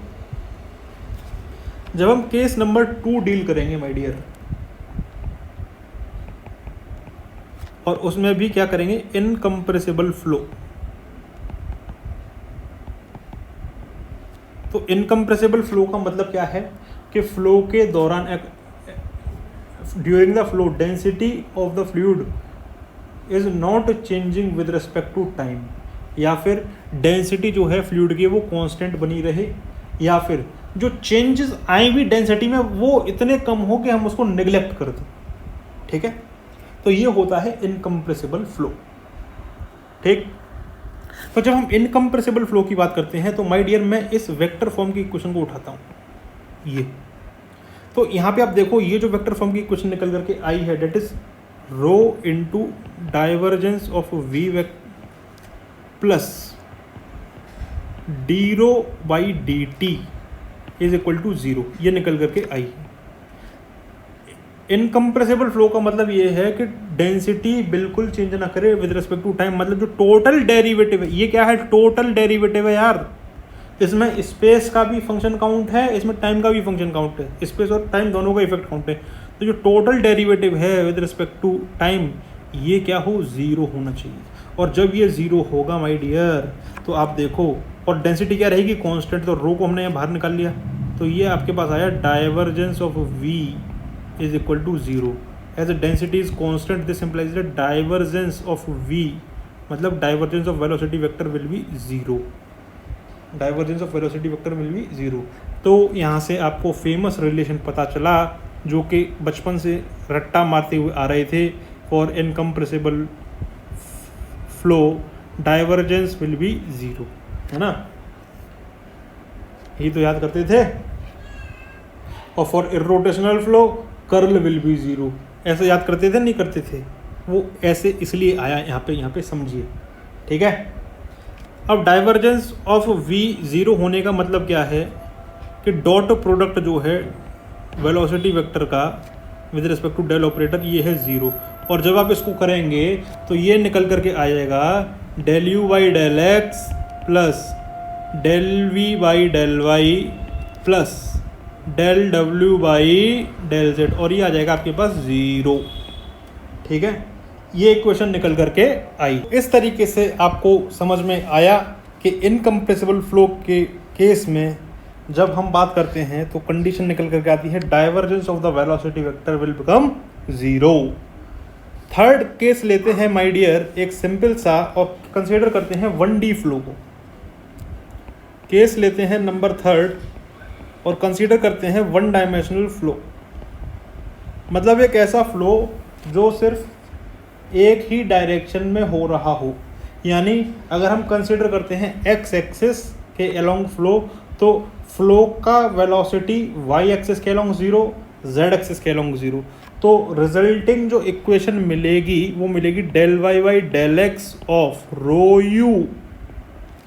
जब हम केस नंबर 2 डील करेंगे माय डियर, और उसमें भी क्या करेंगे, इनकम्प्रेसिबल फ्लो। तो इनकम्प्रेसिबल फ्लो का मतलब क्या है कि फ्लो के दौरान, during the flow density of the fluid is not changing with respect to time, या फिर डेंसिटी जो है फ्लूइड की वो कांस्टेंट बनी रहे, या फिर जो चेंजेस आए भी डेंसिटी में वो इतने कम हो कि हम उसको निगलेक्ट कर दें। ठीक है, तो ये होता है इनकम्प्रेसिबल फ्लो। ठीक, तो जब हम इनकम्प्रेसिबल फ्लो की बात करते हैं तो माय डियर मैं इस वेक्टर फॉर्म की इक्वेशन को उठाता हूँ, ये। तो यहाँ पे आप देखो, ये जो वेक्टर फॉर्म की इक्वेशन निकल करके आई है, that is rho into divergence of v plus d rho by D T is equal to 0, ये निकल करके आई है। इनकम्प्रेसिबल फ्लो का मतलब ये है कि डेंसिटी बिल्कुल चेंज ना करे विद रिस्पेक्ट टू टाइम, मतलब जो टोटल डेरिवेटिव है, ये क्या है, टोटल डेरिवेटिव है यार। इसमें स्पेस का भी फंक्शन काउंट है, इसमें टाइम का भी फंक्शन काउंट है, स्पेस और टाइम दोनों का इफेक्ट काउंट है। तो जो टोटल डेरिवेटिव है विद रिस्पेक्ट टू टाइम, ये क्या हो, 0 होना चाहिए। और जब ये 0 होगा माय डियर, तो आप देखो, और डेंसिटी क्या रहेगी, कांस्टेंट, तो रो को हमने यहाँ बाहर निकाल लिया, तो ये आपके पास आया divergence of v is equal to 0. As the density is constant, this implies that divergence of v, मतलब divergence of velocity vector will be 0. Divergence of velocity vector will be 0. तो यहाँ से आपको फेमस रिलेशन पता चला, जो कि बचपन से रट्टा मारते हुए आ रहे थे, for incompressible flow divergence will be 0, है ना, यही तो याद करते थे। और for irrotational flow curl will be 0, ऐसे याद करते थे, नहीं करते थे, वो ऐसे इसलिए आया यहाँ पे समझिए। ठीक है, अब डाइवर्जेंस ऑफ v 0 होने का मतलब क्या है कि डॉट प्रोडक्ट जो है वेलोसिटी वेक्टर का with respect to del operator, ये है 0। और जब आप इसको करेंगे तो ये निकल करके आएगा del u by del x plus del v by del y plus del w by del z, और ये आ जाएगा आपके पास 0। ठीक है, ये इक्वेशन निकल करके आई। इस तरीके से आपको समझ में आया कि इनकम्प्रेसिबल फ्लो के केस में जब हम बात करते हैं तो कंडीशन निकल करके आती है divergence of the velocity vector will become 0। Third case लेते हैं माय डियर, एक सिंपल सा, और कंसीडर करते हैं 1D फ्लो को। केस लेते हैं नंबर 3 और कंसीडर करते हैं 1 डायमेंशनल फ्लो, मतलब एक ऐसा फ्लो जो सिर्फ एक ही डायरेक्शन में हो रहा हो, यानी अगर हम कंसिडर करते हैं एक्स एक्सिस के अलोंग फ्लो, तो फ्लो का वेलोसिटी वाई एक्सिस के अलोंग 0, जेड एक्सिस के अलोंग 0, तो रिजल्टिंग जो इक्वेशन मिलेगी वो मिलेगी del Y by del x of rho you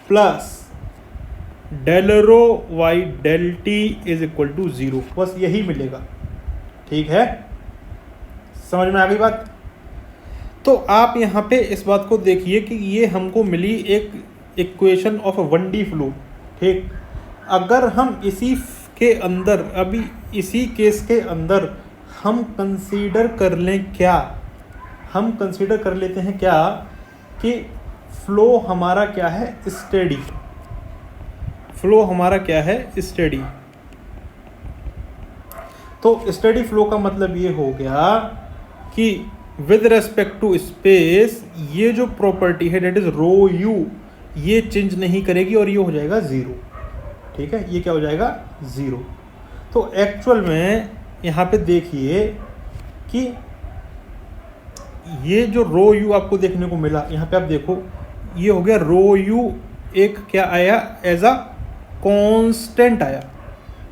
plus del rho Y del T is equal to 0। बस यही मिलेगा। ठीक है, समझ में आ गई बात? तो आप यहाँ पे इस बात को देखिए कि ये हमको मिली एक equation of a 1D flow. ठीक, अगर हम इसी के अंदर, अभी इसी केस के अंदर हम कंसीडर कर लें क्या, हम कंसीडर कर लेते हैं क्या कि फ्लो हमारा क्या है, स्टेडी। फ्लो हमारा क्या है, स्टेडी। तो स्टेडी फ्लो का मतलब ये हो गया कि विद रेस्पेक्ट टू स्पेस ये जो प्रॉपर्टी है डेट इज रो यू, ये चेंज नहीं करेगी और ये हो जाएगा 0। ठीक है, ये क्या हो जाएगा, 0। तो एक्चुअल में यहाँ पे देखिए कि ये जो रो यू आपको देखने को मिला, यहाँ पे आप देखो ये हो गया रो यू, एक क्या आया, एज अ कांस्टेंट आया।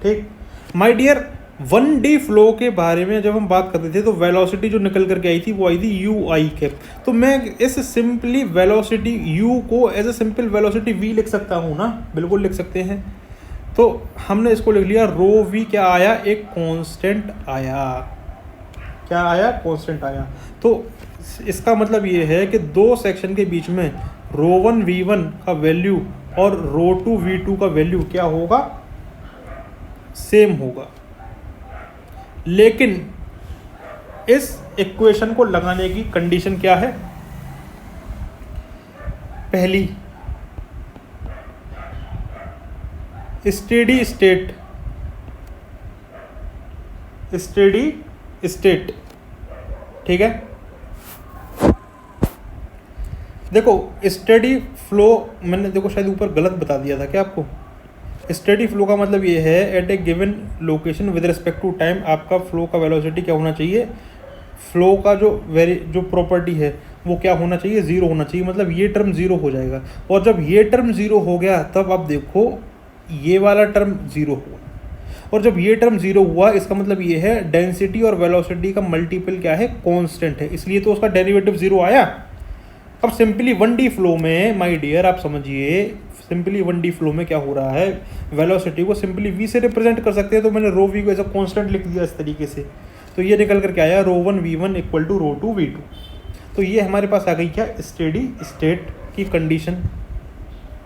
ठीक माय डियर, 1D फ्लो के बारे में जब हम बात करते थे तो वेलोसिटी जो निकल करके आई थी वो आई थी यू आई कैप। तो मैं इस सिंपली वेलोसिटी यू को as a simple velocity v लिख सकता हूँ ना, बिल्कुल लिख सकते हैं। तो हमने इसको लिख लिया रो वी, क्या आया, एक कांस्टेंट आया। क्या आया, कांस्टेंट आया। तो इसका मतलब ये है कि दो सेक्शन के बीच में रो वन वी वन का वैल्यू और रो टू वी टू का वैल्यू क्या होगा, सेम होगा। लेकिन इस इक्वेशन को लगाने की कंडीशन क्या है, पहली स्टेडी स्टेट, स्टेडी स्टेट। ठीक है, देखो स्टेडी फ्लो, मैंने देखो शायद ऊपर गलत बता दिया था क्या आपको। स्टेडी फ्लो का मतलब ये है at a given location with respect to time आपका फ्लो का वेलोसिटी क्या होना चाहिए, फ्लो का जो प्रॉपर्टी है वो क्या होना चाहिए, 0 होना चाहिए। मतलब ये टर्म 0 हो जाएगा, और जब ये टर्म 0 हो गया तब आप देखो ये वाला टर्म 0 हुआ, और जब ये टर्म 0 हुआ इसका मतलब ये है डेंसिटी और वेलोसिटी का मल्टीपल क्या है, कांस्टेंट है, इसलिए तो उसका डेरिवेटिव 0 आया। अब सिंपली 1D फ्लो में माय डियर आप समझिए, सिंपली 1D फ्लो में क्या हो रहा है, वेलोसिटी को सिंपली v से रिप्रेजेंट कर सकते हैं। तो मैंने रो वी को एज अ कांस्टेंट लिख दिया इस तरीके से, तो ये निकल करके आया rho one v one equal to rho two v two. तो ये हमारे पास आ गई क्या, स्टेडी स्टेट की कंडीशन।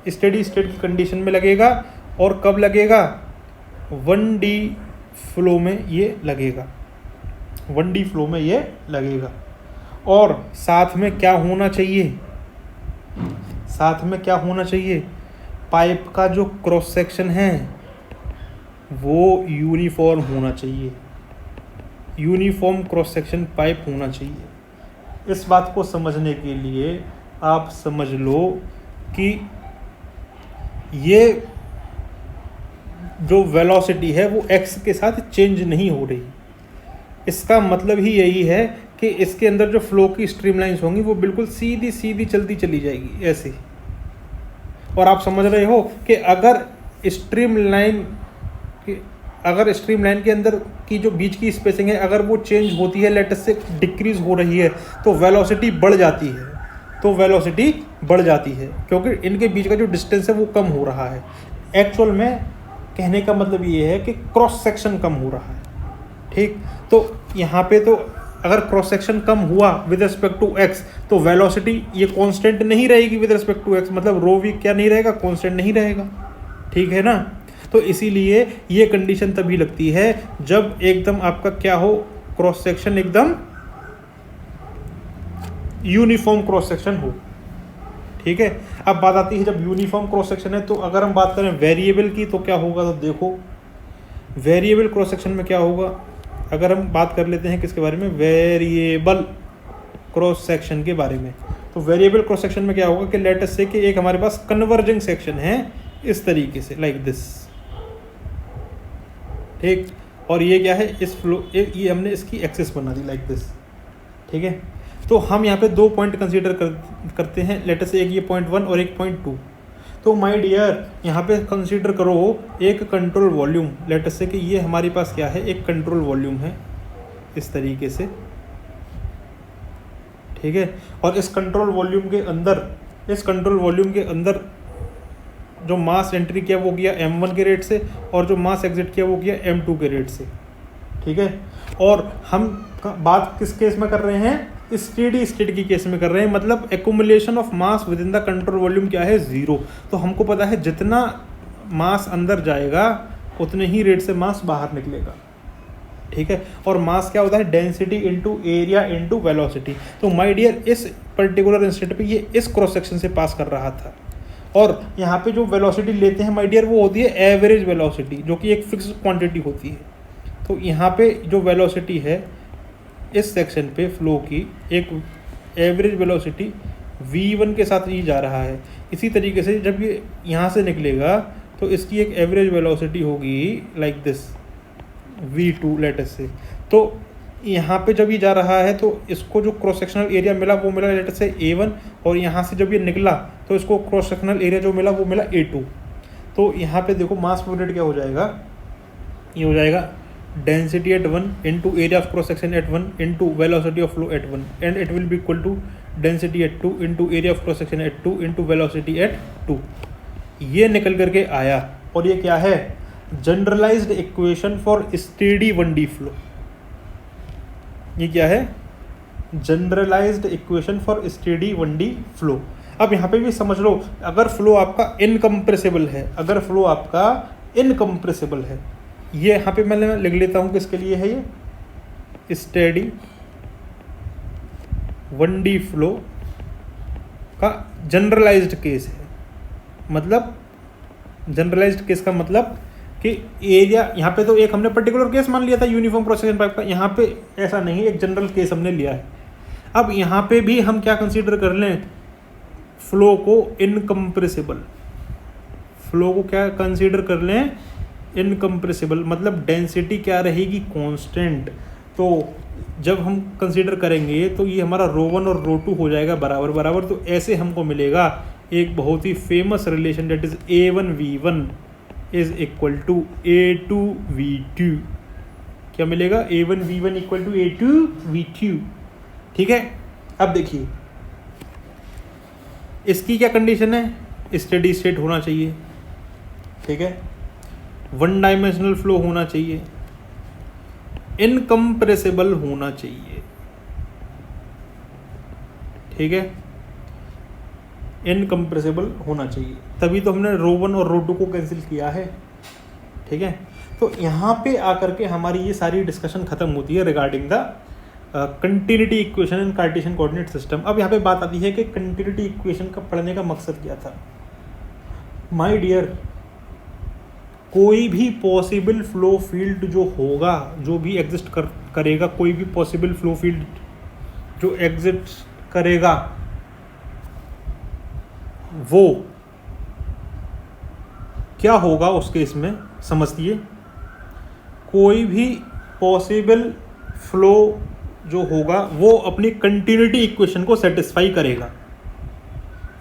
स्टेडी स्टेट की कंडीशन में लगेगा, और कब लगेगा, 1D फ्लो में ये लगेगा, 1D फ्लो में ये लगेगा। और साथ में क्या होना चाहिए, साथ में क्या होना चाहिए, पाइप का जो क्रॉस सेक्शन है वो यूनिफॉर्म होना चाहिए, यूनिफॉर्म क्रॉस सेक्शन पाइप होना चाहिए। इस बात को समझने के लिए आप समझ लो कि ये जो वेलोसिटी है वो x के साथ चेंज नहीं हो रही। इसका मतलब ही यही है कि इसके अंदर जो फ्लो की स्ट्रीमलाइंस होंगी वो बिल्कुल सीधी सीधी चलती चली जाएगी ऐसे। और आप समझ रहे हो कि अगर स्ट्रीमलाइन के अंदर की जो बीच की स्पेसिंग है अगर वो चेंज होती है, लेटस से डिक्रीज हो रही है, तो वेलोसिटी बढ़ जाती है, तो वेलोसिटी बढ़ जाती है क्योंकि इनके बीच का जो डिस्टेंस है वो कम हो रहा है। एक्चुअल में कहने का मतलब ये है कि क्रॉस सेक्शन कम हो रहा है। ठीक, तो यहाँ पे तो अगर क्रॉस सेक्शन कम हुआ विद रिस्पेक्ट टू एक्स तो वेलोसिटी ये कांस्टेंट नहीं रहेगी विद रिस्पेक्ट टू एक्स, मतलब रो वी क्या नहीं रहेगा, कांस्टेंट नहीं रहेगा। ठीक है ना, तो इसीलिए ये कंडीशन तभी लगती है जब एकदम आपका क्या हो, क्रॉस सेक्शन एकदम यूनिफॉर्म क्रॉस सेक्शन हो। ठीक है, अब बात आती है जब यूनिफॉर्म क्रॉस सेक्शन है तो अगर हम बात करें वेरिएबल की तो क्या होगा, तो देखो वेरिएबल क्रॉस सेक्शन में क्या होगा। अगर हम बात कर लेते हैं किसके बारे में, वेरिएबल क्रॉस सेक्शन के बारे में, तो वेरिएबल क्रॉस सेक्शन में क्या होगा कि लेट अस से कि एक हमारे पास कन्वर्जिंग सेक्शन है इस तरीके से, लाइक दिस। ठीक, और ये क्या है, इस फ्लो, ये हमने इसकी एक्सिस बना दी लाइक दिस। ठीक है, तो हम यहाँ पे 2 पॉइंट कंसीडर करते हैं, लेटर से एक ये पॉइंट 1 और एक पॉइंट 2। तो माय डियर यहाँ पे कंसीडर करो एक कंट्रोल वॉल्यूम, लेटर से कि ये हमारे पास क्या है, एक कंट्रोल वॉल्यूम है इस तरीके से, ठीक है। और इस कंट्रोल वॉल्यूम के अंदर जो मास एंट्री किया वो किया m1 के रेट से, और जो मास एग्जिट किया वो किया m2 के रेट से, ठीक है। और हम बात किस केस में कर रहे हैं, स्टेडी स्टेट की केस में कर रहे हैं, मतलब accumulation of mass within the control volume क्या है, 0। तो हमको पता है जितना मास अंदर जाएगा उतने ही रेट से मास बाहर निकलेगा, ठीक है। और मास क्या होता है, density into area into velocity. तो माय डियर इस पर्टिकुलर इंस्टेंट पे ये इस क्रॉस सेक्शन से पास कर रहा था, और यहाँ पे जो वेलोसिटी लेते हैं माय डियर वो होती है एवरेज वेलोसिटी, जो कि एक फिक्स क्वांटिटी होती है। तो यहाँ पे जो वेलोसिटी है इस सेक्शन पे फ्लो की, एक एवरेज वेलोसिटी v1 के साथ ही जा रहा है। इसी तरीके से जब ये यहाँ से निकलेगा तो इसकी एक एवरेज वेलोसिटी होगी लाइक दिस v2 लेटर से। तो यहाँ पे जब ये जा रहा है तो इसको जो क्रॉस सेक्शनल एरिया मिला वो मिला लेटर से a1, और यहाँ से जब ये निकला तो इसको क्रॉस सेक्शनल एरिया जो मिला वो मिला a2। तो यहाँ पे देखो मास फ्लो रेट क्या हो जाएगा, ये हो जाएगा density at 1 into area of cross section at 1 into velocity of flow at 1, and it will be equal to density at 2 into area of cross section at 2 into velocity at 2। ये निकल करके आया, और ये क्या है, generalized equation for steady 1D flow. ये क्या है, generalized equation for steady 1D flow. अब यहाँ पे भी समझ लो, अगर फ्लो आपका इनकम्प्रेसिबल है, ये यहाँ पे मैं लिख लेता हूँ किसके लिए है, ये स्टेडी 1D फ्लो का जनरलाइज्ड केस है। मतलब जनरलाइज्ड केस का मतलब कि एरिया, यहाँ पे तो एक हमने पर्टिकुलर केस मान लिया था यूनिफॉर्म क्रॉस सेक्शन पाइप का, यहाँ पे ऐसा नहीं, एक जनरल केस हमने लिया है। अब यहाँ पे भी हम क्या कंसीडर कर लें, फ्लो को इनकम्प्रेसिबल, फ्लो को क्या कंसीडर कर लें, इनकम्प्रेसिबल। मतलब डेंसिटी क्या रहेगी, कांस्टेंट। तो जब हम कंसीडर करेंगे तो ये हमारा ρ1 और ρ2 हो जाएगा बराबर बराबर। तो ऐसे हमको मिलेगा एक बहुत ही famous relation, that is A1V1 is equal to A2V2। क्या मिलेगा, A1V1 इक्वल टू A2V2, ठीक है। अब देखिए इसकी क्या कंडीशन है, स्टेडी स्टेट होना चाहिए, ठीक है, 1 डायमेंशनल फ्लो होना चाहिए, इनकम्प्रेसिबल होना चाहिए, ठीक है, इनकम्प्रेसिबल होना चाहिए। तभी तो हमने ρ1 और ρ2 को कैंसिल किया है, ठीक है। तो यहाँ पे आकर के हमारी ये सारी डिस्कशन खत्म होती है regarding the continuity equation in Cartesian coordinate system. अब यहाँ पे बात आती है कि कंटिन्यूटी इक्वेशन का पढ़ने का मकसद क्या था। माय डियर, कोई भी पॉसिबल फ्लो फील्ड जो होगा, जो भी एग्जिस्ट करेगा, कोई भी पॉसिबल फ्लो फील्ड जो एग्जिस्ट करेगा, वो क्या होगा उस केस में, समझिए। कोई भी पॉसिबल फ्लो जो होगा वो अपनी कंटिन्यूटी इक्वेशन को सेटिस्फाई करेगा।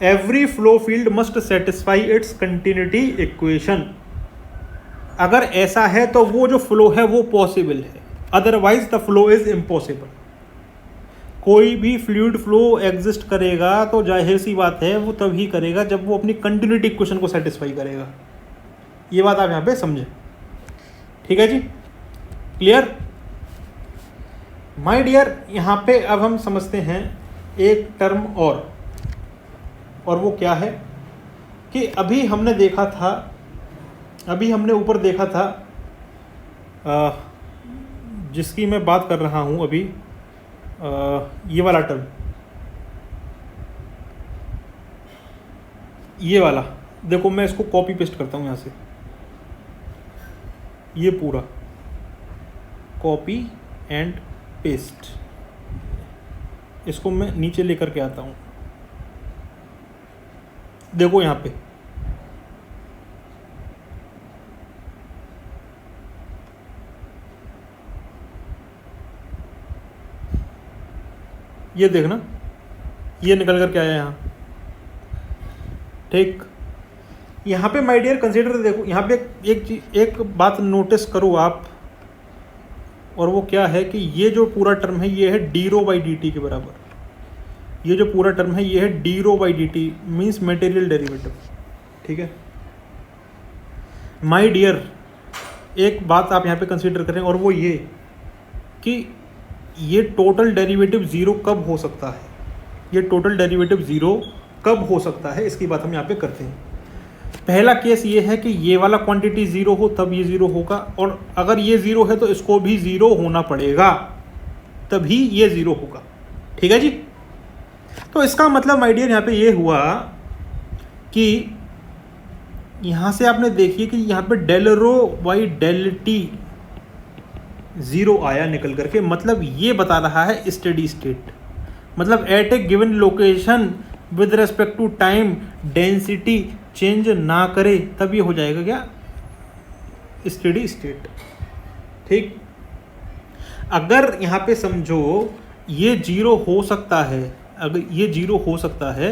Every flow field must satisfy it's continuity equation. अगर ऐसा है तो वो जो फ्लो है वो पॉसिबल है, otherwise the flow is impossible. कोई भी फ्लूइड फ्लो एग्जिस्ट करेगा तो जाहिर सी बात है वो तभी करेगा जब वो अपनी कंटिन्यूटी इक्वेशन को सेटिस्फाई करेगा। ये बात आप यहाँ पे समझें, ठीक है जी, क्लियर। माय डियर, यहाँ पे अब हम समझते हैं एक टर्म और वो क्या है कि अभी हमने देखा था, अभी हमने ऊपर देखा था जिसकी मैं बात कर रहा हूँ अभी, ये वाला टर्म, ये वाला देखो, मैं इसको कॉपी पेस्ट करता हूँ यहाँ से, ये पूरा कॉपी एंड पेस्ट, इसको मैं नीचे लेकर के आता हूँ। देखो यहाँ पे ये देखना, ये निकल कर के आया यहाँ, ठीक। यहाँ पे माय डियर कंसीडर, देखो यहाँ पे एक बात नोटिस करो आप, और वो क्या है कि ये जो पूरा टर्म है ये है d rho by D t के बराबर। ये जो पूरा टर्म है ये है d rho by D t, means material derivative, ठीक है। माय डियर एक बात आप यहाँ पे कंसीडर करें, और वो ये कि ये टोटल डेरिवेटिव ज़ीरो कब हो सकता है, ये टोटल डेरिवेटिव ज़ीरो कब हो सकता है, इसकी बात हम यहाँ पे करते हैं। पहला केस ये है कि ये वाला क्वांटिटी ज़ीरो हो तब ये ज़ीरो होगा, और अगर ये ज़ीरो है तो इसको भी ज़ीरो होना पड़ेगा, तभी ये ज़ीरो होगा, ठीक है जी। तो इसका मतलब माय डियर यहाँ पे ये हुआ कि यहाँ से आपने देखिए कि यहाँ पे del rho by del t zero आया निकल करके, मतलब ये बता रहा है स्टेडी स्टेट, मतलब at a given location with respect to time density change ना करे तब ये हो जाएगा क्या, स्टेडी स्टेट, ठीक। अगर यहाँ पे समझो ये जीरो हो सकता है, अगर ये जीरो हो सकता है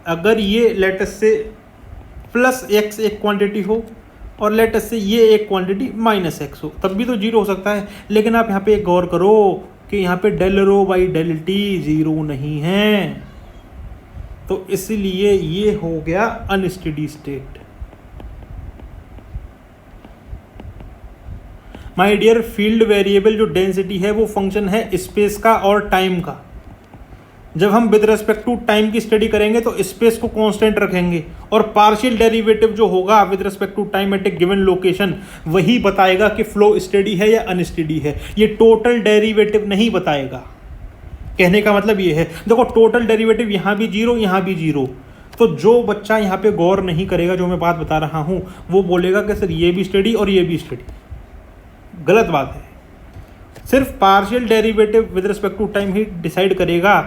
अगर ये लेटस से प्लस एक्स एक क्वांटिटी हो और लेटस से ये एक क्वांटिटी माइनस एक्स हो, तब भी तो जीरो हो सकता है। लेकिन आप यहाँ पे एक गौर करो कि यहाँ पे del rho by del t zero नहीं है, तो इसलिए ये हो गया unsteady state. My dear field variable जो डेंसिटी है वो फंक्शन है स्पेस का और टाइम का। जब हम विद रेस्पेक्ट टू टाइम की स्टडी करेंगे तो स्पेस को कांस्टेंट रखेंगे, और पार्शियल डेरिवेटिव जो होगा with respect to time at a given location वही बताएगा कि फ्लो स्टेडी है या अनस्टेडी है, ये टोटल डेरिवेटिव नहीं बताएगा। कहने का मतलब ये है, देखो टोटल डेरिवेटिव यहाँ भी जीरो यहाँ भी जीरो, तो जो बच्चा यहाँ पे गौर नहीं करेगा जो मैं बात बता रहा हूँ वो बोलेगा कि सर ये भी स्टडी और ये भी स्टडी, गलत बात है। सिर्फ partial derivative with respect to time ही डिसाइड करेगा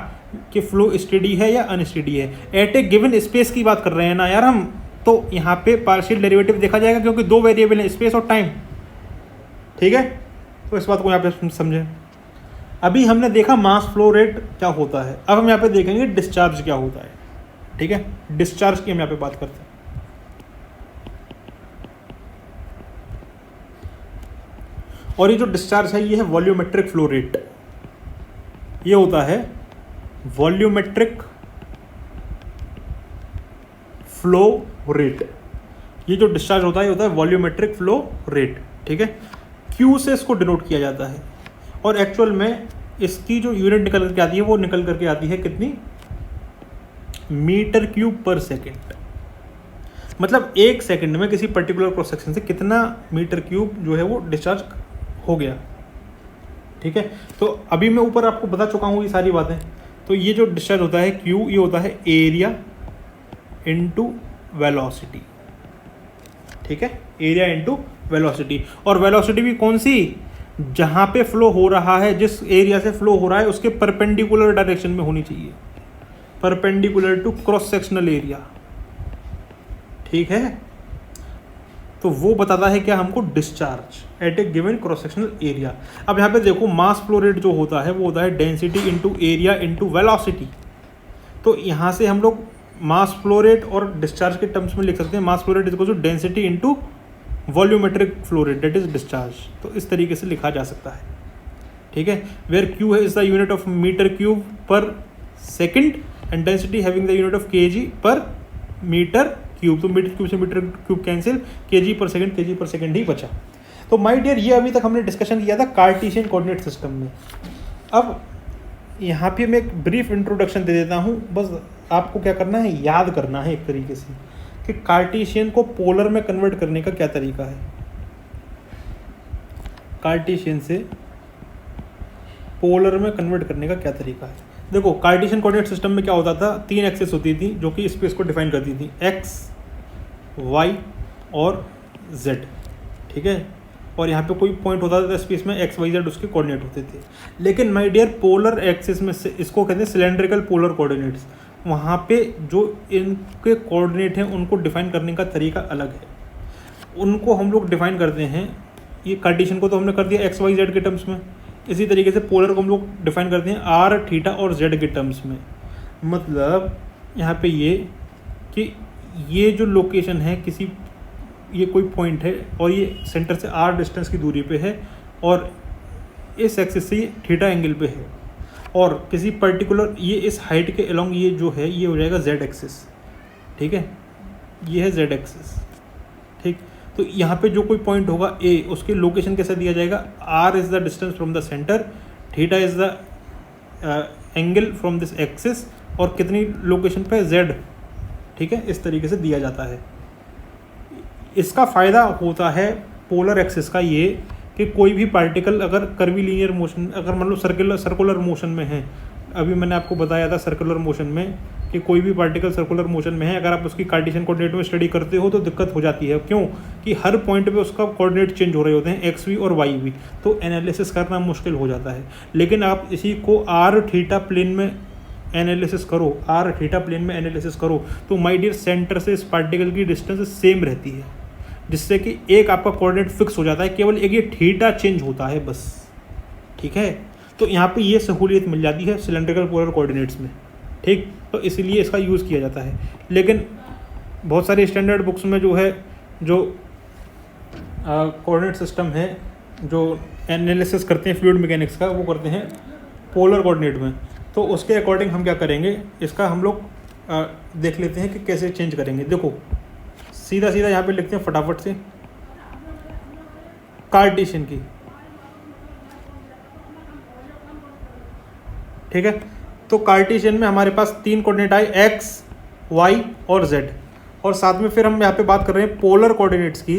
कि फ्लो स्टेडी है या अनस्टेडी है। एट ए गिवन स्पेस की बात कर रहे हैं ना यार हम, तो यहाँ पे पार्शियल डेरिवेटिव देखा जाएगा क्योंकि दो वेरिएबल हैं, स्पेस और टाइम, ठीक है। तो इस बात को यहाँ पे समझें। अभी हमने देखा मास फ्लो रेट क्या होता है, अब हम यहाँ पे देखेंगे डिस्चार्ज क्या होता है, ठीक है। डिस्चार्ज की हम यहाँ पे बात करते हैं। और ये जो डिस्चार्ज है ये है वॉल्यूमेट्रिक फ्लो रेट, ये होता है वॉल्यूमेट्रिक फ्लो रेट। ये जो डिस्चार्ज होता है ये होता है वॉल्यूमेट्रिक फ्लो रेट, ठीक है। क्यू से इसको डिनोट किया जाता है, और एक्चुअल में इसकी जो यूनिट निकल करके आती है वो निकल करके आती है कितनी, मीटर क्यूब पर सेकेंड। मतलब एक सेकंड में किसी पर्टिकुलर क्रॉस सेक्शन से कितना मीटर क्यूब जो है वो डिस्चार्ज हो गया, ठीक है। तो अभी मैं ऊपर आपको बता चुका हूँ ये सारी बातें। तो ये जो डिस्चार्ज होता है क्यू, ये होता है एरिया इनटू वेलोसिटी, ठीक है, एरिया इनटू वेलोसिटी। और वेलोसिटी भी कौन सी, जहाँ पे फ्लो हो रहा है, जिस एरिया से फ्लो हो रहा है उसके परपेंडिकुलर डायरेक्शन में होनी चाहिए, perpendicular to cross sectional area, ठीक है। तो वो बताता है क्या हमको, discharge at a given cross sectional area. अब यहाँ पे देखो मास फ्लो रेट जो होता है वो होता है density into area into velocity. तो यहाँ से हम लोग मास फ्लो रेट और डिस्चार्ज के टर्म्स में लिख सकते हैं, mass flow rate is equal to density into volumetric flow rate that is discharge. तो इस तरीके से लिखा जा सकता है, ठीक है। वेयर क्यू है is the unit of metre cube per second and density having the unit of kg per metre cube. तो मीटर क्यूब से metre cube cancel, kg per second ही बचा। तो माय डियर ये अभी तक हमने डिस्कशन किया था कार्टेशियन कोऑर्डिनेट सिस्टम में। अब यहाँ पे मैं एक ब्रीफ इंट्रोडक्शन दे देता हूँ, बस आपको क्या करना है, याद करना है एक तरीके से कि कार्टेशियन को पोलर में कन्वर्ट करने का क्या तरीका है। कार्टेशियन से पोलर में कन्वर्ट करने का क्या तरीका है। देखो कार्टेशियन कोऑर्डिनेट सिस्टम में क्या होता था, तीन एक्सिस होती थी जो कि स्पेस को डिफाइन करती थी, एक्स, वाई और जेड, ठीक है। और यहाँ पे कोई पॉइंट होता था स्पेस में, एक्स वाई जेड उसके कोऑर्डिनेट होते थे। लेकिन माय डियर पोलर एक्सिस में से इसको कहते हैं सिलेंड्रिकल पोलर कोऑर्डिनेट्स, वहाँ पे जो इनके कोऑर्डिनेट हैं उनको डिफाइन करने का तरीका अलग है। उनको हम लोग डिफाइन करते हैं, ये कार्टेशियन को तो हमने कर दिया एक्स वाई जेड के टर्म्स में, इसी तरीके से पोलर को हम लोग डिफाइन करते हैं आर थीटा और जेड के टर्म्स में। मतलब यहाँ पे ये कि ये जो लोकेशन है किसी, ये कोई पॉइंट है और ये सेंटर से आर डिस्टेंस की दूरी पे है और इस एक्सिस से ये थीटा एंगल पे है और किसी पर्टिकुलर ये इस हाइट के अलोंग ये जो है ये हो जाएगा जेड एक्सिस। ठीक है, ये है जेड एक्सिस। ठीक, तो यहाँ पे जो कोई पॉइंट होगा ए, उसकी लोकेशन कैसे दिया जाएगा, r is the distance from the centre, theta is the angle from this axis और कितनी लोकेशन पे जेड। ठीक है, इस तरीके से दिया जाता है। इसका फ़ायदा होता है पोलर एक्सिस का ये कि कोई भी पार्टिकल अगर कर्वीलिनियर मोशन, अगर मान लो सर्कुलर मोशन में है, अभी मैंने आपको बताया था सर्कुलर मोशन में कि कोई भी पार्टिकल सर्कुलर मोशन में है, अगर आप उसकी कार्टेशियन कोऑर्डिनेट में स्टडी करते हो तो दिक्कत हो जाती है। क्यों कि हर पॉइंट पे उसका कोऑर्डिनेट चेंज हो रहे होते हैं, एक्स वी और वाई वी, तो एनालिसिस करना मुश्किल हो जाता है। लेकिन आप इसी को आर थीटा प्लेन में एनालिसिस करो, आर थीटा प्लेन में एनालिसिस करो तो माय डियर सेंटर से इस पार्टिकल की डिस्टेंस सेम रहती है, जिससे कि एक आपका कोऑर्डिनेट फिक्स हो जाता है, केवल एक ये थीटा चेंज होता है बस। ठीक है, तो यहाँ पे ये सहूलियत मिल जाती है सिलेंड्रिकल पोलर कोऑर्डिनेट्स में। ठीक, तो इसीलिए इसका यूज़ किया जाता है। लेकिन बहुत सारी स्टैंडर्ड बुक्स में जो है, जो कोऑर्डिनेट सिस्टम है जो एनालिसिस करते हैं फ्लूइड मैकेनिक्स का, वो करते हैं पोलर कोऑर्डिनेट में। तो उसके अकॉर्डिंग हम क्या करेंगे, इसका हम लोग देख लेते हैं कि कैसे चेंज करेंगे। देखो सीधा सीधा यहाँ पे लिखते हैं फटाफट से कार्टेशियन की। ठीक है, तो कार्टेशियन में हमारे पास 3 कोऑर्डिनेट आए, एक्स, वाई और जेड, और साथ में फिर हम यहाँ पे बात कर रहे हैं पोलर कोऑर्डिनेट्स की।